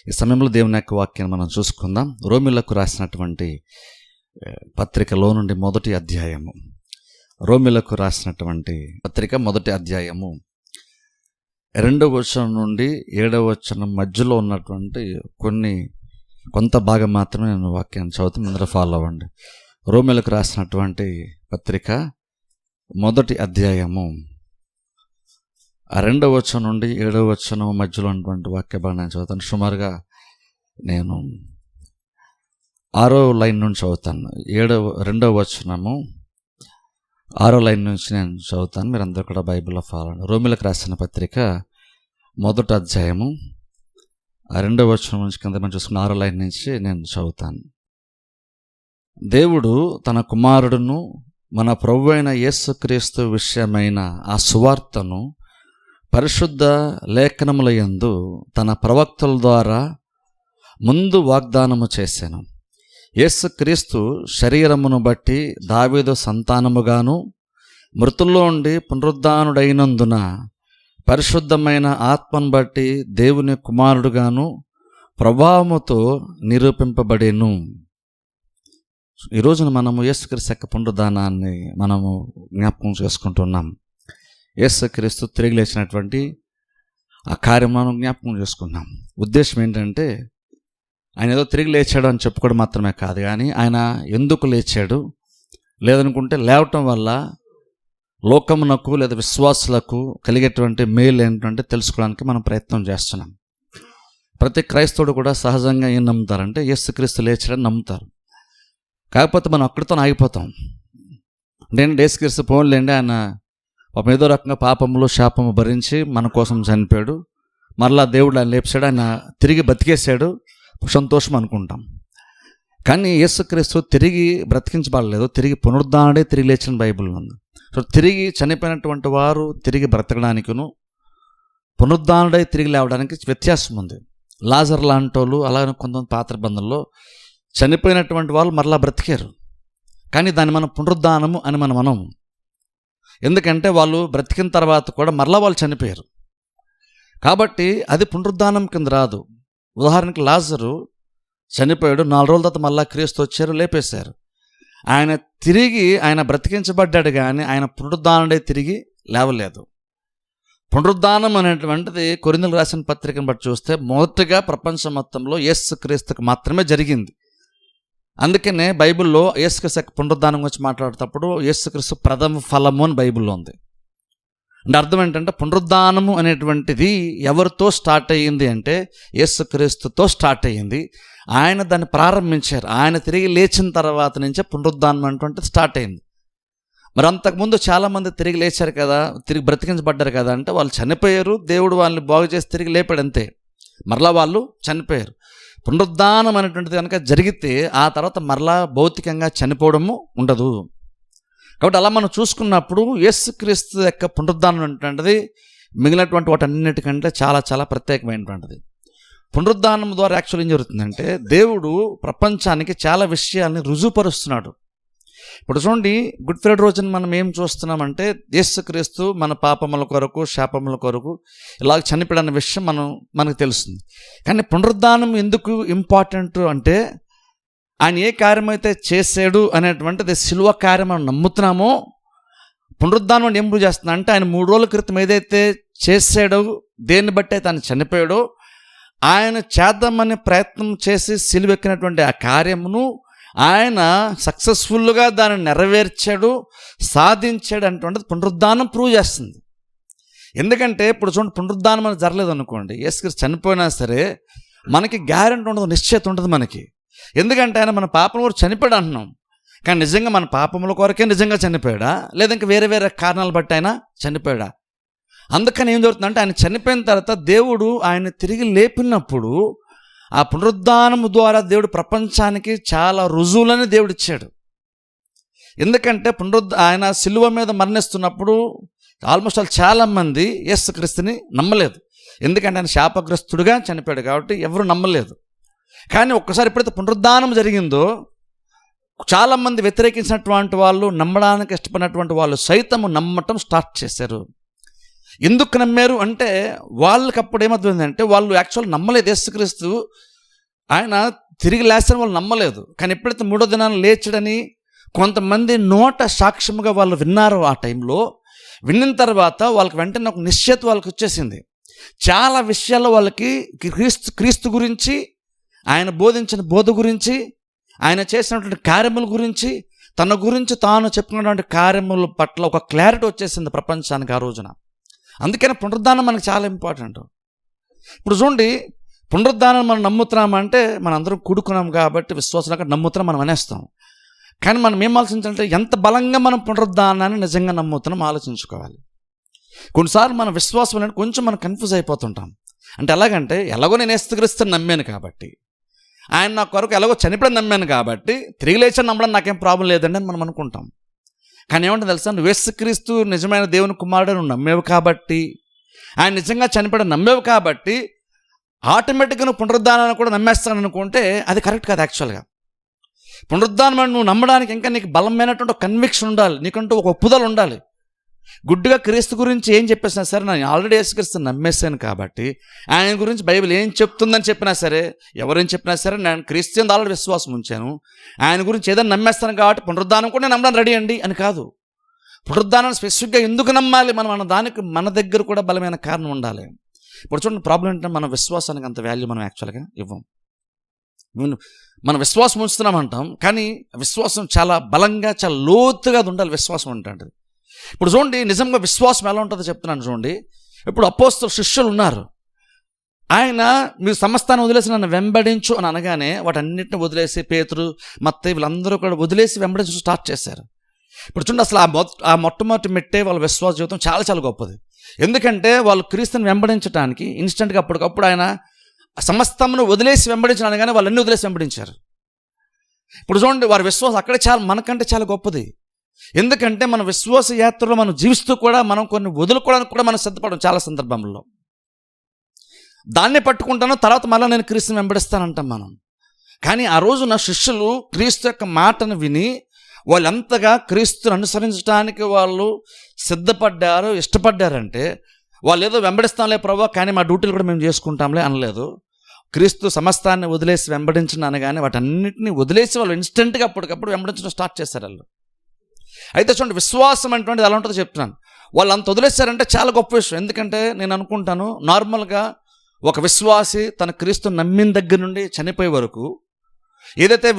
ఈ సమయంలో దేవుని యొక్క వాక్యాన్ని మనం చూసుకుందాం. రోమీయులకు రాసినటువంటి పత్రికలో నుండి మొదటి అధ్యాయము, రోమీయులకు రాసినటువంటి పత్రిక మొదటి అధ్యాయము 2వ వచనం నుండి 7వ వచనం మధ్యలో ఉన్నటువంటి కొంత భాగం మాత్రమే నేను వాక్యాన్ని చదువుతాను. అందరూ ఫాలో అవ్వండి. రోమీయులకు రాసినటువంటి పత్రిక మొదటి అధ్యాయము 2వ వచనం నుండి 7వ వచనం మధ్యలో ఉన్నటువంటి వాక్య భాగం నేను చదువుతాను. సుమారుగా నేను 6వ లైన్ నుంచి చదువుతాను. 2వ వచనము 6వ లైన్ నుంచి నేను చదువుతాను. మీరు అందరూ కూడా బైబిల్లో ఫాలో అవ్వండి. రోమీయులకు రాసిన పత్రిక మొదటి అధ్యాయము 2వ వచనం నుంచి కింద మనం చూసుకున్న 6వ లైన్ నుంచి నేను చదువుతాను. దేవుడు తన కుమారుడును మన ప్రభువైన అయిన యేసుక్రీస్తు విషయమైన ఆ సువార్తను పరిశుద్ధ లేఖనముల యందు తన ప్రవక్తల ద్వారా ముందు వాగ్దానము చేశాను. యేసుక్రీస్తు శరీరమును బట్టి దావీదు సంతానముగాను మృతుల్లో ఉండి పునరుద్ధానుడైనందున పరిశుద్ధమైన ఆత్మను బట్టి దేవుని కుమారుడుగాను ప్రభావముతో నిరూపింపబడేను. ఈ రోజున మనము యేసుక్రీస్తు యొక్క పునరుద్ధానాన్ని మనము జ్ఞాపకం చేసుకుంటున్నాం. యేసుక్రీస్తు తిరిగి లేచినటువంటి ఆ కార్యం మనం జ్ఞాపకం చేసుకున్నాం. ఉద్దేశం ఏంటంటే ఆయన ఏదో తిరిగి లేచాడు అని చెప్పుకోవడం మాత్రమే కాదు, కానీ ఆయన ఎందుకు లేచాడు, లేదనుకుంటే లేవటం వల్ల లోకమునకు లేదా విశ్వాసులకు కలిగేటువంటి మేలు ఏంటంటే తెలుసుకోవడానికి మనం ప్రయత్నం చేస్తున్నాం. ప్రతి క్రైస్తవుడు కూడా సహజంగా ఏం నమ్ముతారంటే యేసుక్రీస్తు లేచాడని నమ్ముతారు. కాకపోతే మనం అక్కడితో ఆగిపోతాం. నేను యేసుక్రీస్తు పోన్లేండి, ఆయన పాపం ఏదో రకంగా పాపములు శాపము భరించి మన కోసం చనిపోయాడు, మరలా దేవుడు ఆయన లేపాడు, ఆయన తిరిగి బతికేశాడు, సంతోషం అనుకుంటాం. కానీ యేసుక్రీస్తు తిరిగి బ్రతికించబడలేదు, తిరిగి పునరుద్ధానుడే తిరిగి లేచిన బైబిల్ ఉంది. సో తిరిగి చనిపోయినటువంటి వారు తిరిగి బ్రతకడానికిను పునరుద్ధానుడై తిరిగి లేవడానికి వ్యత్యాసం ఉంది. లాజర్ లాంటి వాళ్ళు, అలాగే కొంతమంది పాత బంధంలో చనిపోయినటువంటి వాళ్ళు మరలా బ్రతికారు, కానీ దాన్ని మనం పునరుద్ధానము అని మనం అనము. ఎందుకంటే వాళ్ళు బ్రతికిన తర్వాత కూడా మరలా వాళ్ళు చనిపోయారు, కాబట్టి అది పునరుద్ధానం కింద రాదు. ఉదాహరణకి లాజరు చనిపోయాడు, 4 రోజుల తర్వాత మళ్ళా క్రీస్తు వచ్చారు, లేపేశారు. ఆయన బ్రతికించబడ్డాడు, కానీ ఆయన పునరుద్ధానుడే తిరిగి లేవలేదు. పునరుద్ధానం అనేటువంటిది కొరింథీయులకు రాసిన పత్రికను బట్టి చూస్తే మొదటగా ప్రపంచం మొత్తంలో యేసుక్రీస్తుకు మాత్రమే జరిగింది. అందుకనే బైబిల్లో యేసుక్రీస్తు పునరుద్ధానం గురించి మాట్లాడేటప్పుడు యేసుక్రీస్తు ప్రథమ ఫలము అని బైబిల్లో ఉంది. అంటే అర్థం ఏంటంటే పునరుద్ధానము అనేటువంటిది ఎవరితో స్టార్ట్ అయ్యింది అంటే యేసుక్రీస్తుతో స్టార్ట్ అయ్యింది. ఆయన దాన్ని ప్రారంభించారు. ఆయన తిరిగి లేచిన తర్వాత నుంచే పునరుద్ధానం అనేటువంటిది స్టార్ట్ అయింది. మరి అంతకుముందు చాలామంది తిరిగి లేచారు కదా, తిరిగి బ్రతికించబడ్డారు కదా అంటే వాళ్ళు చనిపోయారు, దేవుడు వాళ్ళని బాగు చేసి తిరిగి లేపాడు అంతే, మరలా వాళ్ళు చనిపోయారు. పునరుద్ధానం అనేటువంటిది కనుక జరిగితే ఆ తర్వాత మరలా భౌతికంగా చనిపోవడము ఉండదు. కాబట్టి అలా మనం చూసుకున్నప్పుడు యేసుక్రీస్తు యొక్క పునరుద్ధానం అనేటువంటిది మిగిలినటువంటి వాటన్నిటికంటే చాలా చాలా ప్రత్యేకమైనటువంటిది. పునరుద్ధానం ద్వారా యాక్చువల్ ఏం జరుగుతుందంటే దేవుడు ప్రపంచానికి చాలా విషయాల్ని రుజువుపరుస్తున్నాడు. ఇప్పుడు చూడండి, గుడ్ ఫ్రైడే రోజున మనం ఏం చూస్తున్నామంటే యేసుక్రీస్తు మన పాపముల కొరకు శాపముల కొరకు ఇలాగ చనిపోయిన విషయం మనకు తెలుస్తుంది. కానీ పునరుద్ధానం ఎందుకు ఇంపార్టెంట్ అంటే ఆయన ఏ కార్యమైతే చేశాడు అనేటువంటిది శిలువ కార్యం మనం నమ్ముతున్నామో, పునరుద్ధానం ఏం ప్రూవ్ చేస్తుంది అంటే ఆయన 3 రోజుల క్రితం ఏదైతే చేశాడో, దేన్ని బట్టి అయితే ఆయన చనిపోయాడో, ఆయన చేద్దామని ప్రయత్నం చేసి సిలువెక్కినటువంటి ఆ కార్యమును ఆయన సక్సెస్ఫుల్గా దాన్ని నెరవేర్చాడు, సాధించాడు అనేటువంటిది పునరుద్ధానం ప్రూవ్ చేస్తుంది. ఎందుకంటే ఇప్పుడు చూడండి, పునరుద్ధానం అనేది జరగలేదు అనుకోండి, యేసుక్రీస్తు చనిపోయినా సరే మనకి గ్యారెంటీ ఉండదు, నిశ్చయిత ఉండదు మనకి. ఎందుకంటే ఆయన మన పాపం కొరకు చనిపోయాడు అంటున్నాం, కానీ నిజంగా మన పాపముల కొరకే నిజంగా చనిపోయాడా, లేదా ఇంకా వేరే వేరే కారణాలు బట్టి ఆయన చనిపోయాడా? అందుకని ఏం జరుగుతుందంటే ఆయన చనిపోయిన తర్వాత దేవుడు ఆయన తిరిగి లేపినప్పుడు ఆ పునరుద్ధానము ద్వారా దేవుడు ప్రపంచానికి చాలా రుజువులని దేవుడు ఇచ్చాడు. ఎందుకంటే ఆయన సిలువ మీద మరణిస్తున్నప్పుడు ఆల్మోస్ట్ చాలామంది యేసుక్రీస్తుని నమ్మలేదు. ఎందుకంటే ఆయన శాపగ్రస్తుడుగా చనిపోయాడు కాబట్టి ఎవరు నమ్మలేదు. కానీ ఒక్కసారి ఎప్పుడైతే పునరుద్ధానం జరిగిందో చాలామంది వ్యతిరేకించినటువంటి వాళ్ళు, నమ్మడానికి ఇష్టపడినటువంటి వాళ్ళు సైతము నమ్మటం స్టార్ట్ చేశారు. ఎందుకు నమ్మారు అంటే వాళ్ళకి అప్పుడు ఏమవుతుందంటే వాళ్ళు యాక్చువల్ నమ్మలేదు యేసుక్రీస్తు ఆయన తిరిగి లేస్తారని వాళ్ళు నమ్మలేదు. కానీ ఎప్పుడైతే 3వ దినాన్ని లేచడని కొంతమంది నోట సాక్ష్యముగా వాళ్ళు విన్నారో ఆ టైంలో, విన్న తర్వాత వాళ్ళకి వెంటనే ఒక నిశ్చయత వాళ్ళకి వచ్చేసింది. చాలా విషయాల్లో వాళ్ళకి క్రీస్తు గురించి, ఆయన బోధించిన బోధ గురించి, ఆయన చేసినటువంటి కార్యముల గురించి, తన గురించి తాను చెప్పుకున్నటువంటి కార్యముల పట్ల ఒక క్లారిటీ వచ్చేసింది ప్రపంచానికి ఆ రోజున. అందుకని పునరుద్ధానం మనకు చాలా ఇంపార్టెంట్. ఇప్పుడు చూడండి, పునరుద్ధానం మనం నమ్ముతున్నామంటే మనం అందరం కూడుకున్నాం కాబట్టి విశ్వాసంగా నమ్ముతున్నాం మనం అనేస్తాం. కానీ మనం ఏం ఆలోచించాలంటే ఎంత బలంగా మనం పునరుద్ధానాన్ని నిజంగా నమ్ముతున్నాం ఆలోచించుకోవాలి. కొన్నిసార్లు మన విశ్వాసం అనేది కొంచెం మనం కన్ఫ్యూజ్ అయిపోతుంటాం. అంటే ఎలాగంటే ఎలాగో నేను యేసుక్రీస్తుని నమ్మాను కాబట్టి, ఆయన నా కొరకు ఎలాగో చనిపోయి నమ్మాను కాబట్టి తిరిగి లేచి నమ్మడం నాకేం ప్రాబ్లం లేదండి అని మనం అనుకుంటాం. కానీ ఏమంటే తెలుసా, నువ్వు యేసుక్రీస్తు నిజమైన దేవుని కుమారుడు నువ్వు నమ్మేవు కాబట్టి, ఆయన నిజంగా చనిపోయి నమ్మేవు కాబట్టి ఆటోమేటిక్గా నువ్వు పునరుద్ధానాన్ని కూడా నమ్మేస్తాను అనుకుంటే అది కరెక్ట్ కాదు. యాక్చువల్గా పునరుద్ధానం నువ్వు నమ్మడానికి ఇంకా నీకు బలమైనటువంటి ఒక కన్విక్షన్ ఉండాలి, నీకంటూ ఒక ఒప్పుదల ఉండాలి. గుడ్డిగా క్రీస్తు గురించి ఏం చెప్పేసినా సరే, నేను ఆల్రెడీ యేసుక్రీస్తుని నమ్మేశాను కాబట్టి ఆయన గురించి బైబిల్ ఏం చెప్తుందని చెప్పినా సరే, ఎవరేం చెప్పినా సరే నేను క్రీస్తు యందు ఆల్రెడీ విశ్వాసం ఉంచాను, ఆయన గురించి ఏదైనా నమ్మేస్తాను కాబట్టి పునరుద్ధానం కూడా నేను నమ్మడానికి రెడీ అండి అని కాదు. పునరుద్ధానం స్పెసిఫిక్గా ఎందుకు నమ్మాలి మనం అన్న దానికి మన దగ్గర కూడా బలమైన కారణం ఉండాలి. ఇప్పుడు చూడండి, ప్రాబ్లం ఏంటంటే మన విశ్వాసానికి అంత వాల్యూ మనం యాక్చువల్గా ఇవ్వం. మన విశ్వాసం ఉంచుతున్నామంటాం, కానీ విశ్వాసం చాలా బలంగా చాలా లోతుగా అది ఉండాలి. విశ్వాసం అంటే ఇప్పుడు చూడండి, నిజంగా విశ్వాసం ఎలా ఉంటుందో చెప్తున్నాను చూడండి. ఇప్పుడు అపోస్తలులు శిష్యులు ఉన్నారు, ఆయన మీరు సమస్తాన్ని వదిలేసి నన్ను వెంబడించు అని అనగానే వాటన్నిటిని వదిలేసి పేతురు, మత్తయి వీళ్ళందరూ కూడా వదిలేసి వెంబడించు స్టార్ట్ చేశారు. ఇప్పుడు చూడండి, అసలు ఆ మొట్టమొదటి మెట్టే వాళ్ళ విశ్వాస జీవితం చాలా చాలా గొప్పది. ఎందుకంటే వాళ్ళు క్రీస్తుని వెంబడించడానికి ఇన్స్టెంట్గా అప్పటికప్పుడు ఆయన సమస్తమును వదిలేసి వెంబడించిన అనగానే వాళ్ళన్నీ వదిలేసి వెంబడించారు. ఇప్పుడు చూడండి, వారి విశ్వాసం అక్కడే చాలా మనకంటే చాలా గొప్పది. ఎందుకంటే మన విశ్వాస యాత్రలో మనం జీవిస్తూ కూడా మనం కొన్ని వదులుకోవడానికి కూడా మనం సిద్ధపడడం చాలా సందర్భంలో. దాన్ని పట్టుకుంటాను, తర్వాత మళ్ళీ నేను క్రీస్తుని వెంబడిస్తానంటాం మనం. కానీ ఆ రోజున శిష్యులు క్రీస్తు యొక్క మాటను విని వాళ్ళంతగా క్రీస్తుని అనుసరించడానికి వాళ్ళు సిద్ధపడ్డారు, ఇష్టపడ్డారంటే వాళ్ళు ఏదో వెంబడిస్తాంలే ప్రభు, కానీ మా డ్యూటీలు కూడా మేము చేసుకుంటాంలే అనలేదు. క్రీస్తు సమస్తాన్ని వదిలేసి వెంబడించిన అనగానే వాటన్నిటిని వదిలేసి వాళ్ళు ఇన్స్టెంట్గా అప్పటికప్పుడు వెంబడించడం స్టార్ట్ చేశారు వాళ్ళు. అయితే చూడండి, విశ్వాసం అటువంటిది ఎలా ఉంటుందో చెప్తున్నాను. వాళ్ళు అంత వదిలేశారంటే చాలా గొప్ప విషయం. ఎందుకంటే నేను అనుకుంటాను, నార్మల్గా ఒక విశ్వాసి తన క్రీస్తుని నమ్మిన దగ్గర నుండి చనిపోయే వరకు ఏదైతే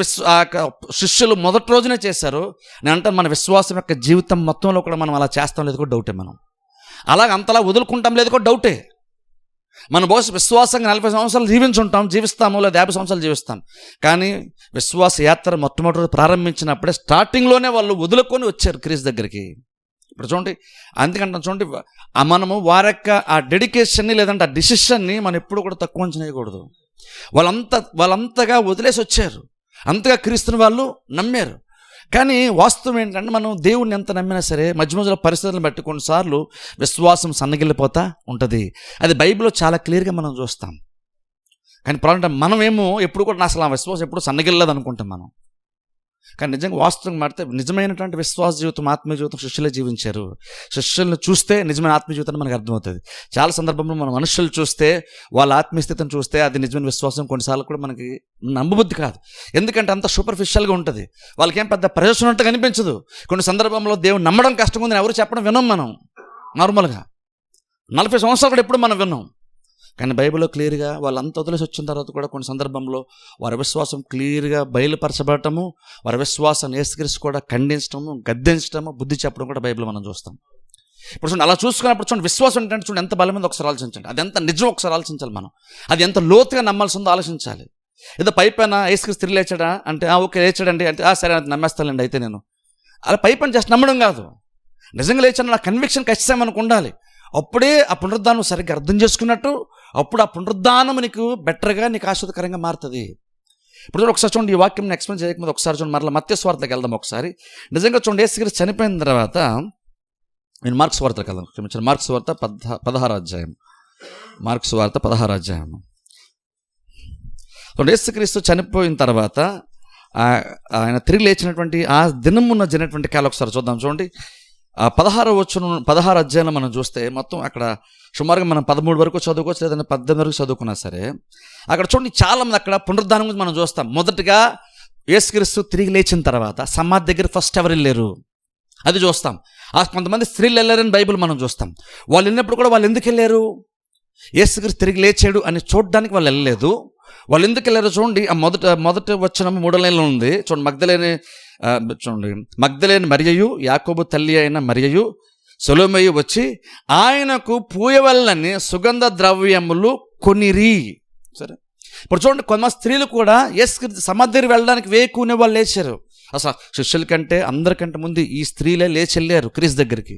శిష్యులు మొదటి రోజునే చేశారో, నేను అంటాను మన విశ్వాసం యొక్క జీవితం మొత్తంలో కూడా మనం అలా చేస్తాం లేదు కూడా డౌటే. మనం అలాగ అంతలా వదులుకుంటాం లేదు కూడా డౌటే. మన బహుశా విశ్వాసంగా 40 సంవత్సరాలు జీవిస్తాము లేదా 50 సంవత్సరాలు జీవిస్తాం. కానీ విశ్వాస యాత్ర మొట్టమొదటి ప్రారంభించినప్పుడే స్టార్టింగ్లోనే వాళ్ళు వదులుకొని వచ్చారు క్రీస్తు దగ్గరికి. ఇప్పుడు చూడండి, అందుకంటే చూడండి, మనము వారి యొక్క ఆ డెడికేషన్ని లేదంటే ఆ డిసిషన్ని మనం ఎప్పుడు కూడా తక్కువ అంచనా వేయకూడదు. వాళ్ళంతగా వదిలేసి వచ్చారు, అంతగా క్రీస్తుని వాళ్ళు నమ్మారు. కానీ వాస్తవం ఏంటంటే మనం దేవుణ్ణి ఎంత నమ్మినా సరే మధ్య మధ్యలో పరిస్థితులను బట్టి కొన్నిసార్లు విశ్వాసం సన్నగిల్లిపోతా ఉంటుంది. అది బైబిల్లో చాలా క్లియర్గా మనం చూస్తాం. కానీ ప్రాబ్లం మనమేమో ఎప్పుడు కూడా అసలు ఆ విశ్వాసం ఎప్పుడు సన్నగిల్లదు అనుకుంటాం మనం. కానీ నిజంగా వాస్తవం మాడితే నిజమైనటువంటి విశ్వాస జీవితం, ఆత్మీయ జీవితం శిష్యులే జీవించారు. శిష్యులను చూస్తే నిజమైన ఆత్మీయ జీవితాన్ని మనకు అర్థమవుతుంది. చాలా సందర్భంలో మన మనుషులు చూస్తే, వాళ్ళ ఆత్మీయ స్థితిని చూస్తే అది నిజమైన విశ్వాసం కొన్నిసార్లు కూడా మనకి నమ్మబుద్ధి కాదు. ఎందుకంటే అంత సూపర్ఫిషియల్గా ఉంటుంది, వాళ్ళకేం పెద్ద ప్రయోజనం ఉంటే కనిపించదు. కొన్ని సందర్భంలో దేవుడు నమ్మడం కష్టంగా ఉందని ఎవరు చెప్పడం విన్నాం మనం. నార్మల్గా 40 సంవత్సరాలు కూడా ఎప్పుడు మనం విన్నాం. కానీ బైబిల్లో క్లియర్గా వాళ్ళంతా వదిలేసి వచ్చిన తర్వాత కూడా కొన్ని సందర్భంలో వారి విశ్వాసం క్లియర్గా బయలుపరచబడటము, వారి విశ్వాసాన్ని యేసుక్రీస్తు కూడా ఖండించడము, గద్దించడము, బుద్ధి చెప్పడం కూడా బైబిల్ మనం చూస్తాం. ఇప్పుడు చూడండి, అలా చూసుకున్నప్పుడు చూడండి విశ్వాసం ఏంటంటే చూడండి ఎంత బలమైంది ఒకసారి ఆలోచించండి. అది ఎంత నిజం ఒకసారి ఆలోచించాలి మనం. అది ఎంత లోతుగా నమ్మాల్సి ఉందో ఆలోచించాలి. ఏదో పైపైన యేసుక్రీస్తు తిరిగి లేచాడా అంటే ఓకే లేచాడండి అంటే సరే అది నమ్మేస్తానండి అయితే నేను అలా పైపైన జస్ట్ నమ్మడం కాదు, నిజంగా లేచాను నా కన్విక్షన్ ఖచ్చితంగా మనకు ఉండాలి. అప్పుడే ఆ పునరుద్ధానం సరిగ్గా అర్థం చేసుకున్నట్టు, అప్పుడు ఆ పునరుద్ధానం నీకు బెటర్గా నీకు ఆశ్చర్యకరంగా మారుతుంది. ఇప్పుడు ఒకసారి చూడండి, ఈ వాక్యం ఎక్స్ప్లెయిన్ చేయకపోతే ఒకసారి చూడండి, మరలా మత్తయి సువార్తకి వెళ్దాం ఒకసారి. నిజంగా చూడండి, యేసుక్రీస్తు చనిపోయిన తర్వాత నేను మార్క్స్ వార్తకి వెళ్దాం. క్షమించాను, మార్క్స్ వార్త 16వ అధ్యాయం. మార్క్స్ వార్త 16వ అధ్యాయం. యేసుక్రీస్తు చనిపోయిన తర్వాత ఆయన తిరిగి లేచినటువంటి ఆ దినమున్న జరిగినటువంటి కాలం ఒకసారి చూద్దాం. చూడండి, ఆ 16 అధ్యాయంలో మనం చూస్తే మొత్తం అక్కడ సుమారుగా మనం 13 వరకు చదువుకోవచ్చు, లేదంటే 18 వరకు చదువుకున్నా సరే అక్కడ చూడండి చాలామంది అక్కడ పునరుద్ధానం గురించి మనం చూస్తాం. మొదటగా యేసుక్రీస్తు తిరిగి లేచిన తర్వాత సమాధి దగ్గర ఫస్ట్ ఎవరు వెళ్ళారు అది చూస్తాం. కొంతమంది స్త్రీలు వెళ్ళారని బైబిల్ మనం చూస్తాం. వాళ్ళు వెళ్ళినప్పుడు కూడా వాళ్ళు ఎందుకు వెళ్ళారు? యేసుక్రీస్తు తిరిగి లేచాడు అని చూడడానికి వాళ్ళు వెళ్ళలేదు. వాళ్ళు ఎందుకు వెళ్ళారు చూడండి. ఆ మొదట వచ్చిన 3 నెలలు ఉంది చూడండి. మగ్దలేని మరియయు, యాకోబు తల్లి అయిన మరియయు, సొలొమేయు వచ్చి ఆయనకు పూయవల్లని సుగంధ ద్రవ్యములు కొనిరి. సరే, ఇప్పుడు చూడండి కొంతమంది స్త్రీలు కూడా యేసుక్రీస్తు సమాధి వెళ్ళడానికి వేకునే వాళ్ళు లేచారు. అసలు శిష్యుల కంటే అందరికంటే ముందు ఈ స్త్రీలే లేచి వెళ్ళారు క్రీస్తు దగ్గరికి.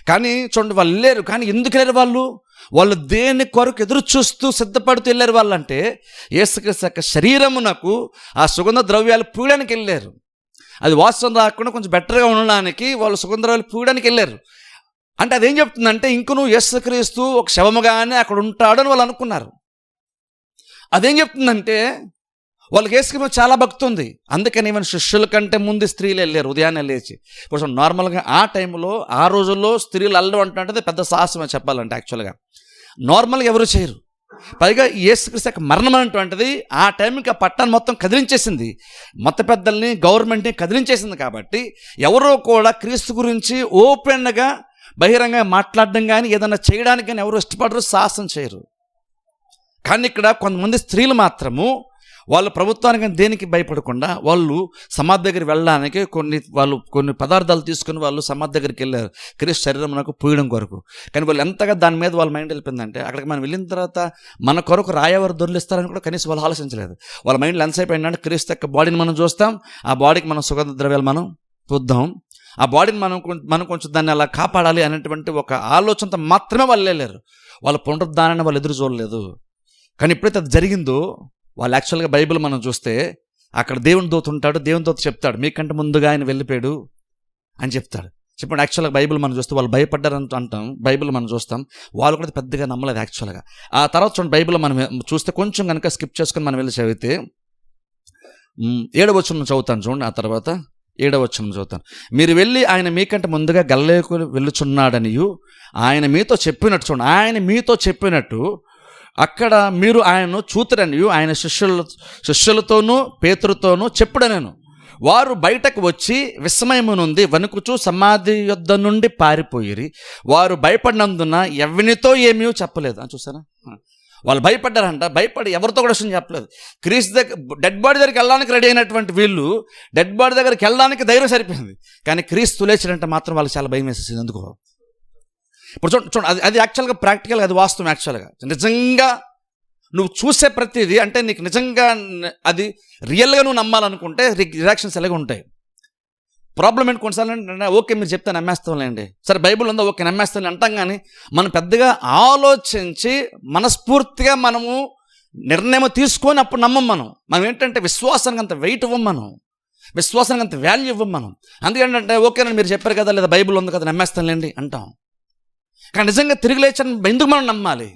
కానీ చూడండి వాళ్ళు వెళ్ళారు. కానీ ఎందుకు వెళ్ళారు? వాళ్ళు దేని కొరకు ఎదురు చూస్తూ సిద్ధపడుతూ వెళ్ళారు. వాళ్ళంటే యేసుక్రీస్తు యొక్క శరీరమునకు ఆ సుగంధ ద్రవ్యాలు పూయడానికి వెళ్ళారు. అది వాసన రాకుండా కొంచెం బెటర్గా ఉండడానికి వాళ్ళు సుగంధ ద్రవ్యాలు పూయడానికి వెళ్ళారు. అంటే అదేం చెప్తుందంటే ఇంకను యేసుక్రీస్తు ఒక శవముగానే అక్కడ ఉంటాడు అని వాళ్ళు అనుకున్నారు. అదేం చెప్తుందంటే వాళ్ళకి యేసుక్రీస్తు చాలా భక్తి ఉంది. అందుకని ఈవెన్ శిష్యుల కంటే ముందు స్త్రీలు వెళ్ళారు ఉదయాన్నే లేచి. ఇప్పుడు నార్మల్గా ఆ టైంలో ఆ రోజుల్లో స్త్రీలు అల్లడం అంటే పెద్ద సాహసమే చెప్పాలంటే. యాక్చువల్గా నార్మల్గా ఎవరు చేయరు. పైగా యేసుక్రీస్తు యొక్క మరణం అనేటువంటిది ఆ టైంకి ఆ పట్టాన్ని మొత్తం కదిలించేసింది. మత పెద్దల్ని, గవర్నమెంట్ని కదిలించేసింది. కాబట్టి ఎవరో కూడా క్రీస్తు గురించి ఓపెన్గా బహిరంగంగా మాట్లాడడం కానీ ఏదైనా చేయడానికి కానీ ఎవరు ఇష్టపడరు, సాహసం చేయరు. కానీ ఇక్కడ కొంతమంది స్త్రీలు మాత్రము వాళ్ళు ప్రభుత్వానికి దేనికి భయపడకుండా వాళ్ళు సమాధి దగ్గర వెళ్ళడానికి కొన్ని పదార్థాలు తీసుకుని వాళ్ళు సమాధి దగ్గరికి వెళ్ళారు క్రీస్తు శరీరం మనకు పూయడం కొరకు. కానీ వాళ్ళు ఎంతగా దాని మీద వాళ్ళ మైండ్ వెళ్ళిపోయిందంటే అక్కడికి మనం వెళ్ళిన తర్వాత మన కొరకు రాయవారు దొరికిస్తారని కూడా కనీసం వాళ్ళు ఆలోచించలేదు. వాళ్ళ మైండ్లో ఎంతసేపు ఏంటంటే క్రీస్తు యొక్క బాడీని మనం చూస్తాం, ఆ బాడీకి మనం సుగంధ ద్రవ్యాలు మనం చూద్దాం, ఆ బాడీని మనం కొంచెం దాన్ని అలా కాపాడాలి అనేటువంటి ఒక ఆలోచనతో మాత్రమే వాళ్ళు వెళ్ళారు. వాళ్ళ పునరుద్ధానాన్ని వాళ్ళు ఎదురు చూడలేదు. కానీ ఎప్పుడైతే అది జరిగిందో వాళ్ళు యాక్చువల్గా బైబిల్ మనం చూస్తే అక్కడ దేవుని దూత ఉంటాడు. దేవుని దూత చెప్తాడు మీకంటే ముందుగా ఆయన వెళ్ళిపోయాడు అని చెప్తాడు. చెప్పండి, యాక్చువల్గా బైబిల్ మనం చూస్తే వాళ్ళు భయపడ్డారంటూ అంటాం. బైబిల్ మనం చూస్తాం వాళ్ళు కూడా పెద్దగా నమ్మలేదు యాక్చువల్గా. ఆ తర్వాత చూడండి బైబిల్ మనం చూస్తే కొంచెం కనుక స్కిప్ చేసుకొని మనం వెళ్ళి చదివితే 7వ వచనం చదువుతాను చూడండి. ఆ తర్వాత 7వ వచనం చదువుతాను. మీరు వెళ్ళి ఆయన మీకంటే ముందుగా గలిలయకు వెళ్ళుచున్నాడనియు ఆయన మీతో చెప్పినట్టు చూడండి, ఆయన మీతో చెప్పినట్టు అక్కడ మీరు ఆయనను చూతురనియు ఆయన శిష్యులతోనూ పేతురుతోనూ చెప్పుడనెను. వారు బయటకు వచ్చి విస్మయము నుండి వణుకుచూ సమాధి యొద్ద నుండి పారిపోయిరి. వారు భయపడినందున ఎవరితో ఏమీ చెప్పలేదు అని చూసారా. వాళ్ళు భయపడ్డారంట. భయపడి ఎవరితో కూడా విషయం చెప్పలేదు. క్రీస్తు దగ్గర డెడ్ బాడీ దగ్గరికి వెళ్ళడానికి రెడీ అయినటువంటి వీళ్ళు డెడ్ బాడీ దగ్గరికి వెళ్ళడానికి ధైర్యం సరిపోయింది. కానీ క్రీస్తు లేచినంటే మాత్రం వాళ్ళకి చాలా భయం వేసేసింది. ఎందుకో ఇప్పుడు చూడండి అది యాక్చువల్గా ప్రాక్టికల్గా అది వాస్తవం. యాక్చువల్గా నిజంగా నువ్వు చూసే ప్రతిదీ అంటే నీకు నిజంగా అది రియల్గా నువ్వు నమ్మాలనుకుంటే రియాక్షన్స్ ఎలాగ ఉంటాయి. ప్రాబ్లం ఏంటి కొన్నిసార్లు అంటే ఓకే మీరు చెప్తే నమ్మేస్తాంలేండి, సరే బైబిల్ ఉందా ఓకే నమ్మేస్తాం అంటాం. కానీ మనం పెద్దగా ఆలోచించి మనస్ఫూర్తిగా మనము నిర్ణయం తీసుకొని అప్పుడు నమ్మం. మనం ఏంటంటే విశ్వాసానికి అంత వెయిట్ ఇవ్వం, విశ్వాసానికి అంత వాల్యూ ఇవ్వం మనం. అందుకంటే ఓకేనండి మీరు చెప్పారు కదా, లేదా బైబిల్ ఉంది కదా నమ్మేస్తాంలేండి అంటాం. కానీ నిజంగా తిరిగి లేచని ఎందుకు మనం నమ్మాలి?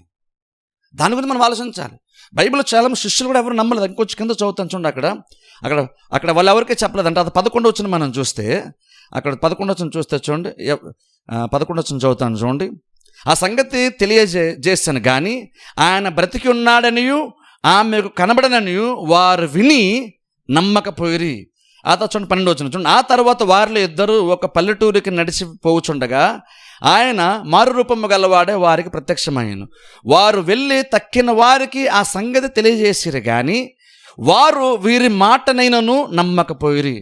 దాని గురించి మనం ఆలోచించాలి. బైబిల్లో చాలా శిష్యులు కూడా ఎవరు నమ్మలేదు. ఇంకొంచెం కింద చదువుతాను చూడండి. అక్కడ వాళ్ళు ఎవరికీ చెప్పలేదంట. అది 11వ వచనం మనం చూస్తే అక్కడ 11వ వచనం చూస్తే చూడండి, 11వ వచనం చదువుతాను చూడండి. ఆ సంగతి తెలియజేశాను కానీ ఆయన బ్రతికి ఉన్నాడనియు ఆమెకు కనబడననియు వారు విని నమ్మకపోయిరి. ఆ తర్వాత చూడండి 12వ వచనం చూడండి. ఆ తర్వాత వారిలో ఇద్దరు ఒక పల్లెటూరికి నడిచిపోవచుండగా ఆయన మారు రూపము గలవాడే వారికి ప్రత్యక్షమయ్యను. వారు వెళ్ళి తక్కిన వారికి ఆ సంగతి తెలియజేసిరు కానీ వారు వీరి మాటనైనను నమ్మకపోయిరి.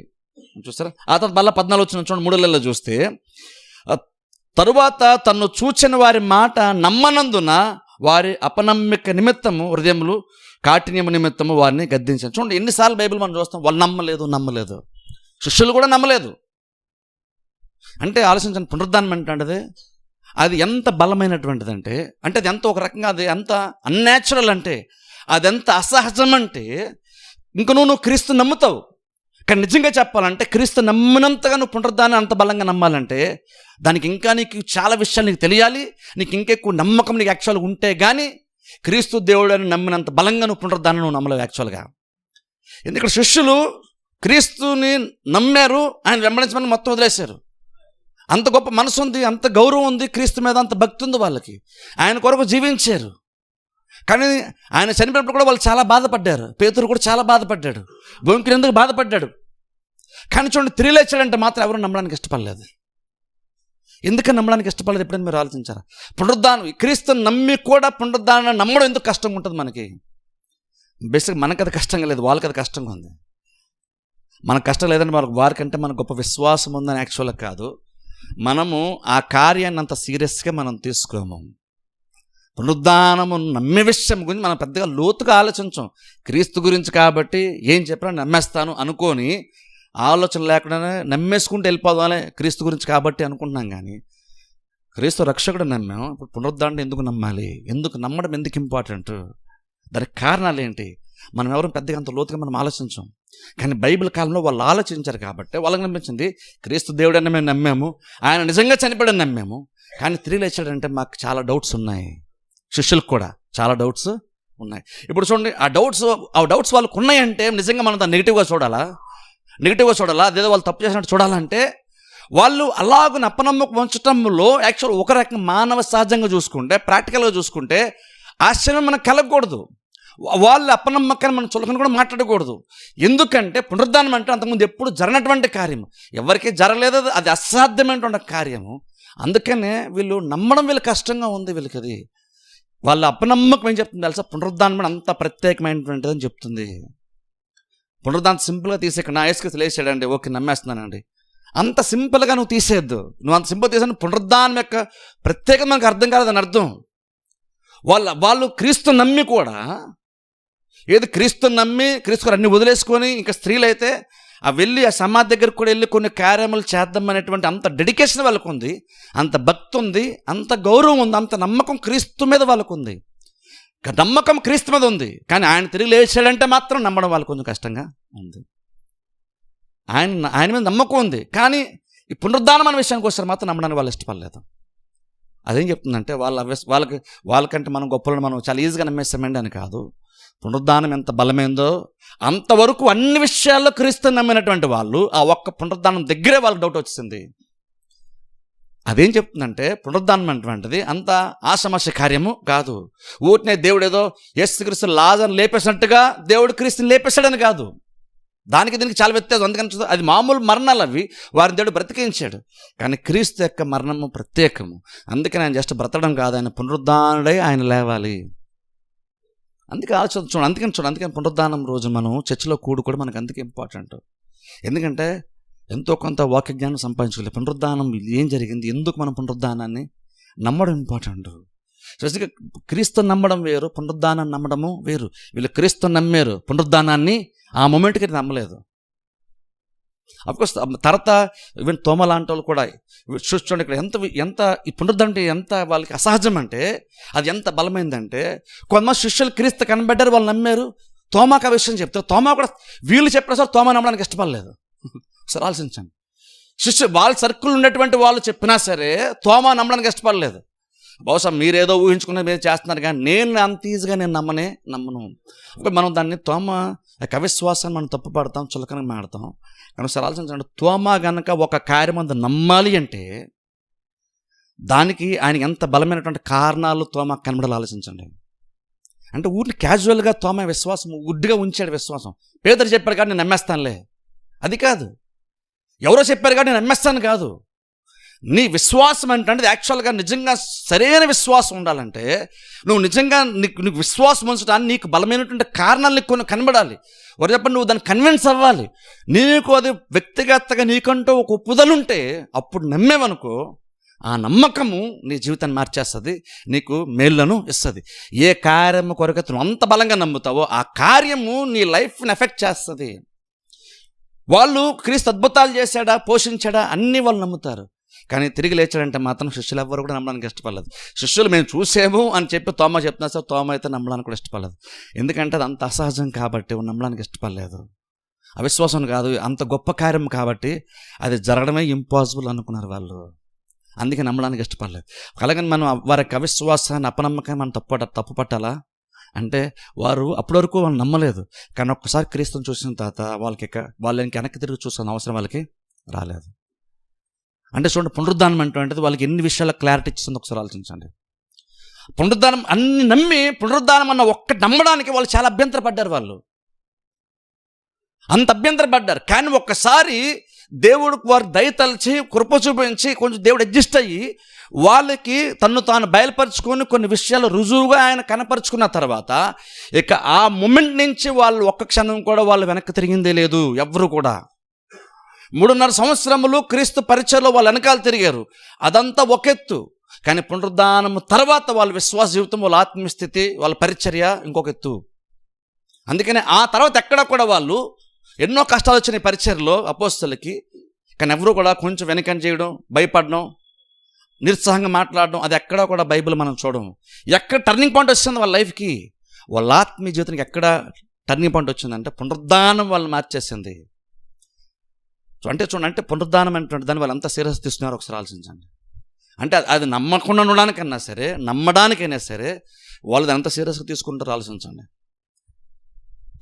చూస్తారా. ఆ తర్వాత మళ్ళీ 14 వచనం చూడండి. 3 నెలల్లో చూస్తే తరువాత తను చూచిన వారి మాట నమ్మనందున వారి అపనమ్మిక నిమిత్తము హృదయములు కాఠిన్యము నిమిత్తము వారిని గద్దించారు. చూడండి ఎన్నిసార్లు బైబిల్ మనం చూస్తాం. వాళ్ళు నమ్మలేదు, శిష్యులు కూడా నమ్మలేదు. అంటే ఆలోచించండి, పునరుద్ధానం అంటే అది ఎంత బలమైనటువంటిది అంటే అది ఎంత ఒక రకంగా అది ఎంత అన్యాచురల్ అంటే అది ఎంత అసహజం అంటే ఇంక నువ్వు క్రీస్తు నమ్ముతావు. కానీ నిజంగా చెప్పాలంటే క్రీస్తు నమ్మినంతగా నువ్వు పునరుద్ధానం అంత బలంగా నమ్మాలంటే దానికి ఇంకా నీకు చాలా విషయాలు నీకు తెలియాలి, నీకు ఇంకెక్కువ నమ్మకం నీకు యాక్చువల్గా ఉంటే కానీ క్రీస్తు దేవుడు అని నమ్మినంత బలంగా నువ్వు పునరుద్ధానం నువ్వు నమ్మలేవు యాక్చువల్గా. ఎందుకంటే శిష్యులు క్రీస్తుని నమ్మారు, ఆయన వెంబడించమని మొత్తం వదిలేశారు. అంత గొప్ప మనసు ఉంది, అంత గౌరవం ఉంది, క్రీస్తు మీద అంత భక్తి ఉంది వాళ్ళకి. ఆయన కొరకు జీవించారు. కానీ ఆయన చనిపోయినప్పుడు కూడా వాళ్ళు చాలా బాధపడ్డారు. పేతురు కూడా చాలా బాధపడ్డాడు, గొంకినందుకు బాధపడ్డాడు. కానీ చూడండి, తిరిగి లేచాడంటే మాత్రం ఎవరు నమ్మడానికి ఇష్టపడలేదు. ఎందుకని నమ్మడానికి ఇష్టపడలేదు ఎప్పుడైనా మీరు ఆలోచించారా? పునరుద్ధానం, క్రీస్తుని నమ్మి కూడా పునరుద్ధానం నమ్మడం ఎందుకు కష్టంగా ఉంటుంది మనకి? బేసిక్ మనకు అది కష్టంగా లేదు, వాళ్ళకి అది కష్టంగా ఉంది. మనకు కష్టం లేదంటే వారికంటే మనకు గొప్ప విశ్వాసం ఉందని యాక్చువల్గా కాదు. మనము ఆ కార్యాన్ని అంత సీరియస్గా మనం తీసుకోము. పునరుద్ధానము నమ్మే విషయం గురించి మనం పెద్దగా లోతుగా ఆలోచించాం. క్రీస్తు గురించి కాబట్టి ఏం చెప్పినా నమ్మేస్తాను అనుకొని ఆలోచన లేకుండానే నమ్మేసుకుంటూ వెళ్ళిపోదాలే క్రీస్తు గురించి కాబట్టి అనుకుంటున్నాం. కానీ క్రీస్తు రక్షకుడు నమ్మాం, ఇప్పుడు పునరుద్ధానం ఎందుకు నమ్మాలి? ఎందుకు నమ్మడం ఎందుకు ఇంపార్టెంట్? దానికి కారణాలు ఏంటి? మనం ఎవరు పెద్దగా అంత లోతుగా మనం ఆలోచించాం. కానీ బైబిల్ కాలంలో వాళ్ళు ఆలోచించారు కాబట్టి వాళ్ళకి నమ్మించింది. క్రీస్తు దేవుడని మేము నమ్మాము, ఆయన నిజంగా చనిపోయాడని నమ్మాము. కానీ తిరిగి లేచాడంటే మాకు చాలా డౌట్స్ ఉన్నాయి, శిష్యులకు కూడా చాలా డౌట్స్ ఉన్నాయి. ఇప్పుడు చూడండి, ఆ డౌట్స్ వాళ్ళకు ఉన్నాయంటే నిజంగా మనం దాన్ని నెగిటివ్గా చూడాలా, అదేదో వాళ్ళు తప్పు చేసినట్టు చూడాలంటే వాళ్ళు అలాగ అపనమ్మకం ఉంచటంలో యాక్చువల్ ఒక రకంగా మానవ సహజంగా చూసుకుంటే, ప్రాక్టికల్గా చూసుకుంటే ఆశ్చర్యం మనకు కలగకూడదు. వాళ్ళ అపనమ్మకాన్ని మనం చులకన కూడా మాట్లాడకూడదు. ఎందుకంటే పునరుద్ధానం అంటే అంతకుముందు ఎప్పుడు జరగనటువంటి కార్యము, ఎవరికి జరగలేదు, అది అసాధ్యమైనటువంటి కార్యము. అందుకనే వీళ్ళు నమ్మడం వీళ్ళకి కష్టంగా ఉంది. వీళ్ళకి అది వాళ్ళ అపనమ్మకం ఏం చెప్తుంది తెలుసా? పునరుద్ధానం అంత ప్రత్యేకమైనటువంటిది అని చెప్తుంది. పునరుద్ధానం సింపుల్గా తీసేక నా యేసుక్రీస్తు లేచాడండి, ఓకే నమ్మేస్తున్నానండి, అంత సింపుల్గా నువ్వు తీసేయద్దు. నువ్వు అంత సింపుల్ తీసాను, పునరుద్ధానం యొక్క ప్రత్యేకత మనకు అర్థం కాలేదని అర్థం. వాళ్ళు క్రీస్తు నమ్మి కూడా ఏది క్రీస్తుని నమ్మి క్రీస్తు అన్ని వదిలేసుకొని ఇంకా స్త్రీలు అయితే వెళ్ళి ఆ సమాధి దగ్గరకు కూడా వెళ్ళి కొన్ని కార్యములు చేద్దాం అనేటువంటి అంత డెడికేషన్ వాళ్ళకు ఉంది, అంత భక్తి ఉంది, అంత గౌరవం ఉంది, అంత నమ్మకం క్రీస్తు మీద వాళ్ళకు ఉంది. నమ్మకం క్రీస్తు మీద ఉంది. కానీ ఆయన తిరిగి లేచాడంటే మాత్రం నమ్మడం వాళ్ళకు కొంచెం కష్టంగా ఉంది. ఆయన మీద నమ్మకం ఉంది, కానీ ఈ పునరుద్ధానం అనే విషయానికి వస్తారు మాత్రం నమ్మడానికి వాళ్ళు ఇష్టపడలేదు. అదేం చెప్తుందంటే వాళ్ళకంటే మనం గొప్పలను మనం చాలా ఈజీగా నమ్మేస్తామండి అని కాదు. పునరుద్ధానం ఎంత బలమైందో అంతవరకు అన్ని విషయాల్లో క్రీస్తుని నమ్మినటువంటి వాళ్ళు ఆ ఒక్క పునరుద్ధానం దగ్గరే వాళ్ళకి డౌట్ వచ్చింది. అదేం చెప్తుందంటే పునరుద్ధానం అటువంటిది అంత ఆషామాషి కార్యము కాదు. ఊరినే దేవుడు ఏదో యేసుక్రీస్తు లాజరును లేపేసినట్టుగా దేవుడు క్రీస్తుని లేపేశాడని కాదు. దానికి దీనికి చాలా వ్యత్యాసం. అందుకని అది మామూలు మరణాలు, అవి వారిని దేవుడు బ్రతికించాడు. కానీ క్రీస్తు యొక్క మరణము ప్రత్యేకము. అందుకని ఆయన జస్ట్ బ్రతకడం కాదు, ఆయన పునరుద్ధానుడై ఆయన లేవాలి. అందుకే ఆలోచన చూడండి. అందుకని పునరుద్ధానం రోజు మనం చర్చిలో కూడా మనకు అందుకే ఇంపార్టెంట్. ఎందుకంటే ఎంతో కొంత వాక్య జ్ఞానం సంపాదించుకోలేదు. పునరుద్ధానం ఏం జరిగింది, ఎందుకు మనం పునరుద్ధానాన్ని నమ్మడం ఇంపార్టెంట్. స్పెసిఫిక్గా క్రీస్తు నమ్మడం వేరు, పునరుద్ధానాన్ని నమ్మడము వేరు. వీళ్ళు క్రీస్తు నమ్మారు, పునరుద్ధానాన్ని ఆ మూమెంట్కి నమ్మలేదు. అఫ్కోర్స్ తర్వాత ఈవెన్ తోమ లాంటి వాళ్ళు కూడా చూడండి ఇక్కడ ఎంత ఈ పునరుద్ధరణ అంటే ఎంత వాళ్ళకి అసహజం అంటే అది ఎంత బలమైందంటే, కొంతమంది శిష్యులు క్రీస్తు కనబడ్డారు, వాళ్ళు నమ్మారు. తోమాకు ఆ విషయం చెప్తే తోమా కూడా వీళ్ళు చెప్పిన సార్ తోమా నమ్మడానికి ఇష్టపడలేదు. ఒకసారి ఆలోచించండి. వాళ్ళ సర్కిల్ ఉన్నటువంటి వాళ్ళు చెప్పినా సరే తోమా నమ్మడానికి ఇష్టపడలేదు. బహుశా మీరేదో ఊహించుకునే మీరు చేస్తున్నారు, కానీ నేను అంత ఈజీగా నేను నమ్మను. మనం దాన్ని తోమా అవిశ్వాసాన్ని మనం తప్పు పడతాం, చులకనగా మాడతాం. కానీ ఒకసారి ఆలోచించండి, తోమా గనక ఒక కార్యం అంత నమ్మాలి అంటే దానికి ఆయనకి ఎంత బలమైనటువంటి కారణాలు తోమా కనబడాలి ఆలోచించండి. అంటే ఊరిని క్యాజువల్గా తోమా విశ్వాసం గుడ్డిగా ఉంచాడు. విశ్వాసం పేదరు చెప్పారు కానీ నేను నమ్మేస్తానులే అది కాదు, ఎవరో చెప్పారు కానీ నేను నమ్మేస్తాను కాదు. నీ విశ్వాసం అంటే యాక్చువల్గా నిజంగా సరైన విశ్వాసం ఉండాలంటే నువ్వు నిజంగా నీకు విశ్వాసం ఉంచడానికి నీకు బలమైనటువంటి కారణాలు నీకు కొన్ని కనబడాలి. వారు చెప్పండి, నువ్వు దాన్ని కన్విన్స్ అవ్వాలి. నీకు అది వ్యక్తిగతంగా నీకంటూ ఒక ఒప్పుదలుంటే అప్పుడు నమ్మేవనుకో, ఆ నమ్మకము నీ జీవితాన్ని మార్చేస్తుంది, నీకు మేళ్లను ఇస్తుంది. ఏ కార్యము కొరకు నువ్వు అంత బలంగా నమ్ముతావో ఆ కార్యము నీ లైఫ్ని ఎఫెక్ట్ చేస్తుంది. వాళ్ళు క్రీస్తు అద్భుతాలు చేశాడా, పోషించాడా అన్నీ వాళ్ళు నమ్ముతారు. కానీ తిరిగి లేచాడంటే మాత్రం శిష్యులు ఎవ్వరు కూడా నమ్మడానికి ఇష్టపడలేదు. శిష్యులు మేము చూసాము అని చెప్పి తోమా చెప్తున్నా సార్, తోమా అయితే నమ్మడానికి కూడా ఇష్టపడలేదు. ఎందుకంటే అది అంత అసహజం కాబట్టి నమ్మడానికి ఇష్టపడలేదు. అవిశ్వాసం కాదు, అంత గొప్ప కార్యం కాబట్టి అది జరగడమే ఇంపాసిబుల్ అనుకున్నారు వాళ్ళు. అందుకే నమ్మడానికి ఇష్టపడలేదు. అలాగని మనం వారికి అవిశ్వాసాన్ని అపనమ్మకాన్ని మనం తప్పు పట్టాలా అంటే వారు అప్పటి వరకు వాళ్ళు నమ్మలేదు. కానీ ఒక్కసారి క్రీస్తుని చూసిన తర్వాత వాళ్ళకి వెనక్కి తిరిగి చూస్తున్న అవసరం వాళ్ళకి రాలేదు. అంటే చూడండి, పునరుద్ధానం అంటే వాళ్ళకి ఎన్ని విషయాల క్లారిటీ ఇచ్చిందో ఒకసారి ఆలోచించండి. పునరుద్ధానం అన్ని నమ్మి పునరుద్ధానం అన్న ఒక్కటి నమ్మడానికి వాళ్ళు చాలా అభ్యంతరపడ్డారు. వాళ్ళు అంత అభ్యంతరపడ్డారు. కానీ ఒక్కసారి దేవుడు వారు దయతలిచి కృప చూపించి కొంచెం దేవుడు అడ్జస్ట్ అయ్యి వాళ్ళకి తన్ను తాను బయలుపరుచుకొని కొన్ని విషయాలు రుజువుగా ఆయన కనపరుచుకున్న తర్వాత ఇక ఆ మూమెంట్ నుంచి వాళ్ళు ఒక్క క్షణం కూడా వాళ్ళు వెనక్కి తిరిగిందే లేదు. ఎవ్వరు కూడా 3.5 సంవత్సరములు క్రీస్తు పరిచయలో వాళ్ళు వెనకాల తిరిగారు. అదంతా ఒకెత్తు. కానీ పునరుద్ధానము తర్వాత వాళ్ళ విశ్వాస జీవితం, వాళ్ళ ఆత్మస్థితి, వాళ్ళ పరిచర్య ఇంకొక ఎత్తు. అందుకనే ఆ తర్వాత ఎక్కడ కూడా వాళ్ళు ఎన్నో కష్టాలు వచ్చినాయి పరిచర్యలో అపోస్తలులకి. కానీ ఎవరు కూడా కొంచెం వెనకని చేయడం, భయపడడం, నిరుత్సాహంగా మాట్లాడడం అది ఎక్కడా కూడా బైబిల్ మనం చూడము. ఎక్కడ టర్నింగ్ పాయింట్ వచ్చింది వాళ్ళ లైఫ్కి, వాళ్ళ ఆత్మీయ జీవితానికి ఎక్కడ టర్నింగ్ పాయింట్ వచ్చిందంటే పునరుద్ధానం వాళ్ళని మార్చేసింది. అంటే చూడండి, అంటే పునరుద్ధానం అంటే దాన్ని వాళ్ళు అంత సీరియస్ తీసుకున్నారో ఒకసారి ఆలోచించండి. అంటే అది నమ్మకుండా ఉండడానికన్నా సరే, నమ్మడానికైనా సరే వాళ్ళు అంత సీరియస్గా తీసుకుంటారో ఆలోచించండి.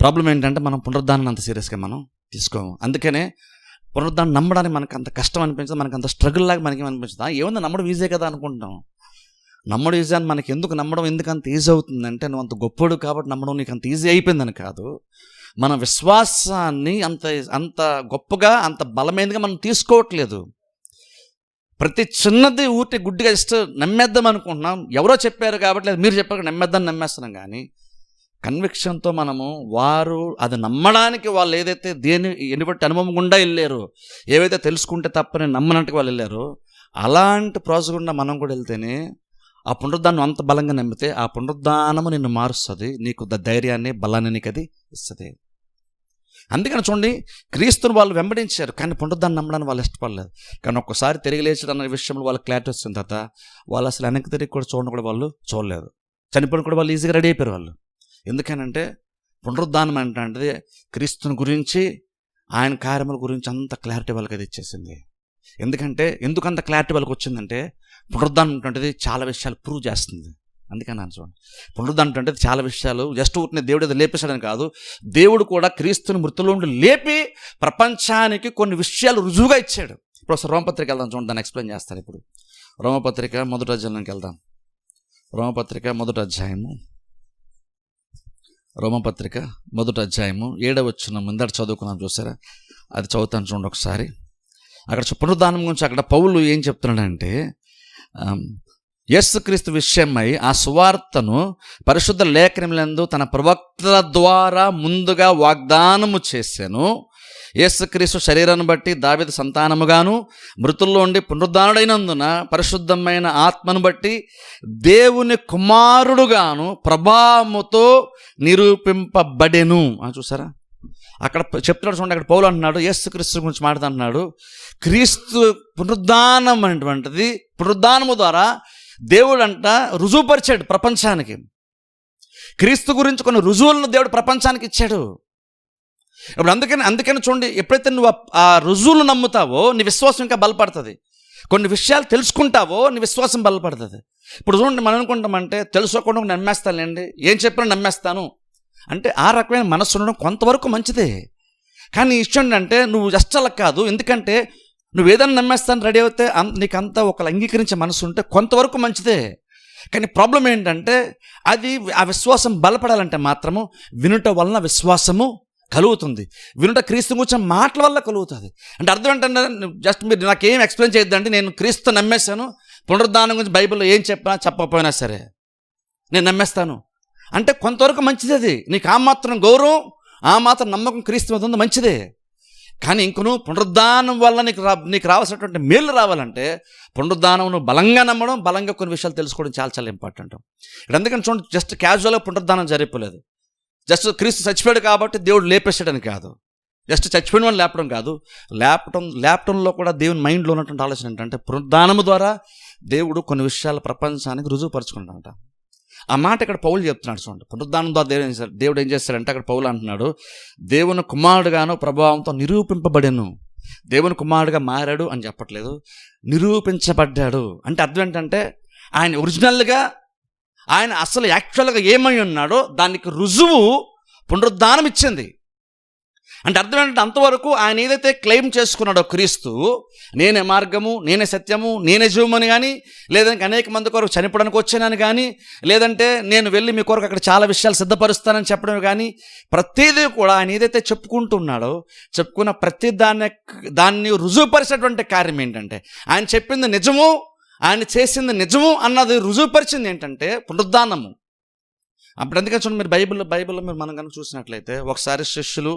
ప్రాబ్లం ఏంటంటే మనం పునరుద్ధానం అంత సీరియస్గా మనం తీసుకోము. అందుకనే పునరుద్ధానం నమ్మడానికి మనకు అంత కష్టం అనిపించదు, మనకు అంత స్ట్రగుల్ లాగా మనకి అనిపించదు. ఏముంది, నమ్మడం ఈజీ కదా అనుకుంటాం. నమ్మడం ఈజీ అని మనకి ఎందుకు నమ్మడం ఎందుకు అంత ఈజీ అవుతుందంటే నువ్వు అంత గొప్పడు కాబట్టి నమ్మడం నీకు అంత ఈజీ అయిపోయిందని కాదు. మన విశ్వాసాన్ని అంత గొప్పగా అంత బలమైనదిగా మనం తీసుకోవట్లేదు. ప్రతి చిన్నది ఊటి గుడ్డిగా జస్ట్ నమ్మేద్దాం అనుకుంటున్నాం. ఎవరో చెప్పారు కాబట్టి, లేదు మీరు చెప్పారు నమ్మేద్దాం నమ్మేస్తున్నాం. కానీ కన్విక్షన్తో మనము వారు అది నమ్మడానికి వాళ్ళు ఏదైతే ఎటువంటి అనుభవం గుండా వెళ్ళారో, ఏవైతే తెలుసుకుంటే తప్పని నమ్మనట్టుగా వాళ్ళు వెళ్ళారో అలాంటి ప్రాసెస్ గుండా మనం కూడా వెళ్తేనే ఆ పునరుద్ధానం అంత బలంగా నమ్మితే ఆ పునరుద్ధానము నిన్ను మారుస్తుంది, నీకు ధైర్యాన్ని బలాన్ని నీకు అది ఇస్తుంది. అందుకని చూడండి, క్రీస్తుని వాళ్ళు వెంబడించారు కానీ పునరుద్ధానం నమ్మడానికి వాళ్ళు ఇష్టపడలేదు. కానీ ఒక్కసారి తిరిగి లేచడం అనే విషయంలో వాళ్ళకి క్లారిటీ వచ్చిన తర్వాత వాళ్ళు అసలు వెనక్కి తిరిగి కూడా చూడడం కూడా వాళ్ళు చూడలేదు. చనిపోయిన కూడా వాళ్ళు ఈజీగా రెడీ అయిపోయారు వాళ్ళు. ఎందుకనంటే పునరుద్ధానం అంటే క్రీస్తుని గురించి, ఆయన కార్యముల గురించి అంత క్లారిటీ వాళ్ళకి అది ఇచ్చేసింది. ఎందుకంత క్లారిటీ వాళ్ళకి వచ్చిందంటే పునరుద్ధానం అంటే చాలా విషయాలు ప్రూవ్ చేస్తుంది. అందుకని నేను చూడండి, పునరుద్ధానం అంటే చాలా విషయాలు జస్ట్ ఊరిని దేవుడు ఏదో లేపేశాడని కాదు, దేవుడు కూడా క్రీస్తుని మృతుల్లో ఉండి లేపి ప్రపంచానికి కొన్ని విషయాలు రుజువుగా ఇచ్చాడు. ఇప్పుడు ఒకసారి రోమపత్రిక వెళ్దాం, చూడండి దాన్ని ఎక్స్ప్లెయిన్ చేస్తాను. ఇప్పుడు రోమపత్రిక మొదటి అధ్యాయంలోకి వెళ్దాం. రోమపత్రిక మొదటి అధ్యాయము 7వ వచనం ముందట చదువుకున్నాం, చూసారా? అది చదువుతాను చూడండి ఒకసారి. అక్కడ పునరుద్ధానం గురించి అక్కడ పౌలు ఏం చెప్తున్నాడంటే, యేసుక్రీస్తు విషయమై ఆ సువార్తను పరిశుద్ధ లేఖనములందు తన ప్రవక్తల ద్వారా ముందుగా వాగ్దానము చేశాను. యేసుక్రీస్తు శరీరాన్ని బట్టి దావీదు సంతానముగాను మృతుల్లో ఉండి పునరుద్ధానుడైనందున పరిశుద్ధమైన ఆత్మను బట్టి దేవుని కుమారుడుగాను ప్రభావముతో నిరూపింపబడెను. చూసారా, అక్కడ చెప్తున్నాడు చూడండి. అక్కడ పౌలు అంటున్నాడు, యేసుక్రీస్తు గురించి మాట్లాడుతున్నాడు. క్రీస్తు పునరుద్ధానం అనేటువంటిది, పునరుద్ధానము ద్వారా దేవుడు అంట రుజువుపరిచాడు ప్రపంచానికి. క్రీస్తు గురించి కొన్ని రుజువులను దేవుడు ప్రపంచానికి ఇచ్చాడు. ఇప్పుడు అందుకని చూడండి, ఎప్పుడైతే నువ్వు ఆ రుజువులు నమ్ముతావో నీ విశ్వాసం ఇంకా బలపడుతుంది. కొన్ని విషయాలు తెలుసుకుంటావో నీ విశ్వాసం బలపడుతుంది. ఇప్పుడు చూడండి, మనం అనుకుంటామంటే తెలుసుకోకుండా నమ్మేస్తానులేండి, ఏం చెప్పినా నమ్మేస్తాను అంటే ఆ రకమైన మనస్సు ఉండడం కొంతవరకు మంచిదే. కానీ ఇష్టం అంటే నువ్వు జస్ట్ అలా కాదు. ఎందుకంటే నువ్వు ఏదైనా నమ్మేస్తాను రెడీ అవుతే నీకు అంతా ఒకళ్ళు అంగీకరించే మనసు ఉంటే కొంతవరకు మంచిదే. కానీ ప్రాబ్లం ఏంటంటే అది ఆ విశ్వాసం బలపడాలంటే మాత్రము వినుట వలన విశ్వాసము కలుగుతుంది. వినుట క్రీస్తు గురించిన మాటల వల్ల కలుగుతుంది. అంటే అర్థం ఏంటంటే, జస్ట్ మీరు నాకేం ఎక్స్ప్లెయిన్ చేయొద్దండి, నేను క్రీస్తు నమ్మేశాను, పునరుద్ధానం గురించి బైబిల్లో ఏం చెప్పకపోయినా సరే నేను నమ్మేస్తాను అంటే కొంతవరకు మంచిది. అది నీకు ఆ మాత్రం గౌరవం, ఆ మాత్రం నమ్మకం క్రీస్తు మీద ఉంది, మంచిదే. కానీ ఇంకను పునరుద్ధానం వల్ల నీకు రావాల్సినటువంటి మేలు రావాలంటే పునరుద్ధానం నువ్వు బలంగా నమ్మడం, బలంగా కొన్ని విషయాలు తెలుసుకోవడం చాలా చాలా ఇంపార్టెంట్. ఇక్కడ అందుకని చూడండి, జస్ట్ క్యాజువల్గా పునరుద్ధానం జరిగిపోలేదు. జస్ట్ క్రీస్తు చచ్చిపోయాడు కాబట్టి దేవుడు లేపేసాడని కాదు, జస్ట్ చచ్చిపోయిన వాళ్ళు లేపడం కాదు. లేపటంలో కూడా దేవుని మైండ్లో ఉన్నటువంటి ఆలోచన ఏంటంటే పునరుద్ధానము ద్వారా దేవుడు కొన్ని విషయాలు ప్రపంచానికి రుజువుపరుచుకుంటాడంట. ఆ మాట ఇక్కడ పౌలు చెప్తున్నాడు చూడండి. పునరుద్ధానం ద్వారా దేవుడు ఏం చేస్తాడంటే అక్కడ పౌలు అంటున్నాడు, దేవుని కుమారుడుగాను ప్రభావంతో నిరూపింపబడెను. దేవుని కుమారుడుగా మారాడు అని చెప్పట్లేదు, నిరూపించబడ్డాడు అంటే అర్థం ఏంటంటే ఆయన ఒరిజినల్గా, ఆయన అసలు యాక్చువల్గా ఏమై ఉన్నాడో దానికి రుజువు పునరుద్ధానం ఇచ్చింది. అంటే అర్థం ఏంటంటే అంతవరకు ఆయన ఏదైతే క్లెయిమ్ చేసుకున్నాడో క్రీస్తు, నేనే మార్గము, నేనే సత్యము, నేనే జీవమని కానీ, లేదంటే అనేక మంది కొరకు చనిపోవడానికి వచ్చానని కానీ, లేదంటే నేను వెళ్ళి మీ కొరకు అక్కడ చాలా విషయాలు సిద్ధపరుస్తానని చెప్పడం కానీ, ప్రతిదీ కూడా ఆయన ఏదైతే చెప్పుకుంటున్నాడో చెప్పుకున్న ప్రతి దాన్ని రుజువుపరిచేటువంటి కార్యం ఏంటంటే, ఆయన చెప్పింది నిజము, ఆయన చేసింది నిజము అన్నది రుజువుపరిచింది ఏంటంటే పునరుద్ధానము. అప్పుడు అందుకని చూడండి, మీరు బైబిల్లో మీరు మనం కనుక చూసినట్లయితే, ఒకసారి శిష్యులు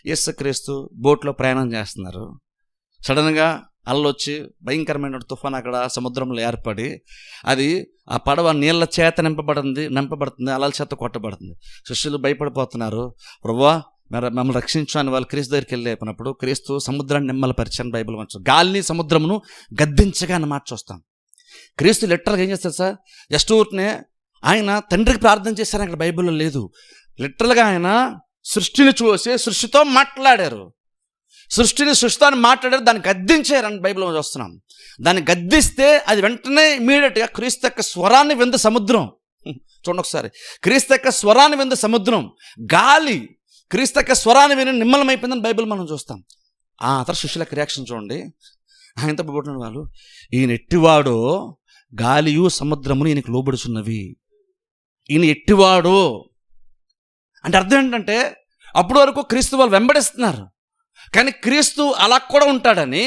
యేసుక్రీస్తు బోట్లో ప్రయాణం చేస్తున్నారు. సడన్గా అల్లొచ్చి భయంకరమైన తుఫాన్ అక్కడ సముద్రంలో ఏర్పడి, అది ఆ పడవ నీళ్ళ చేత నింపబడుతుంది, అలల చేత కొట్టబడుతుంది. శిష్యులు భయపడిపోతున్నారు. ప్రభువా మమ్మల్ని రక్షించు అని వాళ్ళు క్రీస్తు దగ్గరికి వెళ్ళేపినప్పుడు క్రీస్తు సముద్రాన్ని నిమ్మలపరిచాను బైబిల్ కొంచెం, గాలిని సముద్రమును గద్దించగా అన్న మాట చూస్తాం. క్రీస్తు లిటరల్గా ఏం చేస్తారు సార్, జస్ట్ ఊరినే ఆయన తండ్రికి ప్రార్థన చేశారని అక్కడ బైబిల్లో లేదు. లిటరల్గా ఆయన సృష్టిని చూసి సృష్టితో మాట్లాడారు, సృష్టితో మాట్లాడారు, దాన్ని గద్దించారని బైబిల్లో చూస్తున్నాం. దాన్ని గద్దిస్తే అది వెంటనే ఇమీడియట్గా క్రీస్తు యొక్క స్వరాన్ని విందు సముద్రం. చూడండి ఒకసారి, క్రీస్తు యొక్క స్వరాన్ని విందు సముద్రం, గాలి క్రీస్తు యొక్క స్వరాన్ని విని నిమ్మలమైపోయిందని బైబిల్ మనం చూస్తాం. ఆ తర్వాత శిష్యుల యొక్క రియాక్షన్ చూడండి. ఆయనతో పోబడిన వాళ్ళు, ఈయన ఎట్టివాడో గాలియు సముద్రమును ఈయనకు లోబడుచున్నవి, ఈయన ఎట్టివాడు అంటే అర్థం ఏంటంటే, అప్పటి వరకు క్రీస్తు వాళ్ళు వెంబడిస్తున్నారు, కానీ క్రీస్తు అలా కూడా ఉంటాడని,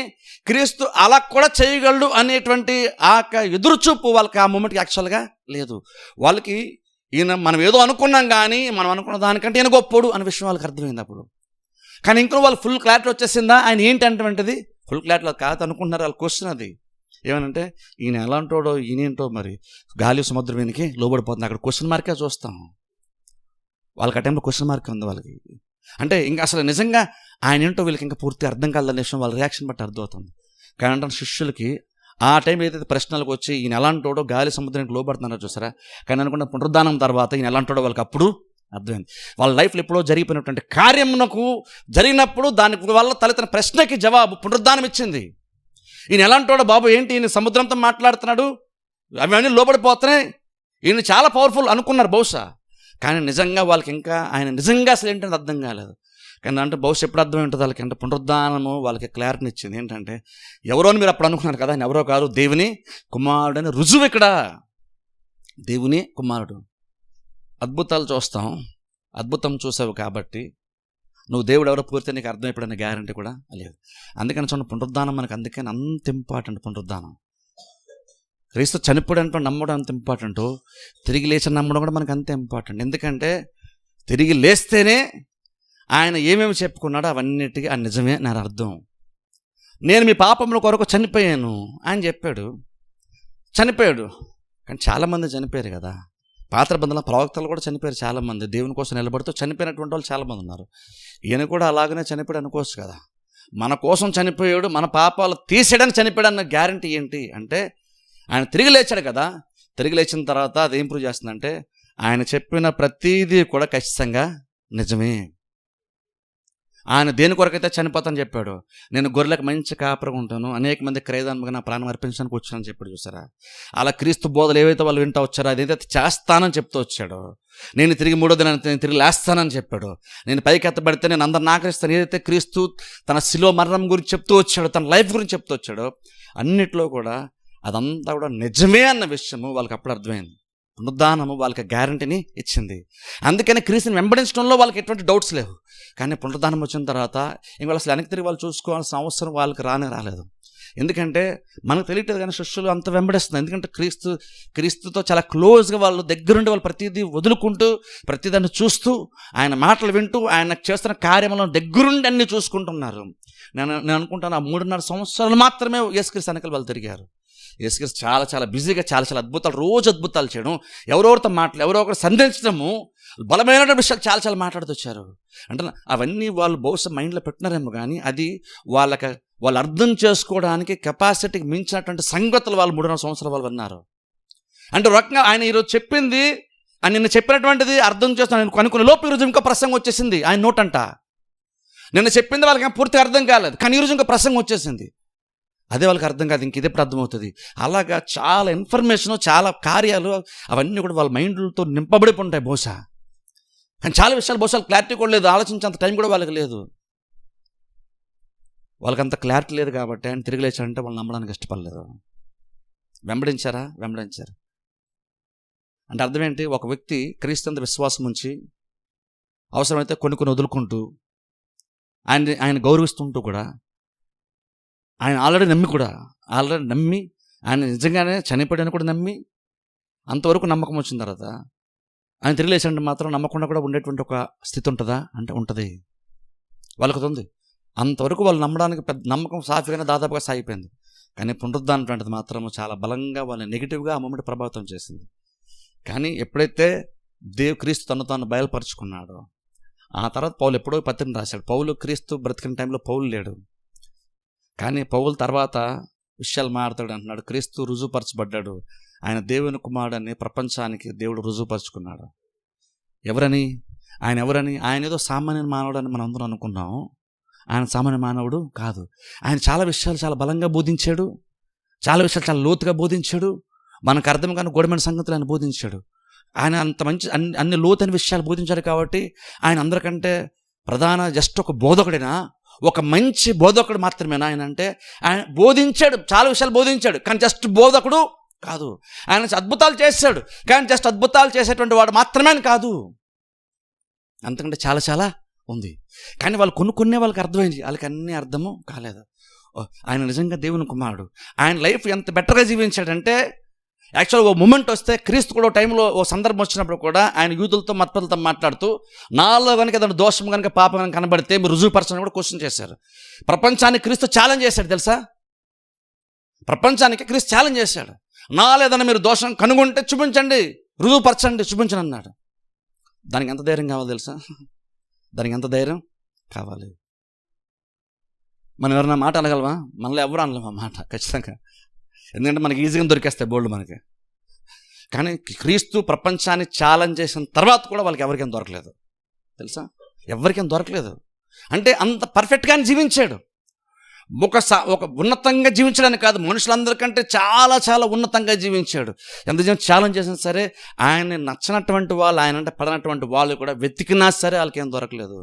క్రీస్తు అలా కూడా చేయగలడు అనేటువంటి ఆ ఎదురుచూపు వాళ్ళకి ఆ మూమెంట్కి యాక్చువల్గా లేదు. వాళ్ళకి ఈయన మనం ఏదో అనుకున్నాం కానీ మనం అనుకున్న దానికంటే ఈయన గొప్పోడు అనే విషయం వాళ్ళకి అర్థమైంది అప్పుడు. కానీ ఇంకో వాళ్ళు ఫుల్ క్లారిటీ వచ్చేసిందా ఆయన ఏంటి అంటే, ఫుల్ క్లారిటీలో కాదు అనుకుంటున్నారు. వాళ్ళ క్వశ్చన్ అది ఏమనంటే, ఈయన ఎలాంటోడో ఈయనేంటో మరి గాలి సముద్రం ఈయనకి లోబడిపోతుంది. అక్కడ క్వశ్చన్ మార్కే చూస్తాం. వాళ్ళకి ఆ టైంలో క్వశ్చన్ మార్కే ఉంది వాళ్ళకి. అంటే ఇంకా అసలు నిజంగా ఆయన ఏంటో వీళ్ళకి ఇంకా పూర్తి అర్థం కాలేదనే విషయం వాళ్ళ రియాక్షన్ బట్టి అర్థమవుతుంది. కానీ అంటే శిష్యులకి ఆ టైం ఏదైతే ప్రశ్నలకు వచ్చి ఈయన ఎలాంటోడో గాలి సముద్రానికి లోబడుతున్నారో చూసారా, కానీ అనుకున్న పునరుద్ధానం తర్వాత ఈయన ఎలాంటోడో వాళ్ళకి అప్పుడు అర్థమైంది. వాళ్ళ లైఫ్లో ఎప్పుడో జరిగిపోయినటువంటి కార్యమునకు జరిగినప్పుడు దానికి వల్ల తలెత్తిన ప్రశ్నకి జవాబు పునరుద్ధానం ఇచ్చింది. ఈయన ఎలాంటోడో బాబు, ఏంటి ఈయన సముద్రంతో మాట్లాడుతున్నాడు, అవన్నీ లోబడిపోతున్నాయి, ఈయన చాలా పవర్ఫుల్ అనుకున్నారు బహుశా. కానీ నిజంగా వాళ్ళకి ఇంకా ఆయన నిజంగా అసలు ఏంటంటే అర్థం కాలేదు. కానీ అంటే బహుశా ఎప్పుడు అర్థం ఉంటుంది వాళ్ళకి అంటే, పునరుద్ధానము వాళ్ళకి క్లారిటీని ఇచ్చింది. ఏంటంటే ఎవరో అని మీరు అప్పుడు అనుకున్నారు కదా, ఆయన ఎవరో కాదు, దేవుని కుమారుడు అని రుజువు ఇక్కడ. దేవుని కుమారుడు. అద్భుతాలు చూస్తాం, అద్భుతం చూసావు కాబట్టి నువ్వు దేవుడు ఎవరో పూర్తి నీకు అర్థమైపోయిన గ్యారంటీ కూడా లేదు. అందుకని చూడండి, పునరుద్ధానం మనకు అందుకని అంత ఇంపార్టెంట్. పునరుద్ధానం క్రీస్తు చనిపోవడం నమ్మడం అంత ఇంపార్టెంట్, తిరిగి లేచి నమ్మడం కూడా మనకు అంతే ఇంపార్టెంట్. ఎందుకంటే తిరిగి లేస్తేనే ఆయన ఏమేమి చెప్పుకున్నాడో అవన్నిటికీ ఆ నిజమే నా అర్థం. నేను మీ పాపముల కొరకు చనిపోయాను ఆయన చెప్పాడు, చనిపోయాడు. కానీ చాలామంది చనిపోయారు కదా, పాత బంధువుల ప్రవక్తలు కూడా చనిపోయారు చాలామంది, దేవుని కోసం నిలబడుతూ చనిపోయినటువంటి వాళ్ళు చాలామంది ఉన్నారు. ఈయన కూడా అలాగనే చనిపోయాడు అనుకోవచ్చు కదా. మన కోసం చనిపోయాడు, మన పాపాలు తీసేయడానికి చనిపోయాడు అన్న గ్యారంటీ ఏంటి అంటే, ఆయన తిరిగి లేచాడు కదా. తిరిగి లేచిన తర్వాత అదేం ప్రూవ్ చేస్తుందంటే, ఆయన చెప్పిన ప్రతిదీ కూడా ఖచ్చితంగా నిజమే. ఆయన దేని కొరకైతే చనిపోతానని చెప్పాడు, నేను గొర్రెలకు మంచి కాపరిగా ఉంటాను, అనేక మంది క్రయదానికి నా ప్రాణం అర్పించడానికి వచ్చానని చెప్పాడు చూసారా. అలా క్రీస్తు బోధలు ఏవైతే వాళ్ళు వింటూ వచ్చారో అదైతే చేస్తానని చెప్తూ వచ్చాడు. నేను తిరిగి మూడో దినాన్ని నేను తిరిగి లేస్తానని చెప్పాడు. నేను పైకి ఎత్తబడితే నేను అందరిని ఆకరిస్తాను, ఏదైతే క్రీస్తు తన శిలువ మరణం గురించి చెప్తూ వచ్చాడు, తన లైఫ్ గురించి చెప్తూ వచ్చాడు, అన్నిట్లో కూడా అదంతా కూడా నిజమే అన్న విషయము వాళ్ళకి అప్పుడు అర్థమైంది. పునరుద్ధానము వాళ్ళకి గ్యారంటీని ఇచ్చింది. అందుకని క్రీస్తుని వెంబడించడంలో వాళ్ళకి ఎటువంటి డౌట్స్ లేవు. కానీ పునరుద్ధానం వచ్చిన తర్వాత ఇంక అసలు వెనక్కి తిరిగి వాళ్ళు చూసుకోవాల్సిన అవసరం వాళ్ళకి రాలేదు. ఎందుకంటే మనకు తెలియట్లేదు, కానీ శిష్యులు అంత వెంబడిస్తుంది. ఎందుకంటే క్రీస్తుతో చాలా క్లోజ్గా వాళ్ళు దగ్గరుండి వాళ్ళు ప్రతిదీ వదులుకుంటూ ప్రతిదాన్ని చూస్తూ ఆయన మాటలు వింటూ ఆయన చేస్తున్న కార్యములను దగ్గరుండి అన్ని చూసుకుంటున్నారు. నేను అనుకుంటాను ఆ 3.5 సంవత్సరాలు మాత్రమే యేసుక్రీస్తు వెనకాల వాళ్ళు తిరిగారు. యేసుక్రీస్తు చాలా చాలా బిజీగా చాలా అద్భుతాలు, రోజు అద్భుతాలు చేయడం, ఎవరెవరితో ఎవరో ఒకరు సంధించడము, బలమైన విషయాలు చాలా మాట్లాడుతూ వచ్చారు. అంటే అవన్నీ వాళ్ళు బహుశా మైండ్లో పెట్టినారేమో, కానీ అది వాళ్ళు అర్థం చేసుకోవడానికి కెపాసిటీకి మించినటువంటి సంగతులు వాళ్ళు 3.5 సంవత్సరాలు వాళ్ళు విన్నారు. అంటే రకంగా ఆయన ఈరోజు చెప్పింది, ఆయన నిన్న చెప్పినటువంటిది అర్థం చేస్తాను అనుకునే లోపు ఈరోజు ఇంకో ప్రసంగం వచ్చేసింది ఆయన నోటంట. నిన్న చెప్పింది వాళ్ళకి పూర్తిగా అర్థం కాలేదు, కానీ ఈరోజు ఇంకో ప్రసంగం వచ్చేసింది. అదే వాళ్ళకి అర్థం కాదు, ఇంక ఇదే అర్థమవుతుంది. అలాగా చాలా ఇన్ఫర్మేషను, చాలా కార్యాలు అవన్నీ కూడా వాళ్ళ మైండ్లతో నింపబడి ఉంటాయి బహుశా. కానీ చాలా విషయాలు బహుశా క్లారిటీ కూడా లేదు, ఆలోచించేంత టైం కూడా వాళ్ళకి లేదు. వాళ్ళకంత క్లారిటీ లేదు కాబట్టి ఆయన తిరిగి లేచాడంటే వాళ్ళు నమ్మడానికి ఇష్టపడలేదు. వెంబడించారు. అంటే అర్థం ఏంటి? ఒక వ్యక్తి క్రీస్తు విశ్వాసం ఉంచి అవసరమైతే కొన్ని వదులుకుంటూ ఆయన గౌరవిస్తుంటూ కూడా, ఆయన ఆల్రెడీ నమ్మి ఆయన నిజంగానే చనిపోయాడని కూడా నమ్మి అంతవరకు నమ్మకం వచ్చిన తర్వాత ఆయన తిరిగి లేచాడంటే మాత్రం నమ్మకుండా కూడా ఉండేటువంటి ఒక స్థితి ఉంటుందా అంటే ఉంటుంది. వాళ్ళకి ఉంది. అంతవరకు వాళ్ళు నమ్మడానికి పెద్ద నమ్మకం సాఫీగానే దాదాపుగా సాగిపోయింది. కానీ పునరుద్ధానం అంటది మాత్రం చాలా బలంగా వాళ్ళని నెగిటివ్గా ఆ మూమెంట్ ప్రభావితం చేసింది. కానీ ఎప్పుడైతే క్రీస్తు తను తాను బయలుపరుచుకున్నాడో ఆ తర్వాత పౌలు ఎప్పుడో పత్రికను రాశాడు. పౌలు క్రీస్తు బ్రతికిన టైంలో పౌలు లేడు, కానీ పౌలు తర్వాత విషయాలు మాట్లాడు అంటున్నాడు. క్రీస్తు రుజువుపరచబడ్డాడు, ఆయన దేవుని కుమారుడని ప్రపంచానికి దేవుడు రుజువుపరుచుకున్నాడు. ఆయన ఎవరని? ఆయన ఏదో సామాన్య మానవుడు అని మనం అందరం అనుకున్నాం. ఆయన సామాన్య మానవుడు కాదు. ఆయన చాలా విషయాలు చాలా బలంగా బోధించాడు, చాలా విషయాలు చాలా లోతుగా బోధించాడు. మనకు అర్థం కాని గూఢమైన సంగతులు ఆయన బోధించాడు. ఆయన అంత మంచి అన్ని లోతైన విషయాలు బోధించాడు కాబట్టి ఆయన అందరికంటే ప్రధాన జస్ట్ ఒక బోధకుడైనా, ఒక మంచి బోధకుడు మాత్రమేనా ఆయన అంటే? ఆయన బోధించాడు, చాలా విషయాలు బోధించాడు, కానీ జస్ట్ బోధకుడు కాదు. ఆయన అద్భుతాలు చేశాడు, కానీ జస్ట్ అద్భుతాలు చేసేటువంటి వాడు మాత్రమే కాదు, అంతకంటే చాలా చాలా ఉంది. కానీ వాళ్ళు కొన్ని వాళ్ళకి అర్థమైంది, వాళ్ళకి అన్నీ అర్థము కాలేదు. ఆయన నిజంగా దేవుని కుమారుడు. ఆయన లైఫ్ ఎంత బెటర్గా జీవించాడంటే, యాక్చువల్గా ఓ మూమెంట్ వస్తే క్రీస్తు కూడా టైంలో ఓ సందర్భం వచ్చినప్పుడు కూడా ఆయన యూదులతో మతపరులతో మాట్లాడుతూ నాలో కనుక ఏదైనా దోషం కనుక పాపం కనుక కనబడితే మీరు రుజువుపరచని కూడా క్వశ్చన్ చేశారు. ప్రపంచానికి క్రీస్తు ఛాలెంజ్ చేశాడు తెలుసా? ప్రపంచానికి క్రీస్తు ఛాలెంజ్ చేశాడు. నాలో ఏదైనా మీరు దోషం కనుగొంటే చూపించండి, రుజువుపరచండి, చూపించండి అన్నాడు. దానికి ఎంత ధైర్యం కావాలి తెలుసా? దానికి ఎంత ధైర్యం కావాలి? మనం ఎవరైనా మాట అనగలమా? మనలో ఎవరు అనలేమా మాట ఖచ్చితంగా, ఎందుకంటే మనకి ఈజీగా దొరికేస్తాయి బోల్డ్ మనకి. కానీ క్రీస్తు ప్రపంచాన్ని ఛాలెంజ్ చేసిన తర్వాత కూడా వాళ్ళకి ఎవరికేం దొరకలేదు తెలుసా? ఎవరికేం దొరకలేదు. అంటే అంత పర్ఫెక్ట్గానే జీవించాడు. ఒక ఉన్నతంగా జీవించడానికి కాదు, మనుషులందరికంటే చాలా చాలా ఉన్నతంగా జీవించాడు. ఎంత ఛాలెంజ్ చేసినా సరే ఆయన నచ్చినటువంటి వాళ్ళు, ఆయన అంటే పడినటువంటి వాళ్ళు కూడా వెతికినా సరే వాళ్ళకేం దొరకలేదు.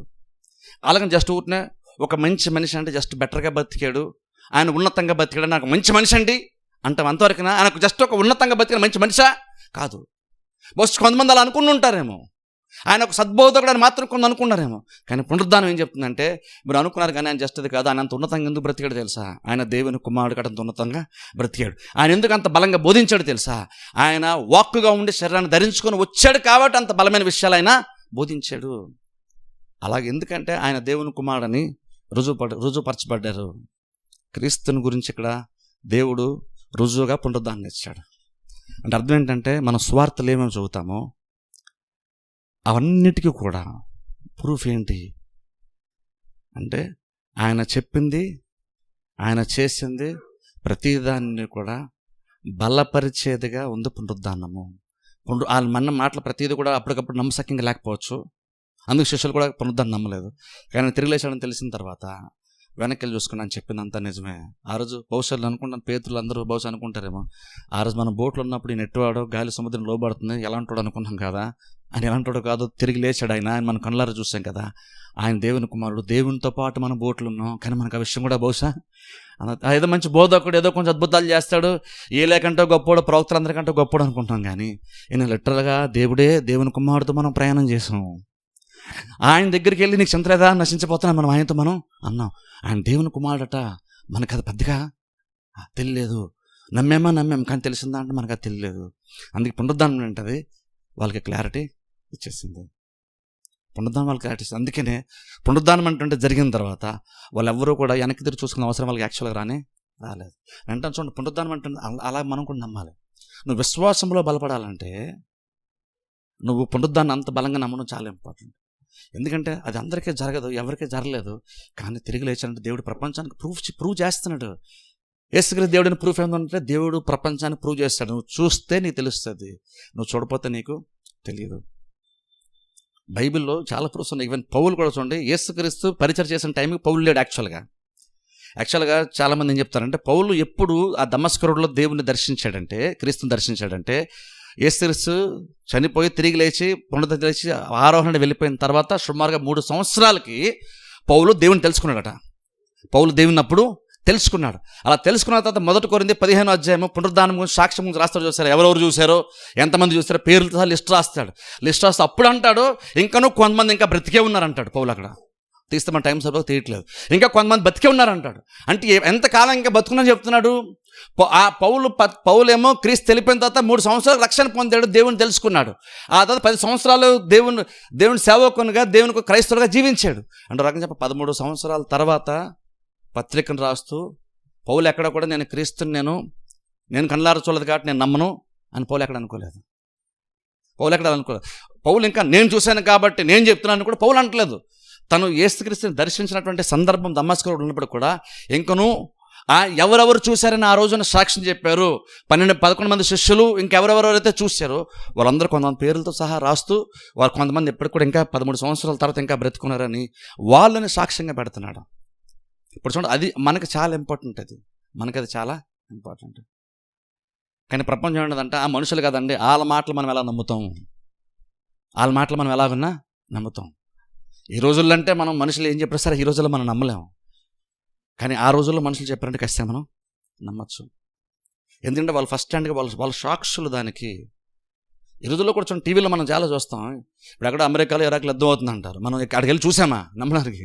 అలాగని జస్ట్ ఊరినే ఒక మంచి మనిషి అంటే జస్ట్ బెటర్గా బతికాడు, ఆయన ఉన్నతంగా బతికాడు, నాకు మంచి మనిషి అండి అంటాం, అంతవరకునా? ఆయనకు జస్ట్ ఒక ఉన్నతంగా బతికిన మంచి మనిషా కాదు. బహుశా కొంతమంది అలా అనుకుని ఉంటారేమో, ఆయన ఒక సద్బోధకుడు అని మాత్రం కొంత అనుకున్నారేమో. కానీ పునరుద్ధానం ఏం చెప్తుందంటే, మీరు అనుకున్నారు కానీ ఆయన జస్ట్ అది కాదు. ఆయన అంత ఉన్నతంగా ఎందుకు బ్రతికాడు తెలుసా? ఆయన దేవుని కుమారుడు కంటే అంత ఉన్నతంగా బ్రతికాడు. ఆయన ఎందుకు అంత బలంగా బోధించాడు తెలుసా? ఆయన వాక్కుగా ఉండే శరీరాన్ని ధరించుకొని వచ్చాడు కాబట్టి అంత బలమైన విషయాలు ఆయన బోధించాడు. అలాగే ఎందుకంటే ఆయన దేవుని కుమారుడని రుజువుపరచబడ్డారు. క్రీస్తుని గురించి ఇక్కడ దేవుడు రుజువుగా పునరుద్ధానం ఇచ్చాడు. అంటే అర్థం ఏంటంటే, మనం స్వార్థలు ఏమేమి చదువుతామో అవన్నిటికీ కూడా ప్రూఫ్ ఏంటి అంటే, ఆయన చెప్పింది, ఆయన చేసింది ప్రతిదాన్ని కూడా బలపరిచేదిగా ఉంది పునరుద్ధానము. వాళ్ళు మన మాటలు ప్రతిదీ కూడా అప్పటికప్పుడు నమ్మశక్యంగా లేకపోవచ్చు, అందుకు శిష్యులు కూడా పునరుద్ధానం నమ్మలేదు. కానీ తిరిగి లేచాడని తెలిసిన తర్వాత వెనక్కి వెళ్ళి చూసుకున్నాను, చెప్పిందంతా నిజమే. ఆ రోజు బహుశా అనుకుంటాను, పేతులు అందరూ బహుశా అనుకుంటారేమో, ఆ రోజు మనం బోట్లో ఉన్నప్పుడు ఈ నెట్టువాడు గాలి సముద్రం లోబడుతుంది ఎలాంటోడు అనుకున్నాం కదా, ఆయన ఎలాంటోడు కాదు, తిరిగి లేచాడు ఆయన మనం కళ్ళారా చూసాం కదా. ఆయన దేవుని కుమారుడు, దేవునితో పాటు మనం బోట్లు ఉన్నాం. కానీ మనకు ఆ విషయం కూడా బహుశా ఏదో మంచి బోధకుడు, ఏదో కొంచెం అద్భుతాలు చేస్తాడు, ఏ లేకంటే గొప్పోడు, ప్రవక్తలందరికంటే గొప్పోడు అనుకుంటాం. కానీ ఈయన లిటరల్గా దేవుని కుమారుడితో మనం ప్రయాణం చేసాం. ఆయన దగ్గరికి వెళ్ళి నీకు చింతలేదా, నశించిపోతున్నాను మనం ఆయనతో మనం అన్నాం. ఆయన దేవుని కుమారుడట, మనకు అది పెద్దగా తెలియలేదు. నమ్మాం కానీ తెలిసిందా అంటే మనకు అది తెలియలేదు. అందుకే పునరుద్ధానం ఏంటది వాళ్ళకి క్లారిటీ ఇచ్చేసింది. పునరుద్ధానం వాళ్ళకి క్లారిటీ ఇస్తుంది. అందుకనే పునరుద్ధానం అంటే జరిగిన తర్వాత వాళ్ళెవ్వరూ కూడా వెనక్కి తిరిగి చూసుకున్న అవసరం వాళ్ళకి యాక్చువల్గా రాలేదు. వెంటనే చూడండి, పునరుద్ధానం అంటే అలా మనం కూడా నమ్మాలి. నువ్వు విశ్వాసంలో బలపడాలంటే నువ్వు పునరుద్ధానం అంత బలంగా నమ్మడం చాలా ఇంపార్టెంట్. ఎందుకంటే అది అందరికీ జరగదు, ఎవరికీ జరగలేదు. కానీ తిరిగి లేచాడంటే దేవుడు ప్రపంచానికి ప్రూవ్ చేస్తున్నాడు. యేసుక్రీస్తు దేవుడిని ప్రూఫ్ ఏంటంటే, దేవుడు ప్రపంచాన్ని ప్రూవ్ చేస్తాడు. నువ్వు చూస్తే నీకు తెలుస్తుంది, నువ్వు చూడపోతే నీకు తెలియదు. బైబిల్లో చాలా ప్రూఫ్స్ ఉన్నాయి. ఈవెన్ పౌలు కూడా చూడండి, యేసుక్రీస్తు పరిచయం చేసిన టైంకి పౌలు లేడు. యాక్చువల్గా చాలామంది ఏం చెప్తారంటే, పౌలు ఎప్పుడు ఆ దమస్కు రోడ్లో దేవుని దర్శించాడంటే, క్రీస్తుని దర్శించాడంటే, యేసుక్రీస్తు చనిపోయి తిరిగి లేచి పునరుద్ధరణ లేచి ఆరోహణ వెళ్ళిపోయిన తర్వాత సుమారుగా 3 సంవత్సరాలకి పౌలు దేవుని తెలుసుకున్నాడట. పౌలు దేవుని అప్పుడు తెలుసుకున్నాడు. అలా తెలుసుకున్న తర్వాత 1 కొరింథీ 15వ అధ్యాయము పునరుద్ధానం గురించి, సాక్ష్యం గురించి రాస్తాడు. చూసారు, ఎవరెవరు చూశారో, ఎంతమంది చూసారో పేర్లతో లిస్ట్ రాస్తాడు. లిస్ట్ రాస్తే అప్పుడు అంటాడు, ఇంకనూ కొంతమంది ఇంకా బ్రతికే ఉన్నారంటాడు పౌలు. అక్కడ తీస్తే మన టైం సరిగ్గా తీయట్లేదు. ఇంకా కొంతమంది బతికే ఉన్నారంటాడు. అంటే ఎంతకాలం ఇంకా బతుకున్నాని చెప్తున్నాడు. ఆ పౌలేమో క్రీస్తు తెలిపిన తర్వాత 3 సంవత్సరాలు రక్షణ పొందాడు, దేవుని తెలుసుకున్నాడు. ఆ తర్వాత 10 సంవత్సరాలు దేవుని సేవకునిగా, దేవునికి క్రైస్తవులుగా జీవించాడు. అంటే రకంగా చెప్ప 13 సంవత్సరాల తర్వాత పత్రికను రాస్తూ పౌలు ఎక్కడ కూడా నేను క్రీస్తుని నేను కళ్ళారా చూడలేదు కాబట్టి నేను నమ్మను అని పౌలు ఎక్కడ అనుకోలేదు. పౌలు ఇంకా నేను చూశాను కాబట్టి నేను చెప్తున్నాను కూడా పౌలు అంటలేదు. తను యేసుక్రీస్తుని దర్శించినటువంటి సందర్భం దమస్కులో ఉన్నప్పుడు కూడా ఇంకను ఎవరెవరు చూశారని ఆ రోజున సాక్ష్యం చెప్పారు. 11 మంది శిష్యులు ఇంకెవరెవరైతే చూశారో వాళ్ళందరూ కొంతమంది పేర్లతో సహా రాస్తూ, వారు కొంతమంది ఎప్పటికి కూడా ఇంకా 13 సంవత్సరాల తర్వాత ఇంకా బ్రతుకున్నారని వాళ్ళని సాక్ష్యంగా పెడుతున్నాడు. ఇప్పుడు చూడండి, అది మనకి చాలా ఇంపార్టెంట్. అది చాలా ఇంపార్టెంట్. కానీ ప్రపంచం ఏంటంటే ఆ మనుషులు కదండి, వాళ్ళ మాటలు మనం ఎలా నమ్ముతాం, వాళ్ళ మాటలు మనం ఎలాగన్నా నమ్ముతాం. ఈ రోజుల్లో అంటే మనం మనుషులు ఏం చెప్పారు సరే ఈ రోజుల్లో మనం నమ్మలేము. కానీ ఆ రోజుల్లో మనుషులు చెప్పారంటే ఖచ్చితంగా మనం నమ్మచ్చు. ఎందుకంటే వాళ్ళు ఫస్ట్ హ్యాండ్గా వాళ్ళ సాక్షులు దానికి. ఈ రోజుల్లో కూడా చూడండి, టీవీలో మనం చాలా చూస్తాం. ఇప్పుడు అక్కడ అమెరికాలో ఇరాక్లో యుద్ధం అవుతుంది అంటారు. మనం అక్కడికి వెళ్ళి చూసామా? నమ్మడానికి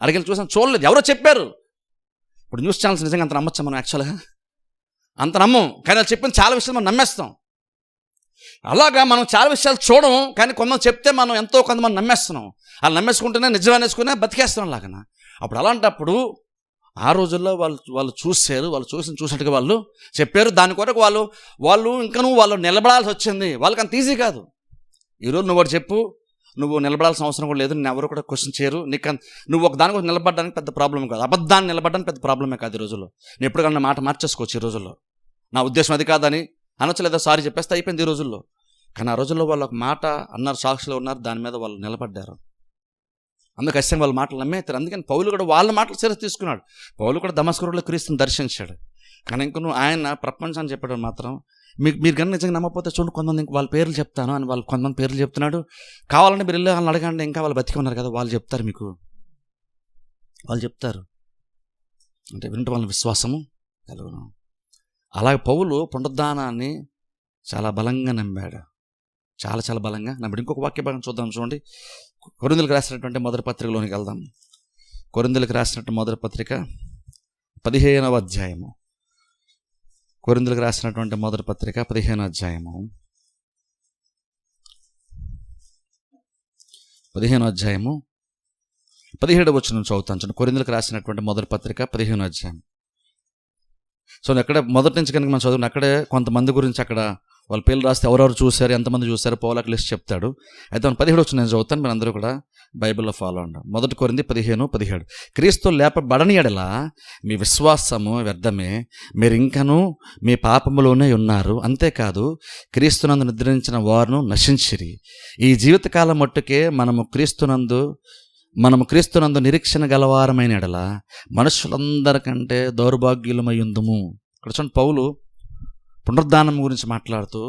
అక్కడికి వెళ్ళి చూసాం, చూడలేదు, ఎవరో చెప్పారు. ఇప్పుడు న్యూస్ ఛానల్స్ నిజంగా అంత నమ్మచ్చా మనం? యాక్చువల్గా అంత నమ్మం. కానీ వాళ్ళు చెప్పిన చాలా విషయాలు మనం నమ్మేస్తాం. అలాగా మనం చాలా విషయాలు చూడం, కానీ కొంతమంది చెప్తే మనం ఎంతో కొంతమంది నమ్మేస్తున్నాం. వాళ్ళు నమ్మేసుకుంటేనే నిజమనేసుకునే బతికేస్తున్నాం లాగా. అప్పుడు అలాంటప్పుడు ఆ రోజుల్లో వాళ్ళు చూశారు, వాళ్ళు చూసినట్టుగా వాళ్ళు చెప్పారు. దాని కొరకు వాళ్ళు వాళ్ళు నిలబడాల్సి వచ్చింది. వాళ్ళకి అంత ఈజీ కాదు. ఈరోజు నువ్వు ఒకటి చెప్పు, నువ్వు నిలబడాల్సిన అవసరం కూడా లేదు, నేను ఎవరు కూడా క్వశ్చన్ చేయరు. నువ్వు ఒక దాని కోసం నిలబడడానికి పెద్ద ప్రాబ్లం కాదు, అబద్ధాన్ని నిలబడడానికి పెద్ద ప్రాబ్లమే కాదు. ఈ రోజుల్లో నేను ఎప్పటికన్నా మాట మార్చేసుకోవచ్చు. ఈ రోజుల్లో నా ఉద్దేశం అది కాదని అనొచ్చు, లేదా సారీ చెప్పేస్తే అయిపోయింది ఈ రోజుల్లో. కానీ ఆ రోజుల్లో వాళ్ళు ఒక మాట అన్నారు, సాక్షులు ఉన్నారు, దాని మీద వాళ్ళు నిలబడ్డారు. అందుకు ఖచ్చితంగా వాళ్ళ మాటలు నమ్మేస్తారు. అందుకని పౌలు కూడా వాళ్ళ మాటలు సీరియస్ తీసుకున్నాడు. పౌలు కూడా దమస్కులో క్రీస్తుని దర్శించాడు. కానీ ఇంకొను ఆయన ప్రపంచాన్ని చెప్పడం మాత్రం మీరు కానీ నిజంగా నమ్మకపోతే చూడండి, కొంతమంది ఇంక వాళ్ళ పేర్లు చెప్తాను అని వాళ్ళు కొంతమంది పేర్లు చెప్తున్నాడు. కావాలంటే మీరు వెళ్ళి వాళ్ళని అడగండి, ఇంకా వాళ్ళు బతికి ఉన్నారు కదా, వాళ్ళు చెప్తారు మీకు. వాళ్ళు చెప్తారు అంటే వింటే వాళ్ళ విశ్వాసము కలుగును. అలాగే పౌలు పునరుద్ధానాన్ని చాలా బలంగా నమ్మాడు, చాలా చాలా బలంగా నమ్మాడు. ఇంకొక వాక్య భాగం చూద్దాం చూడండి. కొరింథీయులకు రాసినటువంటి మొదటి పత్రికలోనికి వెళ్దాం. కొరింథీయులకు రాసినటువంటి మొదటి పత్రిక 15వ అధ్యాయము. కొరింథీయులకు రాసినటువంటి మొదటి పత్రిక 15వ అధ్యాయము 17వ వచనం చదువుతాను చూడండి. కొరింథీయులకు రాసినటువంటి మొదటి పత్రిక 15వ అధ్యాయం. సో అక్కడ మొదటి నుంచి కనుక మనం చదువుకుని అక్కడే కొంతమంది గురించి అక్కడ వాళ్ళ పేర్లు రాస్తే ఎవరెవరు చూశారు, ఎంతమంది చూశారు, పౌలకు లిస్ట్ చెప్తాడు. అయితే మనం 17 వచ్చి నేను చదువుతాను, మీరు అందరూ కూడా బైబిల్లో ఫాలో అండి. 1 కొరింథీ 15:17 క్రీస్తు లేపబడని యెడల మీ విశ్వాసము వ్యర్థమే, మీరు ఇంకనూ మీ పాపములోనే ఉన్నారు. అంతేకాదు క్రీస్తునందు నిద్రించిన వారును నశించిరి. ఈ జీవితకాలం మట్టుకే మనము క్రీస్తునందు నిరీక్షణ గలవారమైన యెడల మనుషులందరికంటే దౌర్భాగ్యులమై ఉందుము. ఇక్కడ చూడండి, పౌలు పునరుద్ధానం గురించి మాట్లాడుతూ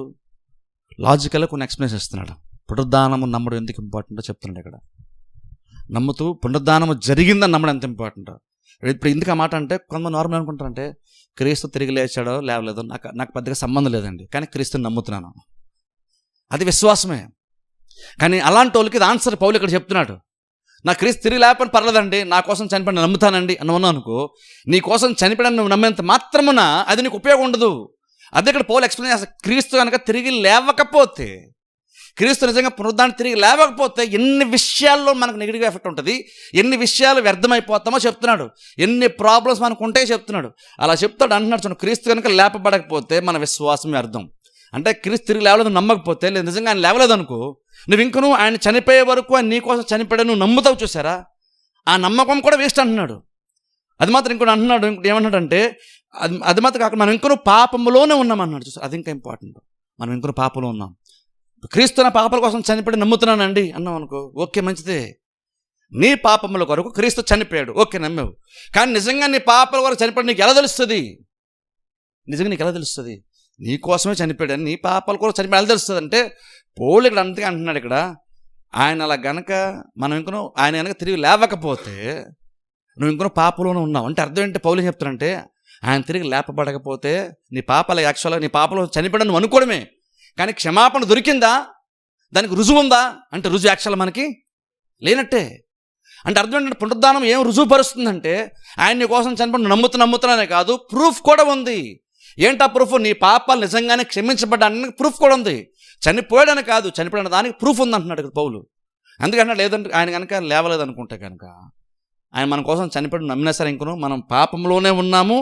లాజికల్గా కొన్ని ఎక్స్ప్లెనేషన్ ఇస్తున్నాడు. పునరుద్ధానము నమ్మడం ఎందుకు ఇంపార్టెంటో చెప్తున్నాడు. ఇక్కడ నమ్ముతూ పునరుద్ధానము జరిగిందని నమ్మడం ఎంత ఇంపార్టెంటో. ఇప్పుడు ఎందుకు ఆ మాట అంటే కొంతమంది నార్మల్ అనుకుంటారంటే క్రీస్తు తిరిగి లేచాడో లేవలేదో నాకు పెద్దగా సంబంధం లేదండి, కానీ క్రీస్తుని నమ్ముతున్నాను, అది విశ్వాసమే. కానీ అలాంటి వాళ్ళకి ఇది ఆన్సర్ పౌలు ఇక్కడ చెప్తున్నాడు. నా క్రీస్తు తిరిగి లేకపోయినా పర్లేదండి, నా కోసం చనిపోయిన నమ్ముతానండి అన్నావు అనుకో, నీ కోసం చనిపోయిన నువ్వు నమ్మేంత మాత్రమున అది నీకు ఉపయోగం ఉండదు. అదే ఇక్కడ పౌలు ఎక్స్ప్లెయిన్ చేస్తాడు. క్రీస్తు కనుక తిరిగి లేవకపోతే, క్రీస్తు నిజంగా పునరుద్ధానం తిరిగి లేవకపోతే ఎన్ని విషయాల్లో మనకు నెగిటివ్ ఎఫెక్ట్ ఉంటుంది, ఎన్ని విషయాలు వ్యర్థమైపోతామో చెప్తున్నాడు, ఎన్ని ప్రాబ్లమ్స్ మనకు ఉంటాయో చెప్తున్నాడు. అలా చెప్తాడు. అంటున్నాడు చూడండి, క్రీస్తు కనుక లేపబడకపోతే మన విశ్వాసమే అర్థం. అంటే క్రీస్తు తిరిగి లేవలేదు నమ్మకపోతే, లేదు నిజంగా ఆయన లేవలేదు అనుకో, నువ్వు ఇంకను ఆయన చనిపోయే వరకు ఆయన నీకోసం చనిపోయాడు నువ్వు నమ్ముతావు చూసారా, ఆ నమ్మకం కూడా వేస్ట్ అంటున్నాడు. అది మాత్రం ఇంకోటి అంటున్నాడు. ఇంకోటి ఏమంటున్నాడంటే అది మాత్రం కాకుండా మనం ఇంకను పాపములోనే ఉన్నామన్నాడు చూసారు. అది ఇంకా ఇంపార్టెంట్. మనం ఇంకను పాపంలో ఉన్నాం. క్రీస్తు నా పాపాల కోసం చనిపోయి నమ్ముతున్నానండి అన్నాం అనుకో, ఓకే మంచిదే, నీ పాపముల కొరకు క్రీస్తు చనిపోయాడు, ఓకే నమ్మావు. కానీ నిజంగా నీ పాపాల కొరకు చనిపోయాడు నీకు ఎలా తెలుస్తుంది? నిజంగా నీకు ఎలా తెలుస్తుంది? నీ కోసమే చనిపోయాడు, నీ పాపాల కొరకు చనిపోయి ఎలా తెలుస్తుంది అంటే పౌలు ఇక్కడ అంతగా అంటున్నాడు. ఇక్కడ ఆయన అలా గనక మనం ఇంకను ఆయన కనుక తిరిగి లేవకపోతే నువ్వు ఇంకొన పాపంలోనే ఉన్నావు అంటే అర్థం ఏంటి? పౌలు ఏం చెప్తారంటే ఆయన తిరిగి లేపబడకపోతే నీ పాపాలు యాక్చువల్గా నీ పాపలో చనిపోయాడు నువ్వు అనుకోవడమే, కానీ క్షమాపణ దొరికిందా, దానికి రుజువు ఉందా అంటే రుజువు యాక్చువల్ మనకి లేనట్టే. అంటే అర్థం ఏంటంటే పునరుద్ధానం ఏం రుజువు పరుస్తుందంటే ఆయన నీ కోసం చనిపోయి నమ్ముతున్నానే కాదు, ప్రూఫ్ కూడా ఉంది. ఏంటా ప్రూఫ్? నీ పాపాలు నిజంగానే క్షమించబడ్డానికి ప్రూఫ్ కూడా ఉంది. చనిపోయాడని కాదు, చనిపోయిన దానికి ప్రూఫ్ ఉంది అంటున్నాడు ఇక్కడ పౌలు. అందుకంటే లేదంటే ఆయన కనుక లేవలేదు అనుకుంటే కనుక ఆయన మన కోసం చనిపోయి నమ్మినా సరే ఇంకను మనం పాపంలోనే ఉన్నాము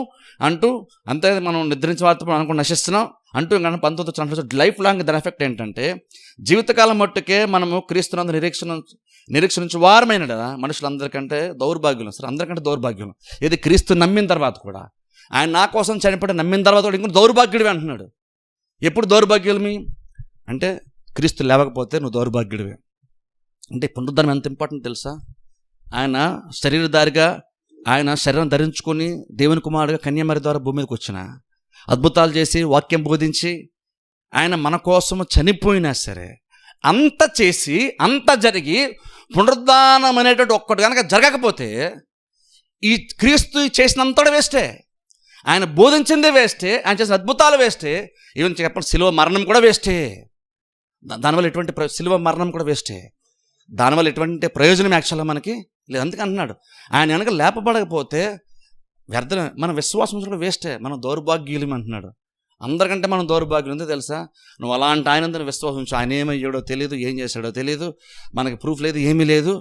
అంటూ, అంతే మనం నిద్రించే వార్త అనుకుని నశిస్తున్నాం అంటూ ఇంకా 19 లైఫ్ లాంగ్ దాని ఎఫెక్ట్ ఏంటంటే జీవితకాలం మట్టుకే మనము క్రీస్తునందు నిరీక్షించు వారమైన మనుషులందరికంటే దౌర్భాగ్యులు, సరే అందరికంటే దౌర్భాగ్యులు. ఇది క్రీస్తు నమ్మిన తర్వాత కూడా ఆయన నా కోసం చనిపోయి నమ్మిన తర్వాత కూడా ఇంకొక దౌర్భాగ్యుడివి అంటున్నాడు. ఎప్పుడు దౌర్భాగ్యులమి అంటే క్రీస్తు లేవకపోతే నువ్వు దౌర్భాగ్యుడివే. అంటే పునరుద్ధరణ ఎంత ఇంపార్టెంట్ తెలుసా? ఆయన శరీరధారిగా ఆయన శరీరం ధరించుకొని దేవుని కుమారుడిగా కన్యామరి ద్వారా భూమి మీదకి వచ్చిన అద్భుతాలు చేసి వాక్యం బోధించి ఆయన మన కోసం చనిపోయినా సరే అంత చేసి అంత జరిగి పునరుద్ధానం అనేటువంటి ఒక్కటి కనుక జరగకపోతే ఈ క్రీస్తు చేసినంత వేస్టే, ఆయన బోధించిందే వేస్టే, ఆయన చేసిన అద్భుతాలు వేస్టే, ఈవెన్ చెప్పండి శిలువ మరణం కూడా వేస్టే. దానివల్ల ఎటువంటి శిలువ మరణం కూడా వేస్టే, దానివల్ల ఎటువంటి ప్రయోజనం యాక్చువల్గా మనకి లేదు. అందుకే అంటున్నాడు ఆయన కనుక లేపబడకపోతే వ్యర్థమే, మన విశ్వాసం కూడా వేస్టే, మనం దౌర్భాగ్యులం అంటున్నాడు. అందరికంటే మనం దౌర్భాగ్యం ఉందో తెలుసా? నువ్వు అలాంటి ఆయన విశ్వాసం ఉంచు, ఆయన ఏమయ్యాడో తెలియదు, ఏం చేశాడో తెలియదు, మనకి ప్రూఫ్ లేదు, ఏమీ లేదు,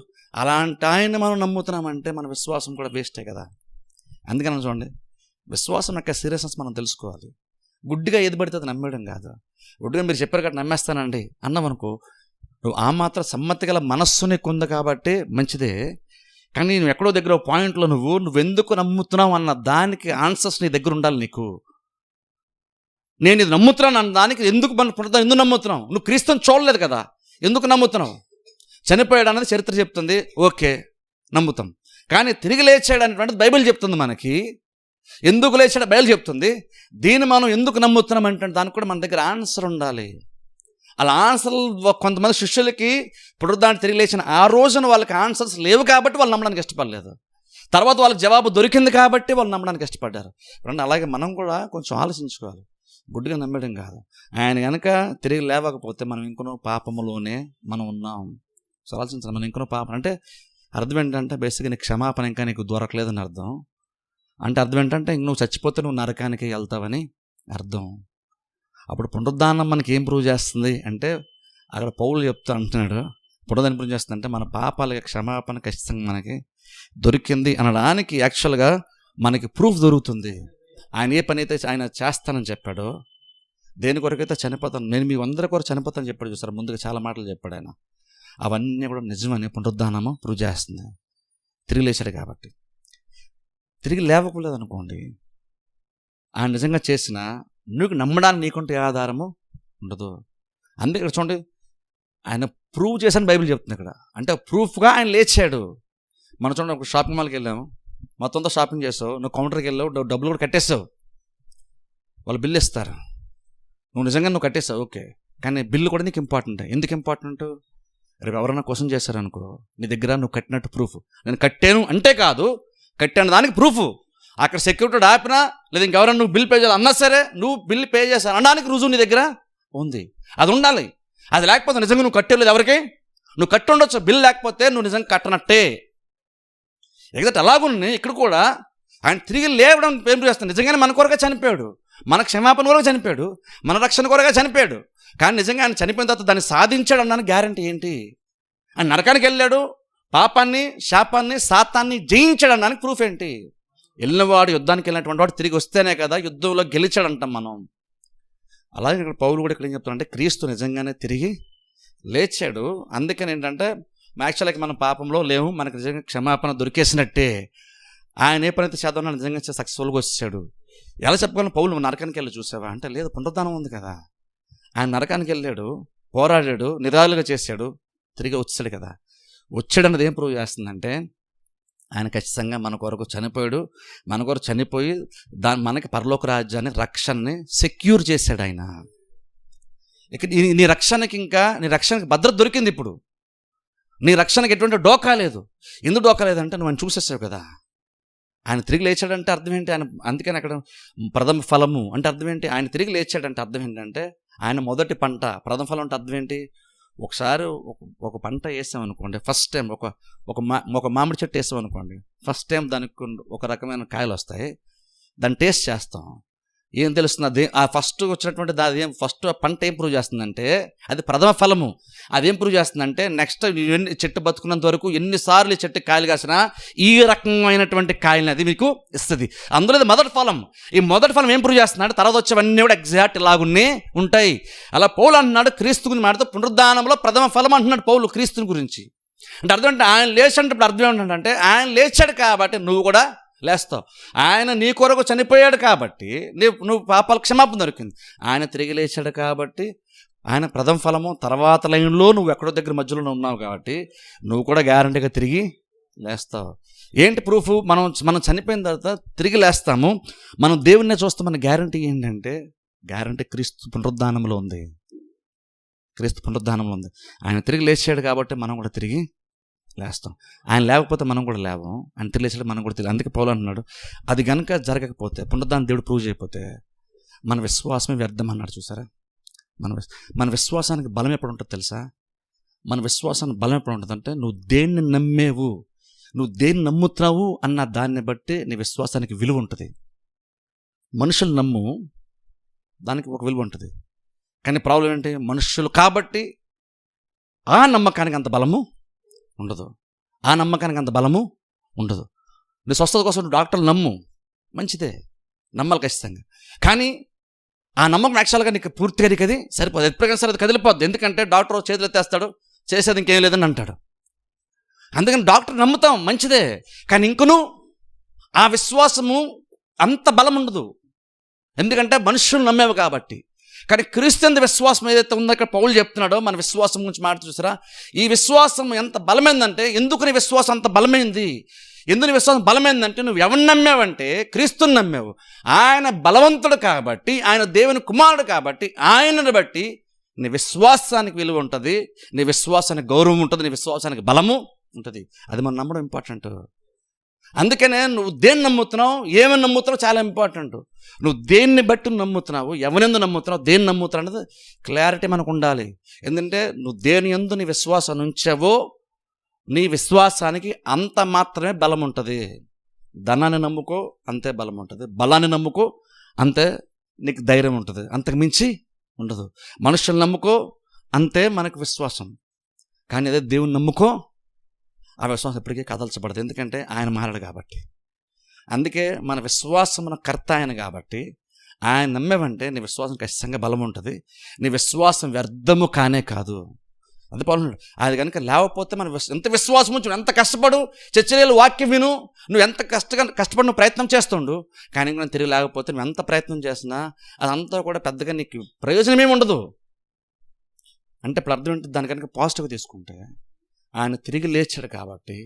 అలాంటి ఆయన మనం నమ్ముతున్నామంటే మన విశ్వాసం కూడా వేస్టే కదా. అందుకని చూడండి, విశ్వాసం యొక్క సీరియస్నెస్ మనం తెలుసుకోవాలి. గుడ్డిగా ఏది పడితే అది నమ్మేయడం కాదు. గుడ్డిగా మీరు చెప్పారు కాబట్టి నమ్మేస్తానండి అన్నామనుకో, నువ్వు ఆ మాత్రం సమ్మతి గల మనస్సుని కొంది కాబట్టి మంచిదే, కానీ నువ్వు ఎక్కడో దగ్గర పాయింట్లో నువ్వెందుకు నమ్ముతున్నావు అన్న దానికి ఆన్సర్స్ నీ దగ్గర ఉండాలి. నీకు నేను ఇది నమ్ముతున్నాను అన్న దానికి ఎందుకు నమ్ముతున్నావు? నువ్వు క్రీస్తుని చూడలేదు కదా, ఎందుకు నమ్ముతున్నావు? చనిపోయాడు అన్నది చరిత్ర చెప్తుంది, ఓకే నమ్ముతాం. కానీ తిరిగి లేచాడు అనేటువంటిది బైబిల్ చెప్తుంది మనకి. ఎందుకు లేచాడు బైబిల్ చెప్తుంది. దీన్ని మనం ఎందుకు నమ్ముతున్నాం అంటే దానికి కూడా మన దగ్గర ఆన్సర్ ఉండాలి. అలా ఆన్సర్ కొంతమంది శిష్యులకి పునరుద్ధానం తిరిగి లేచిన ఆ రోజున వాళ్ళకి ఆన్సర్స్ లేవు కాబట్టి వాళ్ళు నమ్మడానికి ఇష్టపడలేదు. తర్వాత వాళ్ళకి జవాబు దొరికింది కాబట్టి వాళ్ళు నమ్మడానికి ఇష్టపడ్డారు. అలాగే మనం కూడా కొంచెం ఆలోచించుకోవాలి, గుడ్డిగా నమ్మడం కాదు. ఆయన కనుక తిరిగి లేవకపోతే మనం ఇంకొనో పాపములోనే మనం ఉన్నాం. సో ఆలోచించాలి, మనం ఇంకొనో పాపం అంటే అర్థం ఏంటంటే బేసిక్గా నీకు క్షమాపణ ఇంకా నీకు దొరకలేదని అర్థం. అంటే అర్థం ఏంటంటే నువ్వు చచ్చిపోతే నువ్వు నరకానికి వెళ్తావని అర్థం. అప్పుడు పునరుద్ధానం మనకి ఏం ప్రూవ్ చేస్తుంది అంటే అక్కడ పౌలు చెప్తా అంటున్నాడు, పునరుద్ధానం ప్రూవ్ చేస్తుందంటే మన పాపాలకి క్షమాపణ ఖచ్చితంగా మనకి దొరికింది అనడానికి యాక్చువల్గా మనకి ప్రూఫ్ దొరుకుతుంది. ఆయన ఏ పని అయితే ఆయన చేస్తానని చెప్పాడో, దేని కొరకైతే చనిపోతాను, నేను మీ అందరి కొరకు చనిపోతాను చెప్పాడు చూసారు, ముందుగా చాలా మాటలు చెప్పాడు ఆయన. అవన్నీ కూడా నిజమని పునరుద్ధానము ప్రూవ్ చేస్తుంది. తిరిగి లేచాడు కాబట్టి. తిరిగి లేవకూడదు అనుకోండి, ఆయన నిజంగా చేసిన నువ్వు నమ్మడానికి నీకుంటే ఆధారము ఉండదు. అందుకే ఇక్కడ చూడండి, ఆయన ప్రూవ్ చేశాను బైబిల్ చెప్తుంది ఇక్కడ. అంటే ప్రూఫ్గా ఆయన లేచాడు. మనం చూడండి, ఒక షాపింగ్ మాల్కి వెళ్ళాము, మొత్తంతో షాపింగ్ చేసావు, నువ్వు కౌంటర్కి వెళ్ళావు, డబ్బులు కూడా కట్టేస్తావు, వాళ్ళు బిల్లు ఇస్తారు, నువ్వు నిజంగా నువ్వు కట్టేస్తావు, ఓకే. కానీ బిల్లు కూడా నీకు ఇంపార్టెంట్. ఎందుకు ఇంపార్టెంట్? రేపు ఎవరైనా క్వశ్చన్ చేశారనుకో, నీ దగ్గర నువ్వు కట్టినట్టు ప్రూఫ్, నేను కట్టాను అంటే కాదు, కట్టాను దానికి ప్రూఫ్. అక్కడ సెక్యూరిటీ ఆపినా లేదా ఇంకెవరైనా నువ్వు బిల్ పే చేయాలి అన్నా సరే నువ్వు బిల్ పే చేశాను అనడానికి రుజువు నీ దగ్గర ఉంది. అది ఉండాలి. అది లేకపోతే నిజంగా నువ్వు కట్టేలేదు ఎవరికి. నువ్వు కట్టి ఉండొచ్చు, బిల్ లేకపోతే నువ్వు నిజంగా కట్టనట్టే. ఎగ్జాక్ట్ అలాగుండి ఇక్కడ కూడా ఆయన తిరిగి లేవడం ఏం చేస్తాను, నిజంగానే మన కొరగా చనిపోయాడు, మన క్షమాపణ కొరగా చనిపోయాడు, మన రక్షణ కొరగా చనిపోయాడు. కానీ నిజంగా ఆయన చనిపోయిన తర్వాత దాన్ని సాధించాడు అన్నానికి గ్యారంటీ ఏంటి? ఆయన నరకానికి వెళ్ళాడు, పాపాన్ని శాపాన్ని సాతాన్ని జయించాడు అన్నానికి ప్రూఫ్ ఏంటి? వెళ్ళినవాడు యుద్ధానికి వెళ్ళినటువంటి వాడు తిరిగి వస్తేనే కదా యుద్ధంలో గెలిచాడు అంటాం మనం. అలాగే ఇక్కడ పౌలు కూడా ఇక్కడ ఏం చెప్తాడంటే క్రీస్తు నిజంగానే తిరిగి లేచాడు. అందుకని ఏంటంటే యాక్చువల్గా మనం పాపంలో లేవు, మనకు నిజంగా క్షమాపణ దొరికేసినట్టే. ఆయన ఏ పనైతే చేద్దామన్నా నిజంగా సక్సెస్ఫుల్గా వచ్చాడు. ఎలా చెప్పగలను? పౌలు నరకానికి వెళ్ళి చూసావా అంటే లేదు, పునరుద్ధానం ఉంది కదా. ఆయన నరకానికి వెళ్ళాడు, పోరాడాడు, నిరాలుగా చేశాడు, తిరిగి వచ్చాడు కదా. వచ్చాడు అన్నది ఏం ప్రూవ్ చేస్తుందంటే ఆయన ఖచ్చితంగా మన కొరకు చనిపోయాడు, మన కొరకు చనిపోయి మనకి పరలోక రాజ్యాన్ని రక్షణని సెక్యూర్ చేశాడు ఆయన. ఇక నీ రక్షణకి భద్రత దొరికింది. ఇప్పుడు నీ రక్షణకి ఎటువంటి డోకా లేదు. ఎందుకు డోకా లేదంటే నువ్వు ఆయన చూసేసావు కదా. ఆయన తిరిగి లేచాడంటే అర్థం ఏంటి? ఆయన అందుకని అక్కడ ప్రథమ ఫలము అంటే అర్థం ఏంటి? ఆయన తిరిగి లేచాడంటే అర్థం ఏంటంటే ఆయన మొదటి పంట. ప్రథమ ఫలం అంటే అర్థం ఏంటి? ఒకసారి ఒక పంట వేసామనుకోండి, ఫస్ట్ టైం ఒక మామిడి చెట్టు వేసామనుకోండి, ఫస్ట్ టైం దానికి ఒక రకమైన కాయలు వస్తాయి. దాన్ని టేస్ట్ చేస్తాం, ఏం తెలుస్తుంది? అది ఆ ఫస్ట్ వచ్చినటువంటి అది ఫస్ట్ పంట ఏం ప్రూవ్ చేస్తుందంటే అది ప్రథమ ఫలము. అదేం ప్రూవ్ చేస్తుందంటే నెక్స్ట్ చెట్టు బతుకున్నంత వరకు ఎన్నిసార్లు ఈ చెట్టుకి కాయలు కాసినా ఈ రకమైనటువంటి కాయలని అది మీకు ఇస్తుంది. అందులో ఇది మొదటి ఫలం. ఈ మొదటి ఫలం ఏం ప్రూవ్ చేస్తుందంటే తర్వాత వచ్చేవన్నీ కూడా ఎగ్జాక్ట్ ఇలాగున్నే ఉంటాయి. అలా పౌలు అంటున్నాడు క్రీస్తు గురించి మాట్లాడుతూ పునరుద్ధానంలో ప్రథమ ఫలం అంటున్నాడు పౌలు క్రీస్తుని గురించి. అంటే అర్థం అంటే ఆయన లేచాడంటే అర్థం ఏంటంటే ఆయన లేచాడు కాబట్టి నువ్వు కూడా లేస్తావు. ఆయన నీ కొరకు చనిపోయాడు కాబట్టి నువ్వు పాపాల క్షమాపణ దొరికింది. ఆయన తిరిగి లేచాడు కాబట్టి ఆయన ప్రథమ ఫలము. తర్వాత లైన్లో నువ్వు ఎక్కడో దగ్గర మధ్యలో ఉన్నావు కాబట్టి నువ్వు కూడా గ్యారంటీగా తిరిగి లేస్తావు. ఏంటి ప్రూఫ్? మనం చనిపోయిన తర్వాత తిరిగి లేస్తాము, మనం దేవుణ్ణి చూస్తామన్న గ్యారంటీ ఏంటంటే గ్యారంటీ క్రీస్తు పునరుద్ధానంలో ఉంది. క్రీస్తు పునరుద్ధానంలో ఉంది. ఆయన తిరిగి లేచాడు కాబట్టి మనం కూడా తిరిగి లేస్తాం. ఆయన లేకపోతే మనం కూడా లేవం. ఆయన తిరిగి లేచాడు మనం కూడా తెలియదు. అందుకే పౌలు అంటున్నాడు అది కనుక జరగకపోతే, పునరుద్ధానం దేవుడు ప్రూవ్ చేయకపోతే మన విశ్వాసమే వ్యర్థం అన్నాడు. చూసారా? మన విశ్వాసానికి బలం ఎప్పుడు ఉంటుంది తెలుసా? మన విశ్వాసానికి బలం ఎప్పుడు ఉంటుందంటే నువ్వు దేన్ని నమ్మేవు, నువ్వు దేన్ని నమ్ముతున్నావు అన్న దాన్ని బట్టి నీ విశ్వాసానికి విలువ ఉంటుంది. మనుషులు నమ్ము, దానికి ఒక విలువ ఉంటుంది. కానీ ప్రాబ్లం ఏంటి? మనుషులు కాబట్టి ఆ నమ్మకానికి అంత బలము ఉండదు, ఆ నమ్మకానికి అంత బలము ఉండదు. నీ స్వస్థత కోసం నువ్వు డాక్టర్లు నమ్ము, మంచిదే, నమ్మాలి ఖచ్చితంగా. కానీ ఆ నమ్మకం యాక్చువల్గా నీకు పూర్తిగా నీకు అది సరిపోదు. ఎప్పటికైనా సరే అది కదిలిపోద్ది. ఎందుకంటే డాక్టర్ చేతులు ఎత్తేస్తాడు, చేసేది ఇంకేం లేదని అంటాడు. అందుకని డాక్టర్ నమ్ముతాం, మంచిదే. కానీ ఇంకను ఆ విశ్వాసము అంత బలం ఉండదు, ఎందుకంటే మనుషులు నమ్మేవి కాబట్టి. కానీ క్రీస్తు విశ్వాసం ఏదైతే ఉందో ఇక్కడ పౌలు చెప్తున్నాడో మన విశ్వాసం గురించి మాట్లాడుతూ చూసారా? ఈ విశ్వాసం ఎంత బలమైందంటే, ఎందుకు నీ విశ్వాసం అంత బలమైంది? ఎందుకు నీ విశ్వాసం బలమైందంటే నువ్వు ఎవరిని నమ్మావంటే క్రీస్తుని నమ్మావు. ఆయన బలవంతుడు కాబట్టి, ఆయన దేవుని కుమారుడు కాబట్టి ఆయనను బట్టి నీ విశ్వాసానికి విలువ ఉంటుంది, నీ విశ్వాసానికి గౌరవం ఉంటుంది, నీ విశ్వాసానికి బలము ఉంటుంది. అది మనం నమ్మడం ఇంపార్టెంట్. అందుకనే నువ్వు దేన్ని నమ్ముతున్నావు, ఏమని నమ్ముతున్నావు చాలా ఇంపార్టెంట్. నువ్వు దేన్ని బట్టి నమ్ముతున్నావు, ఎవరెందు నమ్ముతున్నావు, దేన్ని నమ్ముతున్నావు అనేది క్లారిటీ మనకు ఉండాలి. ఎందుకంటే నువ్వు దేని యందు నీ విశ్వాసం ఉంచావో నీ విశ్వాసానికి అంత మాత్రమే బలం ఉంటుంది. ధనాన్ని నమ్ముకో అంతే బలం ఉంటుంది, బలాన్ని నమ్ముకో అంతే నీకు ధైర్యం ఉంటుంది, అంతకు మించి ఉండదు. మనుషులు నమ్ముకో అంతే మనకు విశ్వాసం. కానీ అదే దేవుని నమ్ముకో ఆ విశ్వాసం ఎప్పటికీ కదల్చబడదు, ఎందుకంటే ఆయన మారాడు కాబట్టి. అందుకే మన విశ్వాసమున కర్త ఆయన కాబట్టి ఆయన నమ్మేవంటే నీ విశ్వాసం ఖచ్చితంగా బలం ఉంటుంది, నీ విశ్వాసం వ్యర్థము కానే కాదు. అది పౌలు అది కనుక లేకపోతే మన ఎంత విశ్వాసం ఉంచు, ఎంత కష్టపడు, చర్చలు వాక్యం విను, నువ్వు ఎంత కష్టపడి నువ్వు ప్రయత్నం చేస్తుండు, కానీ నువ్వు తిరిగి లేకపోతే నువ్వు ఎంత ప్రయత్నం చేసినా అదంతా కూడా పెద్దగా నీకు ప్రయోజనమేమి ఉండదు. అంటే ఇప్పుడు అర్థం ఏంటి? దాని కనుక పాజిటివ్గా తీసుకుంటే ఆయన తిరిగి లేచాడు కాబట్టి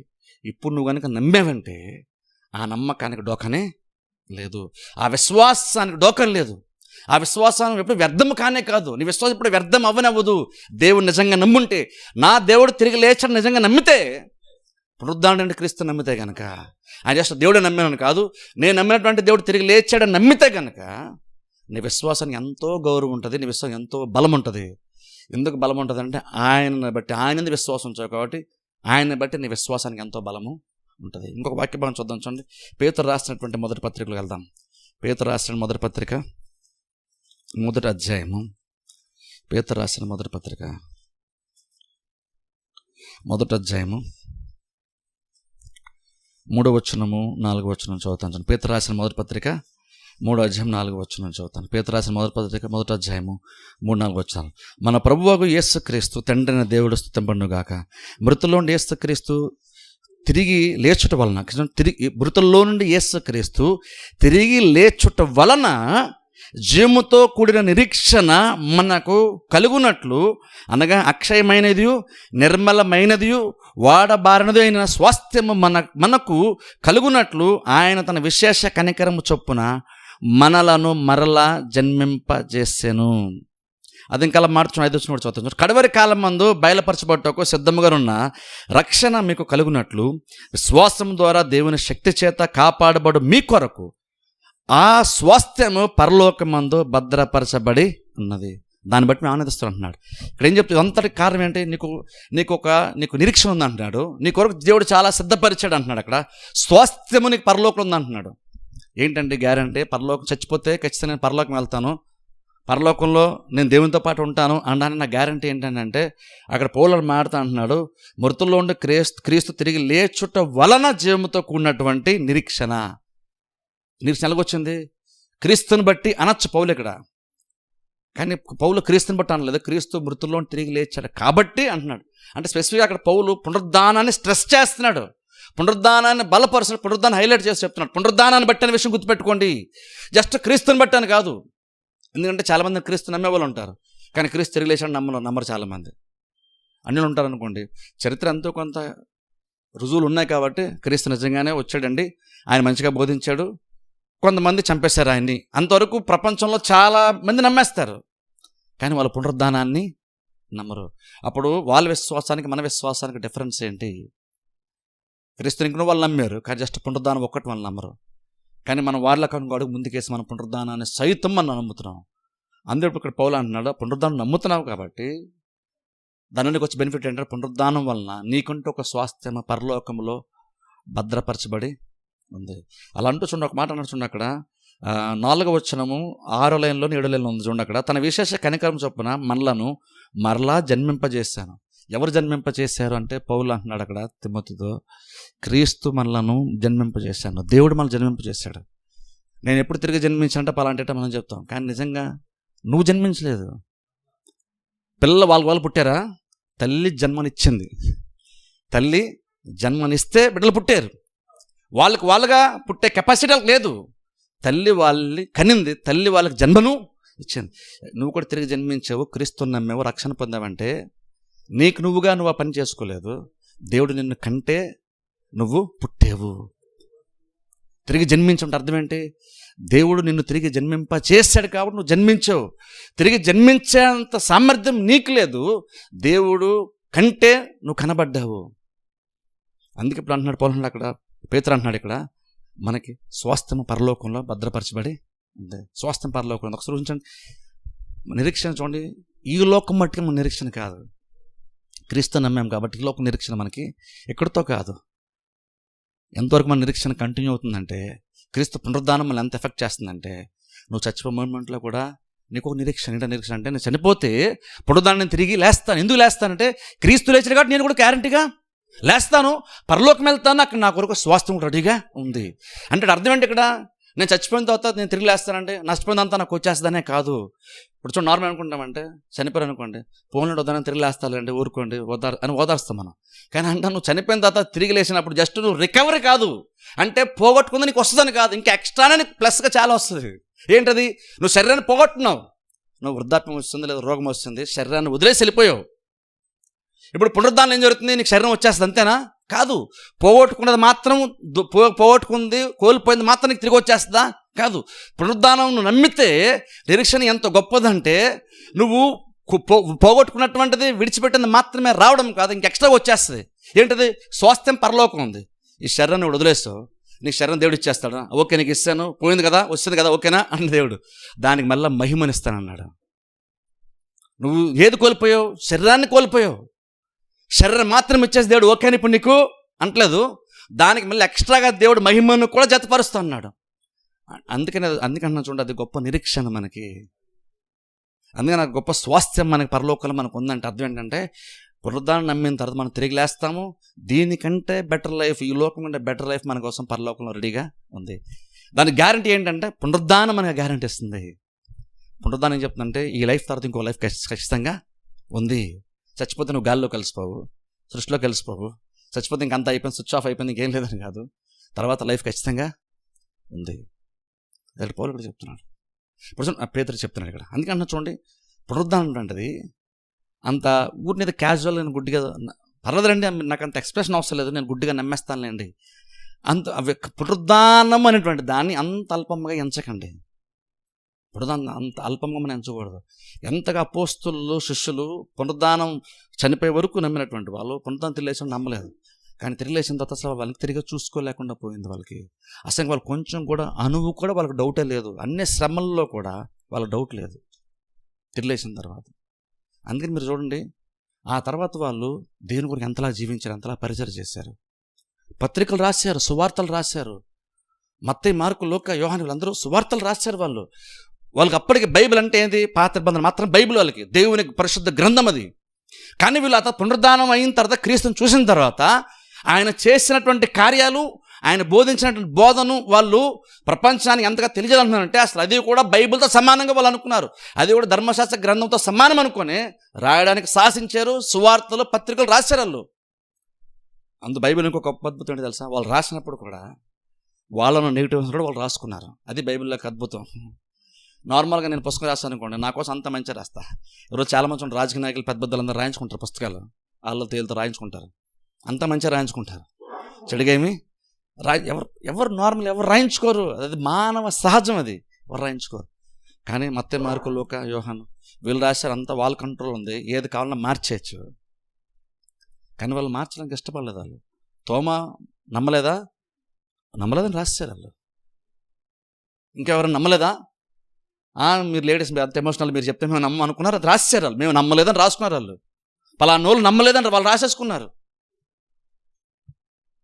ఇప్పుడు నువ్వు కనుక నమ్మేవంటే ఆ నమ్మకానికి డోకనే లేదు, ఆ విశ్వాసానికి డోకం లేదు. ఆ విశ్వాసం ఎప్పుడు వ్యర్థం కానే కాదు, నీ విశ్వాసం ఇప్పుడు వ్యర్థం అవ్వనవ్వదు. దేవుడు నిజంగా నమ్ముంటే, నా దేవుడు తిరిగి లేచాడు నిజంగా నమ్మితే, పునరుద్ధానుడైన క్రీస్తు నమ్మితే కనుక, ఆయన జస్ట్ దేవుడే నమ్మాను కాదు, నేను నమ్మినటువంటి దేవుడు తిరిగి లేచాడని నమ్మితే కనుక నీ విశ్వాసానికి ఎంతో గౌరవం ఉంటుంది, నీ విశ్వాసం ఎంతో బలం ఉంటుంది. ఎందుకు బలం ఉంటుంది అంటే ఆయనని బట్టి, ఆయన విశ్వాసం ఉంచావు కాబట్టి ఆయన్ని బట్టి నీ విశ్వాసానికి ఎంతో బలము ఉంటుంది. ఇంకొక వాక్య భాగం చూద్దాం, చూడండి. పేతురు రాసినటువంటి మొదటి పత్రికలు వెళ్దాం. పేతురు రాసిన మొదటి పత్రిక మొదటి అధ్యాయము, పేతురు రాసిన మొదటి పత్రిక మొదటి అధ్యాయము 3వ వచనము 4వ వచనం చదువుతాను. పేతురు రాసిన మొదటి పత్రిక 3వ అధ్యాయం 4వ వచనం చదువుతాను. పేతురు రాసిన మొదటి పత్రిక మొదటి అధ్యాయము 3-4 వచనాలు. మన ప్రభువగు యేసుక్రీస్తు తండ్రైన దేవుడు స్తుతింపబడును గాక. మృతుల్లో నుండి యేసుక్రీస్తు తిరిగి లేచుట వలన, మృతుల్లో నుండి యేసుక్రీస్తు తిరిగి లేచుట వలన జీవముతో కూడిన నిరీక్షణ మనకు కలుగునట్లు, అనగా అక్షయమైనది నిర్మలమైనది వాడబారినది అయిన స్వాస్థ్యము మనకు కలుగునట్లు ఆయన తన విశేష కనికరము చొప్పున మనలను మరలా జన్మింపజేసెను. అది ఇంకా మార్చి 5 వచ్చిన చదువుతాం. కడవరి కాలం మందు బయలుపరచబట్టకు సిద్ధముగా ఉన్న రక్షణ మీకు కలుగునట్లు విశ్వాసం ద్వారా దేవుని శక్తి చేత కాపాడబడు మీ కొరకు ఆ స్వాస్థ్యము పరలోకమందు భద్రపరచబడి ఉన్నది. దాన్ని బట్టి మేము ఆనందిస్తాం అంటున్నాడు. ఇక్కడ ఏం చెప్తుంది? అంతటి కారణం ఏంటి? నీకు నిరీక్షణ ఉంది అంటున్నాడు. నీ కొరకు దేవుడు చాలా సిద్ధపరిచాడు అంటున్నాడు. అక్కడ స్వాస్థ్యము నీకు పరలోకం ఉంది అంటున్నాడు. ఏంటంటే గ్యారంటీ? పరలోకం చచ్చిపోతే ఖచ్చితంగా నేను పరలోకం వెళ్తాను, పరలోకంలో నేను దేవునితో పాటు ఉంటాను అనడానికి నా గ్యారంటీ ఏంటంటే అక్కడ పౌలు మాడుతా అంటున్నాడు, మృతుల్లో ఉండే క్రీస్తు తిరిగి లేచుట వలన జీవముతో కూడినటువంటి నిరీక్షణ. నిరీక్షణ ఎలాగొచ్చింది? క్రీస్తుని బట్టి అనొచ్చు పౌలు ఇక్కడ, కానీ పౌలు క్రీస్తుని బట్టి అనలేదు, క్రీస్తు మృతుల్లో తిరిగి లేచాడు కాబట్టి అంటున్నాడు. అంటే స్పెసిఫిక్గా అక్కడ పౌలు పునరుద్ధానాన్ని స్ట్రెస్ చేస్తున్నాడు, పునరుద్ధానాన్ని బలపరుస్తున్నాడు, పునరుద్ధాన్ని హైలైట్ చేసి చెప్తున్నాడు. పునరుద్ధానాన్ని బట్టి అనే విషయం గుర్తుపెట్టుకోండి, జస్ట్ క్రీస్తుని బట్టి అని కాదు. ఎందుకంటే చాలామంది క్రీస్తు నమ్మే వాళ్ళు ఉంటారు, కానీ క్రీస్తు తిరిగి లేచాడు నమ్మరు చాలామంది. అన్యులు ఉంటారు అనుకోండి, చరిత్ర ఎంతో కొంత రుజువులు ఉన్నాయి కాబట్టి క్రీస్తు నిజంగానే వచ్చాడండి, ఆయన మంచిగా బోధించాడు, కొంతమంది చంపేశారు ఆయన్ని, అంతవరకు ప్రపంచంలో చాలా మంది నమ్మేస్తారు, కానీ వాళ్ళ పునరుద్ధానాన్ని నమ్మరు. అప్పుడు వాళ్ళ విశ్వాసానికి మన విశ్వాసానికి డిఫరెన్స్ ఏంటి? క్రీస్తుని ఇంకనూ వాళ్ళు నమ్మారు, కానీ జస్ట్ పునరుద్ధానం ఒక్కటి వాళ్ళు నమ్మరు. కానీ మనం వాళ్ళకు అడుగు ముందుకేసి మన పునరుద్ధానాన్ని సైతం మనం నమ్ముతున్నాం. అందరూ ఇక్కడ పౌలు అంటున్నాడు, పునరుద్ధానం నమ్ముతున్నావు కాబట్టి దాని నుండి వచ్చే బెనిఫిట్ ఏంటంటే పునరుద్ధానం వలన నీకంటూ ఒక స్వాస్థ్యం పరలోకంలో భద్రపరచబడి ఉంది. అలా అంటూ చూడండి, ఒక మాట అన్నాడు చూడండి అక్కడ 4వ వచనము 6వ లైన్లో 7వ లైన్లో ఉంది చూడండి. అక్కడ తన విశేష కనికరం చొప్పున మనలను మరలా జన్మింపజేశాను. ఎవరు జన్మింపజేశారు అంటే పౌలు అంటున్నాడు అక్కడ తిమోతితో, క్రీస్తు మనలను జన్మింపజేశాను, దేవుడు మనల్ని జన్మింపజేశాడు. నేను ఎప్పుడు తిరిగి జన్మించానంటే పలాంటి మనం చెప్తాం, కానీ నిజంగా నువ్వు జన్మించలేదు. పిల్లలు వాళ్ళు పుట్టారా? తల్లి జన్మనిచ్చింది, తల్లి జన్మనిస్తే బిడ్డలు పుట్టారు. వాళ్ళుగా పుట్టే కెపాసిటీ వాళ్ళకి లేదు, తల్లి వాళ్ళని కనింది, తల్లి వాళ్ళకి జన్మను ఇచ్చింది. నువ్వు కూడా తిరిగి జన్మించావు, క్రీస్తు నమ్మేవు, రక్షణ పొందావంటే నీకు నువ్వు ఆ పని చేసుకోలేదు, దేవుడు నిన్ను కంటే నువ్వు పుట్టేవు. తిరిగి జన్మించమంటే అర్థం ఏంటి? దేవుడు నిన్ను తిరిగి జన్మింప చేశాడు కాబట్టి నువ్వు జన్మించావు. తిరిగి జన్మించేంత సామర్థ్యం నీకు లేదు, దేవుడు కంటే నువ్వు కనబడ్డావు. అందుకే ఇప్పుడు అంటున్నాడు పౌలు అక్కడ, పేతురు అంటున్నాడు ఇక్కడ, మనకి స్వాస్థ్యం పరలోకంలో భద్రపరచబడి ఉంది. స్వాస్థ్యం పరలోకంలో ఒకసారి ఉంచండి. నిరీక్షణ చూడండి, ఈ లోకం మట్టుకు మన నిరీక్షణ కాదు, క్రీస్తు నమ్మాం కాబట్టి ఈ లోకం నిరీక్షణ మనకి ఎక్కడితో కాదు. ఎంతవరకు మన నిరీక్షణ కంటిన్యూ అవుతుందంటే, క్రీస్తు పునరుద్ధానం మనల్ని ఎంత ఎఫెక్ట్ చేస్తుందంటే, నువ్వు చచ్చిపోయే మూమెంట్లో కూడా నీకు ఒక నిరీక్షణ. ఏంటో నిరీక్షణ అంటే, నేను చనిపోతే పునరుద్ధానం నేను తిరిగి లేస్తాను. ఎందుకు లేస్తానంటే క్రీస్తు లేచాడు కాబట్టి నేను కూడా గ్యారంటీగా లేస్తాను, పరలోకం వెళ్తాను, అక్కడ నా కొరకు స్వాస్థ్యం రెడీగా ఉంది. అంటే అర్థం ఏంటి? ఇక్కడ నేను చచ్చిపోయిన తర్వాత నేను తిరిగి లేస్తానంటే నష్టపోయిందంతా నాకు వచ్చేస్తుందనే కాదు. ఇప్పుడు చూడండి, నార్మల్ అనుకుంటామంటే చనిపోయారు అనుకోండి, పోన్లు వద్దానని తిరిగి లేస్తానంటే ఊరుకోండి అని ఓదార్స్తాం మనం. కానీ అంటే నువ్వు చనిపోయిన తర్వాత తిరిగి లేచినప్పుడు జస్ట్ నువ్వు రికవరీ కాదు, అంటే పోగొట్టుకుంది నీకు వస్తుందని కాదు, ఇంకా ఎక్స్ట్రానే నీకు ప్లస్గా చాలా వస్తుంది. ఏంటది? నువ్వు శరీరాన్ని పోగొట్టున్నావు, నువ్వు వృద్ధాప్యం వస్తుంది లేదా రోగం వస్తుంది, శరీరాన్ని వదిలేసి వెళ్ళిపోయావు. ఇప్పుడు పునరుద్ధానం ఏం జరుగుతుంది? నీకు శరీరం వచ్చేస్తుంది అంతేనా? కాదు. పోగొట్టుకున్నది మాత్రం, పోగొట్టుకుంది కోల్పోయింది మాత్రం నీకు తిరిగి వచ్చేస్తుందా? కాదు. పునరుద్ధానం నువ్వు నమ్మితే నిరీక్షణ ఎంత గొప్పదంటే, నువ్వు పోగొట్టుకున్నటువంటిది విడిచిపెట్టింది మాత్రమే రావడం కాదు, ఇంక ఎక్స్ట్రా వచ్చేస్తుంది. ఏంటది? స్వాస్థ్యం పరలోకం ఉంది. ఈ శరీరాన్ని నువ్వు వదిలేస్తావు, నీకు శరీరం దేవుడు ఇచ్చేస్తాడు. ఓకే, నీకు ఇస్తాను, పోయింది కదా, వస్తుంది కదా, ఓకేనా అన్న దేవుడు దానికి మళ్ళీ మహిమనిస్తానన్నాడు. నువ్వు ఏది కోల్పోయావు? శరీరాన్ని కోల్పోయావు. శరీరం మాత్రం ఇచ్చేసి దేవుడు ఓకే అని ఇప్పుడు నీకు అంటలేదు, దానికి మళ్ళీ ఎక్స్ట్రాగా దేవుడు మహిమను కూడా జతపరుస్తూ ఉన్నాడు. అందుకన్నా చూడండి, అది గొప్ప నిరీక్షణ మనకి. అందుకని నాకు గొప్ప స్వాస్థ్యం మనకి పరలోకంలో మనకు ఉందంటే అర్థం ఏంటంటే, పునరుద్ధానం నమ్మిన తర్వాత మనం తిరిగి లేస్తాము, దీనికంటే బెటర్ లైఫ్, ఈ లోకం కంటే బెటర్ లైఫ్ మన కోసం పరలోకంలో రెడీగా ఉంది. దానికి గ్యారంటీ ఏంటంటే పునరుద్ధానం మనకు గ్యారంటీ ఇస్తుంది. పునరుద్ధానం ఏం చెప్తుందంటే, ఈ లైఫ్ తర్వాత ఇంకో లైఫ్ ఖచ్చితంగా ఉంది. చచ్చిపోతే నువ్వు గాల్లో కలిసిపోవు, సృష్టిలో కలిసిపోవు, చచ్చిపోతే ఇంకంత అయిపోయింది, స్విచ్ ఆఫ్ అయిపోయింది, ఇంకేం లేదని కాదు, తర్వాత లైఫ్ ఖచ్చితంగా ఉంది. ఇక్కడ పౌలు కూడా చెప్తున్నాడు, ఇప్పుడు పేతురు చెప్తున్నాడు ఇక్కడ. అందుకన్నా చూడండి, పునరుద్ధానం అంటది అంత ఊరి మీద క్యాజువల్, నేను గుడ్డిగా పర్లేదులేండి, నాకు అంత ఎక్స్ప్రెషన్ అవసరం లేదు, నేను గుడ్డిగా నమ్మేస్తానులేండి, అంత పునరుద్ధానం అనేటువంటి దాన్ని అంత అల్పంగా ఎంచకండి. పునరుద్ధానం అంత అల్పంగా మనం ఎంచకూడదు. ఎంతగా అపోస్తులు శిష్యులు పునరుద్ధానం చనిపోయే వరకు నమ్మినటువంటి వాళ్ళు పునరుద్ధానం తిరిగి లేచిన నమ్మలేదు. కానీ తిరిగి లేచిన తర్వాత అసలు వాళ్ళకి తిరిగి చూసుకోలేకుండా పోయింది వాళ్ళకి. అసలు వాళ్ళు కొంచెం కూడా అణువు కూడా వాళ్ళకి డౌటే లేదు. అన్ని శ్రమల్లో కూడా వాళ్ళకి డౌట్ లేదు తిరిగి లేచిన తర్వాత. అందుకని మీరు చూడండి, ఆ తర్వాత వాళ్ళు దేవుని కొరకు ఎంతలా జీవించారు, ఎంతలా పరిచయం చేశారు, పత్రికలు రాశారు, సువార్తలు రాశారు. మత్తయి, మార్కు, లూకా, యోహాను వీళ్ళందరూ సువార్తలు రాశారు. వాళ్ళకి అప్పటికి బైబిల్ అంటే ఏంది? పాత నిబంధన మాత్రం బైబిల్, వాళ్ళకి దేవుని పరిశుద్ధ గ్రంథం అది. కానీ వీళ్ళు అత పునరుద్ధానం అయిన తర్వాత క్రీస్తుని చూసిన తర్వాత ఆయన చేసినటువంటి కార్యాలు, ఆయన బోధించినటువంటి బోధను వాళ్ళు ప్రపంచానికి ఎంతగా తెలియజేయాలనుకున్నారంటే అసలు అది కూడా బైబిల్తో సమానంగా వాళ్ళు అనుకున్నారు. అది కూడా ధర్మశాస్త్ర గ్రంథంతో సమానం అనుకొని రాయడానికి సాహసించారు. సువార్తలు, పత్రికలు రాశారు వాళ్ళు. అందు బైబిల్ ఇంకొక గొప్ప అద్భుతం ఏంటి తెలుసా? వాళ్ళు రాసినప్పుడు కూడా వాళ్ళను నెగిటివ్స్ కూడా వాళ్ళు రాసుకున్నారు. అది బైబిల్లోకి అద్భుతం. నార్మల్గా నేను పుస్తకం రాస్తాను అనుకోండి, నా కోసం అంత మంచిగా రాస్తా. ఈరోజు చాలామంది ఉంటారు, రాజకీయ నాయకులు పెద్ద పెద్దలందరూ రాయించుకుంటారు పుస్తకాలు, వాళ్ళ తేలితో రాయించుకుంటారు, అంత మంచిగా రాయించుకుంటారు. చెడుగేమి ఎవరు నార్మల్ ఎవరు రాయించుకోరు. అది మానవ సహజం, అది ఎవరు రాయించుకోరు. కానీ మత్తయి, మార్కు, లూకా, యోహాను వీళ్ళు రాశారు. అంతా వాళ్ళ కంట్రోల్ ఉంది, ఏది కావాలన్నా మార్చేయచ్చు. కానీ వాళ్ళు మార్చడానికి ఇష్టపడలేదు. వాళ్ళు తోమా నమ్మలేదని రాశారు వాళ్ళు. ఇంకెవరైనా నమ్మలేదా? మీరు లేడీస్ అంత ఎమోషనల్, మీరు చెప్తే మేము నమ్మ అనుకున్నారు, అది రాశారు వాళ్ళు. మేము నమ్మలేదని రాసుకున్నారు వాళ్ళు. పలానోళ్ళు నమ్మలేదని వాళ్ళు రాసేసుకున్నారు.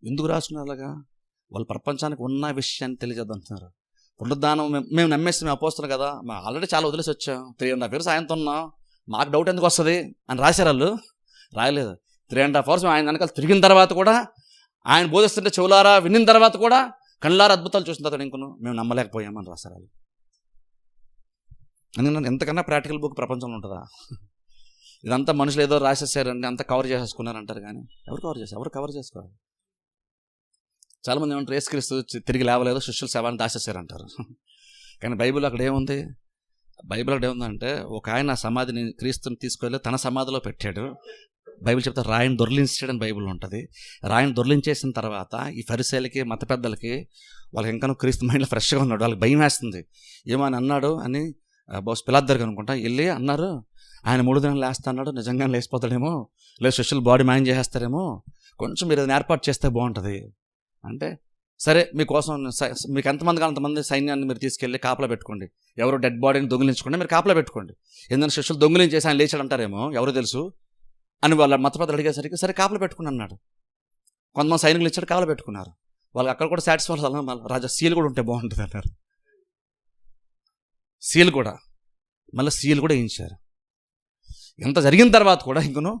ఎందుకు రాసుకున్నారు అలాగా? వాళ్ళు ప్రపంచానికి ఉన్న విషయాన్ని తెలియజేద్దంటున్నారు. పునరుద్ధానం మేము నమ్మేస్తే మేము అపోస్తున్నాం కదా, మేము ఆల్రెడీ చాలా వదిలేసి వచ్చాం, 3.5 years ఆయనతో ఉన్నాం, మాకు డౌట్ ఎందుకు వస్తుంది అని రాశారు వాళ్ళు. రాయలేదు. 3.5 years ఆయన వెనకాల తిరిగిన తర్వాత కూడా, ఆయన బోధిస్తుంటే చెవులారా విన్న తర్వాత కూడా, కళ్ళారా అద్భుతాలు చూసిన తర్వాత ఇంకొను మేము నమ్మలేకపోయామని రాశారు వాళ్ళు. అందుకని ఎంతకన్నా ప్రాక్టికల్ బుక్ ప్రపంచంలో ఉంటుందా? ఇదంతా మనుషులు ఏదో రాసేసారండి, అంతా కవర్ చేసేసుకున్నారంటారు. కానీ ఎవరు కవర్ చేసుకోవాలి? చాలామంది ఏమంటారు, యేసుక్రీస్తు తిరిగి లేవలేదు, శిష్యులు శవాన్ని దాచేసారంటారు. కానీ బైబిల్ అక్కడ ఏముంది? బైబిల్ అక్కడ ఏముందంటే, ఒక ఆయన సమాధిని క్రీస్తుని తీసుకెళ్ళి తన సమాధిలో పెట్టాడు. బైబిల్ చెప్తే రాయిని దొర్లించాడని బైబిల్ ఉంటుంది. రాయిని దొర్లించేసిన తర్వాత ఈ ఫరిసీయులకి, మత పెద్దలకి, వాళ్ళకి ఇంకా క్రీస్తు మైండ్లో ఫ్రెష్గా ఉన్నాడు, వాళ్ళకి భయం వేస్తుంది. ఏమని అన్నాడు అని బహుశా పిలాతు దగ్గరికి అనుకుంటా వెళ్ళి అన్నారు, ఆయన 3 దినాలు లేస్తా అన్నాడు, నిజంగా లేచిపోతాడేమో, లేదు శిష్యులు బాడీ మాయం చేసేస్తారేమో, కొంచెం మీరు ఏదైనా ఏర్పాటు చేస్తే బాగుంటుంది అంటే, సరే మీకోసం మీకు ఎంతమంది కావాలి అంతమంది సైన్యాన్ని మీరు తీసుకెళ్ళి కాపలా పెట్టుకోండి, ఎవరు డెడ్ బాడీని దొంగిలించుకోండి, మీరు కాపలా పెట్టుకోండి, ఎందుకంటే శిష్యులు దొంగిలించేసి ఆయన లేచాడు అంటారేమో, ఎవరు తెలుసు అని వాళ్ళ మతపత్రులు అడిగేసరికి సరే కాపలా పెట్టుకుని అన్నాడు. కొంతమంది సైనికులు ఇచ్చాడు, కాపలా పెట్టుకున్నారు. వాళ్ళకి అక్కడ కూడా సాటిస్ఫై రాజా సీల్ కూడా ఉంటే బాగుంటుంది అన్నారు. సీల్ కూడా వేయించారు. ఎంత జరిగిన తర్వాత కూడా ఇంకను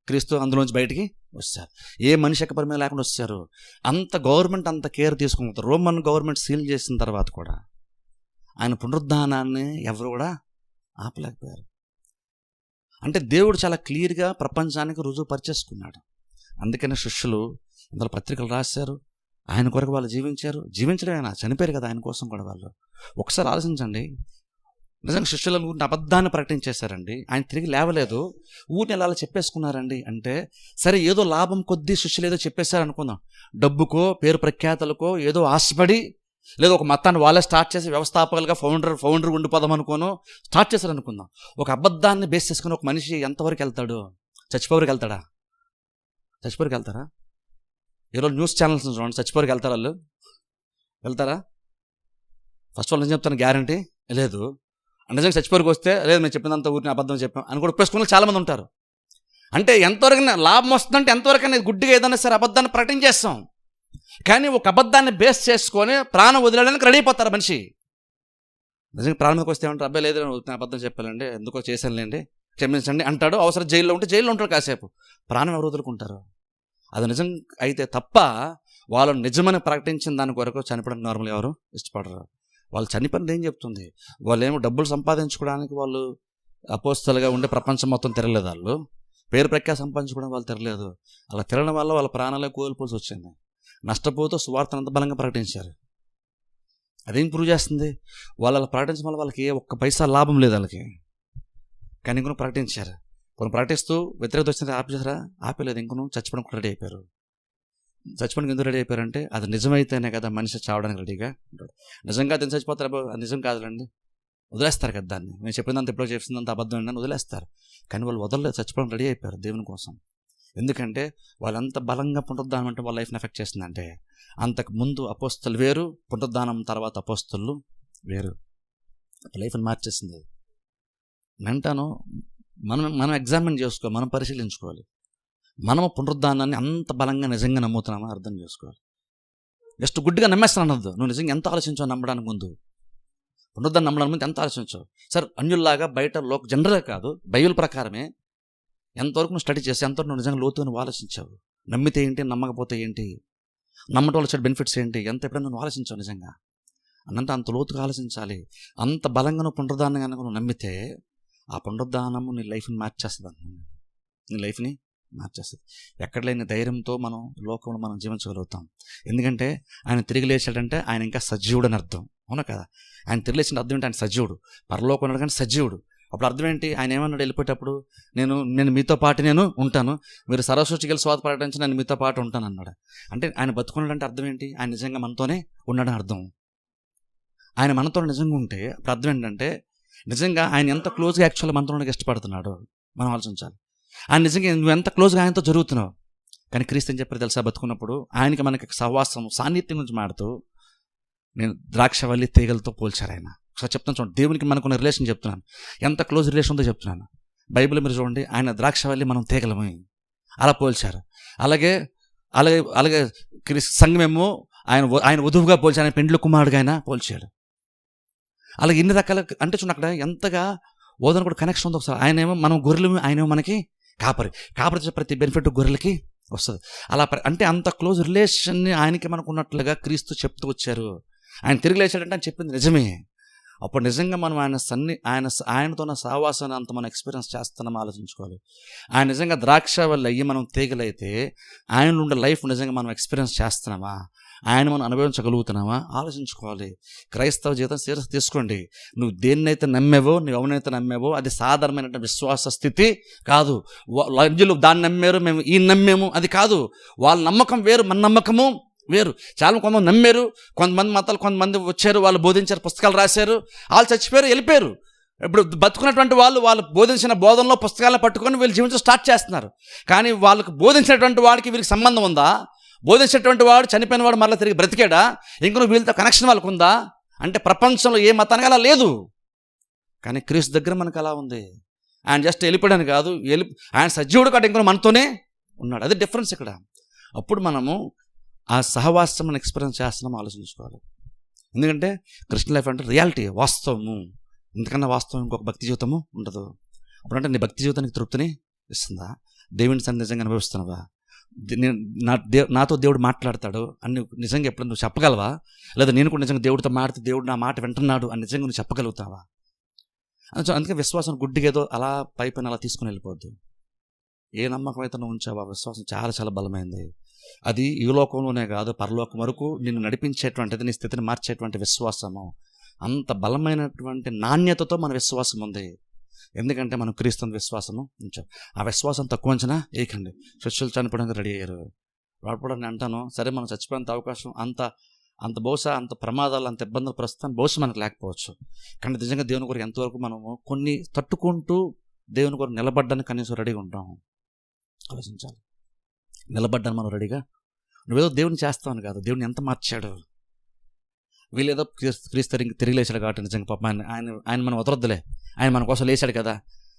క్రీస్తు అందులోంచి బయటికి వచ్చారు. ఏ మనిషి యొక్క పరిమితి లేకుండా వచ్చారు. అంత గవర్నమెంట్ అంత కేర్ తీసుకుంటారు. రోమన్ గవర్నమెంట్ సీల్ చేసిన తర్వాత కూడా ఆయన పునరుద్ధానాన్ని ఎవరు కూడా ఆపలేకపోయారు. అంటే దేవుడు చాలా క్లియర్గా ప్రపంచానికి రుజువు పరిచేసుకున్నాడు. అందుకనే శిష్యులు ఇందులో పత్రికలు రాశారు, ఆయన కొరకు వాళ్ళు జీవించడం ఆయన చనిపోయారు కదా ఆయన కోసం కూడా వాళ్ళు. ఒకసారి ఆలోచించండి, నిజంగా శిష్యుల గురించి అబద్ధాన్ని ప్రకటించేశారండి, ఆయన తిరిగి లేవలేదు, ఊరిని ఎలా చెప్పేసుకున్నారండి అంటే, సరే ఏదో లాభం కొద్దీ శిష్యులు ఏదో చెప్పేశారు అనుకుందాం, డబ్బుకో పేరు ప్రఖ్యాతలకో ఏదో ఆశపడి, లేదా ఒక మతాన్ని వాళ్ళే స్టార్ట్ చేసి వ్యవస్థాపకులుగా ఫౌండర్ ఉండిపోదాం అనుకోను స్టార్ట్ చేశారు అనుకుందాం. ఒక అబద్ధాన్ని బేస్ చేసుకుని ఒక మనిషి ఎంతవరకు వెళ్తాడు? చచ్చిపోవరికి వెళ్తాడా? ఈరోజు న్యూస్ ఛానల్స్ చూడండి, చచ్చిపోవరికి వెళ్తారా? వాళ్ళు వెళ్తారా? ఫస్ట్ వాళ్ళు నేను చెప్తాను, గ్యారంటీ లేదు. నిజంగా చచ్చిపోరికి వస్తే లేదు మేము చెప్పినంత ఊరిని అబద్ధం చెప్పాం అని కూడా ఒప్పేసుకుని చాలామంది ఉంటారు. అంటే ఎంతవరకు లాభం వస్తుందంటే ఎంతవరకు గుడ్డిగా ఏదైనా సరే అబద్ధాన్ని ప్రకటించేస్తాం. కానీ ఒక అబద్ధాన్ని బేస్ చేసుకొని ప్రాణం వదిలేయడానికి రెడీ అయిపోతారు మనిషి. నిజంగా ప్రాణం మీదకి వస్తే ఏమంటారు, అబ్బాయి లేదు అబద్ధం చెప్పాలండి, ఎందుకో చేశానులేండి, క్షమించండి అంటాడు. అవసరం జైల్లో ఉంటే జైల్లో ఉంటాడు కాసేపు. ప్రాణం ఎవరు వదులుకుంటారు? అది నిజం అయితే తప్ప వాళ్ళు నిజమని ప్రకటించిన దాని కొరకు చనిపోవడానికి నార్మల్ ఎవరు ఇష్టపడరు. వాళ్ళు చనిపోయినది ఏం చెప్తుంది? వాళ్ళు ఏమో డబ్బులు సంపాదించుకోవడానికి వాళ్ళు అపోస్తలుగా ఉండే ప్రపంచం మొత్తం తిరగలేదు. వాళ్ళు పేరు ప్రఖ్యాత సంపాదించుకోవడం వాళ్ళు తిరగలేదు. అలా తిరగడం వల్ల వాళ్ళ ప్రాణాలే కోల్పోసి వచ్చింది. నష్టపోతూ సువార్తను అంత బలంగా ప్రకటించారు. అదేం ప్రూవ్ చేస్తుంది? వాళ్ళు అలా ప్రకటించడం వల్ల వాళ్ళకి ఒక్క పైసా లాభం లేదు వాళ్ళకి. కానీ ఇంకొన ప్రకటించారు. కొన్ని ప్రకటిస్తూ వ్యతిరేకత వచ్చిన ఆపేసారా? ఆపేలేదు. ఇంకొను చచ్చిపోవడానికి రెడీ అయిపోయారు. చచ్చిపోవడానికి ఎందుకు రెడీ అయిపోయారంటే అది నిజమైతేనే కదా మనిషి చావడానికి రెడీగా ఉంటాడు. నిజంగా తిని చచ్చిపోతారు, అది నిజం కాదులండి. వదిలేస్తారు కదా దాన్ని. నేను చెప్పినంత ఎప్పుడో చేసిందంత అబద్ధం ఏంటని వదిలేస్తారు. కానీ వాళ్ళు వదలలేదు, చచ్చిపోవడం రెడీ అయిపోయారు దేవుని కోసం. ఎందుకంటే వాళ్ళంత బలంగా పునరుద్ధానం అంటే వాళ్ళ లైఫ్ని ఎఫెక్ట్ చేసిందంటే, అంతకు ముందు అపోస్తలు వేరు, పునరుద్ధానం తర్వాత అపోస్తలు వేరు. లైఫ్ని మార్చేసింది. అంటాను, మనం ఎగ్జామిన్ చేసుకోవాలి, మనం పరిశీలించుకోవాలి. మనము పునరుద్ధానాన్ని అంత బలంగా నిజంగా నమ్ముతున్నామో అర్థం చేసుకోవాలి. జస్ట్ గుడ్డిగా నమ్మేస్తాను అనొద్దు. నువ్వు నిజంగా ఎంత ఆలోచించావు నమ్మడానికి ముందు, పునరుద్ధానం నమ్మడానికి ముందు ఎంత ఆలోచించావు. సార్ అన్యుల్లాగా బయట జనరల్గా కాదు, బైబిల్ ప్రకారమే ఎంతవరకు నువ్వు స్టడీ చేసి ఎంతవరకు నువ్వు నిజంగా లోతుగా నువ్వు ఆలోచించావు. నమ్మితే ఏంటి, నమ్మకపోతే ఏంటి, నమ్మటం వల్ల వచ్చే బెనిఫిట్స్ ఏంటి, ఎప్పుడైనా నువ్వు ఆలోచించావు నిజంగా అన్నంత అంత లోతుగా ఆలోచించాలి. అంత బలంగా నువ్వు పునరుద్ధానం కనుక నువ్వు నమ్మితే ఆ పునరుద్ధానము నీ లైఫ్ని మార్చేస్తుంది. నీ లైఫ్ని మార్చేస్తుంది. ఎక్కడ లేని ధైర్యంతో మనం లోకంలో మనం జీవించగలుగుతాం. ఎందుకంటే ఆయన తిరిగి లేచాడంటే ఆయన ఇంకా సజీవుడు అని అర్థం. అవునా కదా? ఆయన తిరిగి లేచిన అర్థం ఏంటి? ఆయన సజీవుడు. పరలోకం ఉన్నాడు కానీ సజీవుడు. అప్పుడు అర్థం ఏంటి? ఆయన ఏమన్నాడు వెళ్ళిపోయేటప్పుడు? నేను మీతో పాటు నేను ఉంటాను, మీరు సర్వసృష్టికి స్వార్థపడడానికి నేను మీతో పాటు ఉంటాను అన్నాడు. అంటే ఆయన బతుకున్నాడంటే అర్థం ఏంటి? ఆయన నిజంగా మనతోనే ఉన్నాడని అర్థం. ఆయన మనతో నిజంగా ఉంటే అప్పుడు అర్థం ఏంటంటే నిజంగా ఆయన ఎంత క్లోజ్గా యాక్చువల్గా మనతో ఇష్టపడుతున్నాడో మనం ఆలోచించాలి. ఆయన నిజంగా నువ్వు ఎంత క్లోజ్గా ఆయనతో జరుగుతున్నావు. కానీ క్రీస్తు ఏం చెప్పారు తెలుసా? బతుకున్నప్పుడు ఆయనకి మనకి సహవాసం సాన్నిధ్యం నుంచి మాడుతూ నేను ద్రాక్షవల్లి తీగలతో పోల్చారు ఆయన. ఒకసారి చెప్తాను చూడండి, దేవునికి మనకున్న రిలేషన్ చెప్తున్నాను, ఎంత క్లోజ్ రిలేషన్ ఉందో చెప్తున్నాను. బైబిల్ మీరు చూడండి, ఆయన ద్రాక్షవల్లి మనం తీగలమే అలా పోల్చారు. అలాగే అలాగే అలాగే సంఘమేమో ఆయన వధువుగా పోల్చారు, ఆయన పెండ్లి కుమారుడుగా ఆయన పోల్చాడు. అలాగే ఇన్ని రకాల అంటే చూడండి అక్కడ ఎంతగా ఓదన కూడా కనెక్షన్ ఉంది. ఒకసారి ఆయనేమో మనం గొర్రెలు, ఆయనేమో మనకి కాపరి ప్రతి బెనిఫిట్ గొర్రెలకి వస్తుంది. అలా అంటే అంత క్లోజ్ రిలేషన్ని ఆయనకి మనకు ఉన్నట్లుగా క్రీస్తు చెప్తూ వచ్చారు. ఆయన తిరిగి లేచాడంటే ఆయన చెప్పింది నిజమే. అప్పుడు నిజంగా మనం ఆయనతో ఉన్న సహవాసాన్ని అంత మనం ఎక్స్పీరియన్స్ చేస్తున్నాం ఆలోచించుకోవాలి. ఆయన నిజంగా ద్రాక్ష వల్ల అయ్యి మనం తీగలైతే ఆయన ఉండే లైఫ్ నిజంగా మనం ఎక్స్పీరియన్స్ చేస్తున్నామా, ఆయన మనం అనుభవించగలుగుతున్నామా ఆలోచించుకోవాలి. క్రైస్తవ జీవితం సీరియస్ తీసుకోండి. నువ్వు దేన్నైతే నమ్మేవో, నువ్వు ఎవరినైతే నమ్మేవో అది సాధారణమైన విశ్వాస స్థితి కాదు. లజ్జులు దాన్ని నమ్మారు, మేము ఈ నమ్మేము, అది కాదు. వాళ్ళ నమ్మకం వేరు, మన నమ్మకము వేరు. చాలా కొంతమంది నమ్మారు, కొంతమంది మతాలు కొంతమంది వచ్చారు, వాళ్ళు బోధించారు, పుస్తకాలు రాశారు, వాళ్ళు చచ్చిపోయారు, వెళ్ళిపోయారు. ఇప్పుడు బతుకున్నటువంటి వాళ్ళు బోధించిన బోధనలో పుస్తకాలను పట్టుకొని వీళ్ళు జీవించడం స్టార్ట్ చేస్తున్నారు. కానీ వాళ్ళకు బోధించినటువంటి వాడికి వీరికి సంబంధం ఉందా? బోధించేటువంటి వాడు చనిపోయిన వాడు మరలా తిరిగి బ్రతికాడా? ఇంకొక వీళ్ళతో కనెక్షన్ వాళ్ళకు ఉందా? అంటే ప్రపంచంలో ఏ మతానికి అలా లేదు. కానీ క్రీస్తు దగ్గర మనకు అలా ఉంది. ఆయన జస్ట్ వెళ్ళిపోయాడని కాదు, ఆయన సజీవుడు కాదు, ఇంకొక మనతోనే ఉన్నాడు. అది డిఫరెన్స్ ఇక్కడ. అప్పుడు మనము ఆ సహవాసం మనం ఎక్స్పీరియన్స్ చేస్తున్నాం ఆలోచించుకోవాలి. ఎందుకంటే క్రిస్టియన్ లైఫ్ అంటే రియాలిటీ, వాస్తవము. ఇంతకన్నా వాస్తవం ఇంకొక భక్తి జీవితము ఉండదు. అప్పుడంటే నీ భక్తి జీవితానికి తృప్తిని ఇస్తుందా? దేవుని సన్ని నిజంగా అనుభవిస్తున్నావా? నాతో దేవుడు మాట్లాడతాడు అని నిజంగా ఎప్పుడు నువ్వు చెప్పగలవా? లేదా నేను కూడా నిజంగా దేవుడితో మాట్లాడితే దేవుడు నా మాట వింటున్నాడు అని నిజంగా నువ్వు చెప్పగలుగుతావా? అందుకే విశ్వాసం గుడ్డిగా ఏదో అలా పైన అలా తీసుకుని వెళ్ళిపోద్దు. ఏ నమ్మకం అయితే నువ్వు ఉంచావో ఆ విశ్వాసం చాలా చాలా బలమైంది. అది ఈ లోకంలోనే కాదు, పరలోకం వరకు నిన్ను నడిపించేటువంటిది, నీ స్థితిని మార్చేటువంటి విశ్వాసము. అంత బలమైనటువంటి నాణ్యతతో మన విశ్వాసం ఉంది. ఎందుకంటే మనం క్రీస్తుని విశ్వాసము ఉంచాం. ఆ విశ్వాసం తక్కువ అంచనా ఏకండి. శిష్యులు చనిపోవడానికి రెడీ అయ్యారు. వాడు నేను అంటాను, సరే మనం చచ్చిపోయేంత అవకాశం అంత బహుశా అంత ప్రమాదాలు, అంత ఇబ్బందులు ప్రస్తుతం బహుశా మనకు లేకపోవచ్చు. కానీ నిజంగా దేవుని కొరకు ఎంతవరకు మనము కొన్ని తట్టుకుంటూ దేవుని కొరకు నిలబడ్డానికి కనీసం రెడీగా ఉంటాం ఆలోచించాలి. నిలబడ్డాను మనం రెడీగా. నువ్వేదో దేవుని చేస్తావని కాదు, దేవుని ఎంత మార్చాడు. వీళ్ళేదో క్రీస్తు తిరిగి లేచాడు కాబట్టి నిజంగా పాప ఆయన మనం వదలొద్దులే, ఆయన మన కోసం లేచాడు కదా.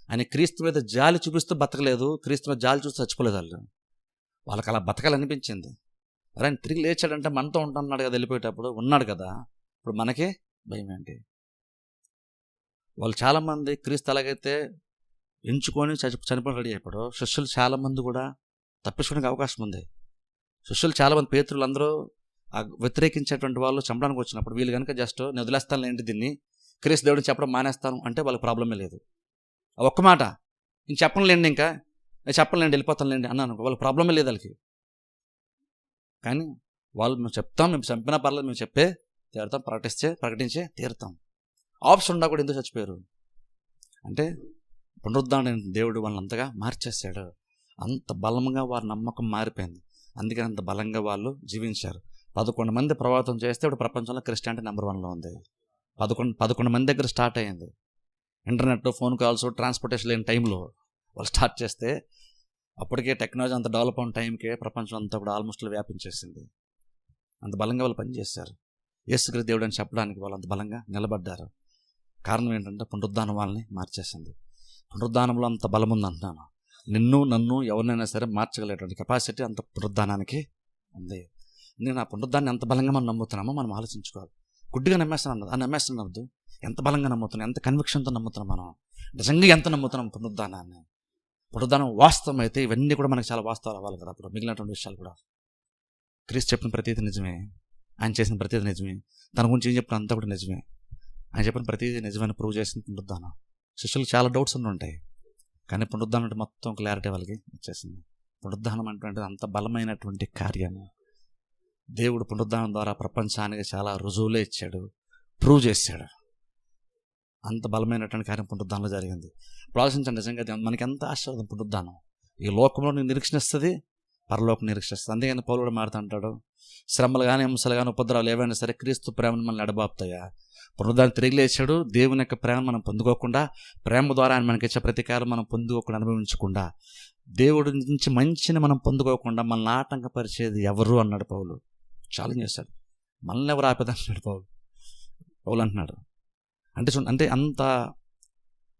ఆయన క్రీస్తు మీద జాలి చూపిస్తూ బతకలేదు, క్రీస్తు మీద జాలి చూస్తూ చచ్చిపోలేదు. వాళ్ళకి అలా బతకాలనిపించింది. అరే ఆయన తిరిగి లేచాడంటే మనతో ఉంటున్నాడు కదా, వెళ్ళిపోయేటప్పుడు ఉన్నాడు కదా, ఇప్పుడు మనకే భయం ఏంటి? వాళ్ళు చాలామంది క్రీస్తు అలాగైతే ఎంచుకొని చనిపోయి రెడీ అయిపోయాడు. శిష్యులు చాలామంది కూడా తప్పించుకోవడానికి అవకాశం ఉంది. శిష్యులు చాలామంది, పేతురులు అందరూ వ్యతిరేకించేటువంటి వాళ్ళు చంపడానికి వచ్చినప్పుడు వీళ్ళు కనుక జస్ట్ నేను వదిలేస్తాను ఏంటి దీన్ని, క్రీస్తు దేవుడిని చెప్పడం మానేస్తాను అంటే వాళ్ళకి ప్రాబ్లమే లేదు. ఒక్క మాట ఇంక చెప్పలేండి, ఇంకా నేను చెప్పలేండి, వెళ్ళిపోతానులేండి అన్నాను, వాళ్ళకి ప్రాబ్లమే లేదు వాళ్ళకి. కానీ వాళ్ళు మేము చెప్తాం, మేము చంపినా పర్లేదు, మేము చెప్పే తీరుతాం, ప్రకటించే తీరుతాం. ఆప్షన్ ఉన్నా కూడా ఎందుకు చచ్చిపోయారు అంటే పునరుద్ధరణ దేవుడు వాళ్ళని అంతగా మార్చేశాడు. అంత బలంగా వారి నమ్మకం మారిపోయింది. అందుకని అంత బలంగా వాళ్ళు జీవించారు. 11 మంది ప్రభావితం చేస్తే ఇప్పుడు ప్రపంచంలో క్రిస్టియానిటీ నెంబర్ 1లో ఉంది. 11 మంది దగ్గర స్టార్ట్ అయ్యింది. ఇంటర్నెట్, ఫోన్ కాల్స్, ట్రాన్స్పోర్టేషన్ లేని టైంలో వాళ్ళు స్టార్ట్ చేస్తే అప్పటికే టెక్నాలజీ అంత డెవలప్ అయిన టైంకే ప్రపంచం అంతా కూడా ఆల్మోస్ట్ వ్యాపించేసింది. అంత బలంగా వాళ్ళు పనిచేశారు. యేసుక్రీస్తు దేవుడు అని చెప్పడానికి వాళ్ళు అంత బలంగా నిలబడ్డారు. కారణం ఏంటంటే పునరుద్ధానం వాళ్ళని మార్చేసింది. పునరుద్ధానంలో అంత బలం ఉంది అంటున్నాను. నిన్ను నన్ను ఎవరినైనా సరే మార్చగలిగేటువంటి కెపాసిటీ అంత పునరుద్ధానానికి ఉంది. నేను ఆ పునరుద్ధాన్ని ఎంత బలంగా మనం నమ్ముతున్నామో మనం ఆలోచించుకోవాలి. గుడ్డిగా నమ్మేస్తున్నది ఎంత బలంగా నమ్ముతున్నాం, ఎంత కన్విక్షన్తో నమ్ముతున్నాం, మనం నిజంగా ఎంత నమ్ముతున్నాం పునరుద్ధానాన్ని. పునరుద్ధానం వాస్తవం అయితే ఇవన్నీ కూడా మనకు చాలా వాస్తవాలు అవ్వాలి కదా. అప్పుడు మిగిలినటువంటి విషయాలు కూడా క్రీస్తు చెప్పిన ప్రతిదీ నిజమే, ఆయన చేసిన ప్రతిదీ నిజమే, తన గురించి ఏం చెప్పిన అంతా కూడా నిజమే. ఆయన చెప్పిన ప్రతిదీ నిజమని ప్రూవ్ చేసిన పునరుద్ధానం. శిష్యులకు చాలా డౌట్స్ ఉంటాయి, కానీ పునరుద్ధానం అంటే మొత్తం క్లారిటీ వాళ్ళకి వచ్చేసింది. పునరుద్ధానం అంటే అంత బలమైనటువంటి కార్యం. దేవుడు పునరుద్ధానం ద్వారా ప్రపంచానికి చాలా రుజువులే ఇచ్చాడు, ప్రూవ్ చేశాడు. అంత బలమైనటువంటి కార్యం పునరుద్ధానంలో జరిగింది. ఇప్పుడు ఆలోచించండి, నిజంగా మనకి ఎంత ఆశీర్వాదం పునరుద్ధానం. ఈ లోకంలో నిరీక్షణిస్తుంది, పరలోకం నిరీక్షిస్తుంది. అందుకని పౌలు కూడా మాట్లాడుతుంటాడు, శ్రమలు కానీ హింసలు కానీ ఉపద్రవాలు ఏవైనా సరే క్రీస్తు ప్రేమను మనల్ని ఎడబాపుతాయా. పునరుద్ధానం తిరిగి లేచాడు. దేవుని యొక్క ప్రేమ మనం పొందుకోకుండా, ప్రేమ ద్వారా ఆయన మనకి ఇచ్చే ప్రతీకారం మనం పొందుకోకుండా, అనుభవించకుండా, దేవుడి నుంచి మంచిని మనం పొందుకోకుండా మనల్ని ఆటంకపరిచేది ఎవరు అన్నాడు పౌలు. ఛాలెంజ్ చేశాడు. మనల్ని ఎవరు ఆపేదన్నాడు పౌలు అంటున్నాడు. అంటే అంత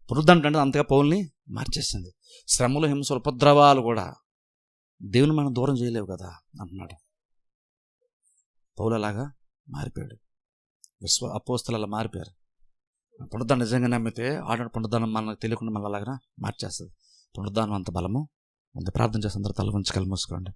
పునరుద్ధానం అంటే అంతగా పౌల్ని మార్చేసింది. శ్రమలు, హింసలు, ఉపద్రవాలు కూడా దేవుని మనం దూరం చేయలేవు కదా అంటున్నాడు. పౌలు అలాగా మారిపోయాడు. అపోస్తలు అలా మారిపోయారు. పునరుద్ధానం నిజంగా నమ్మితే ఆడ పునరుద్ధానం మనకు తెలియకుండా మన అలాగా మార్చేస్తుంది. పునరుద్ధానం అంత బలము అంత. ప్రార్థన చేసి అందరూ తల వంచి కళ్ళు మూసుకోండి.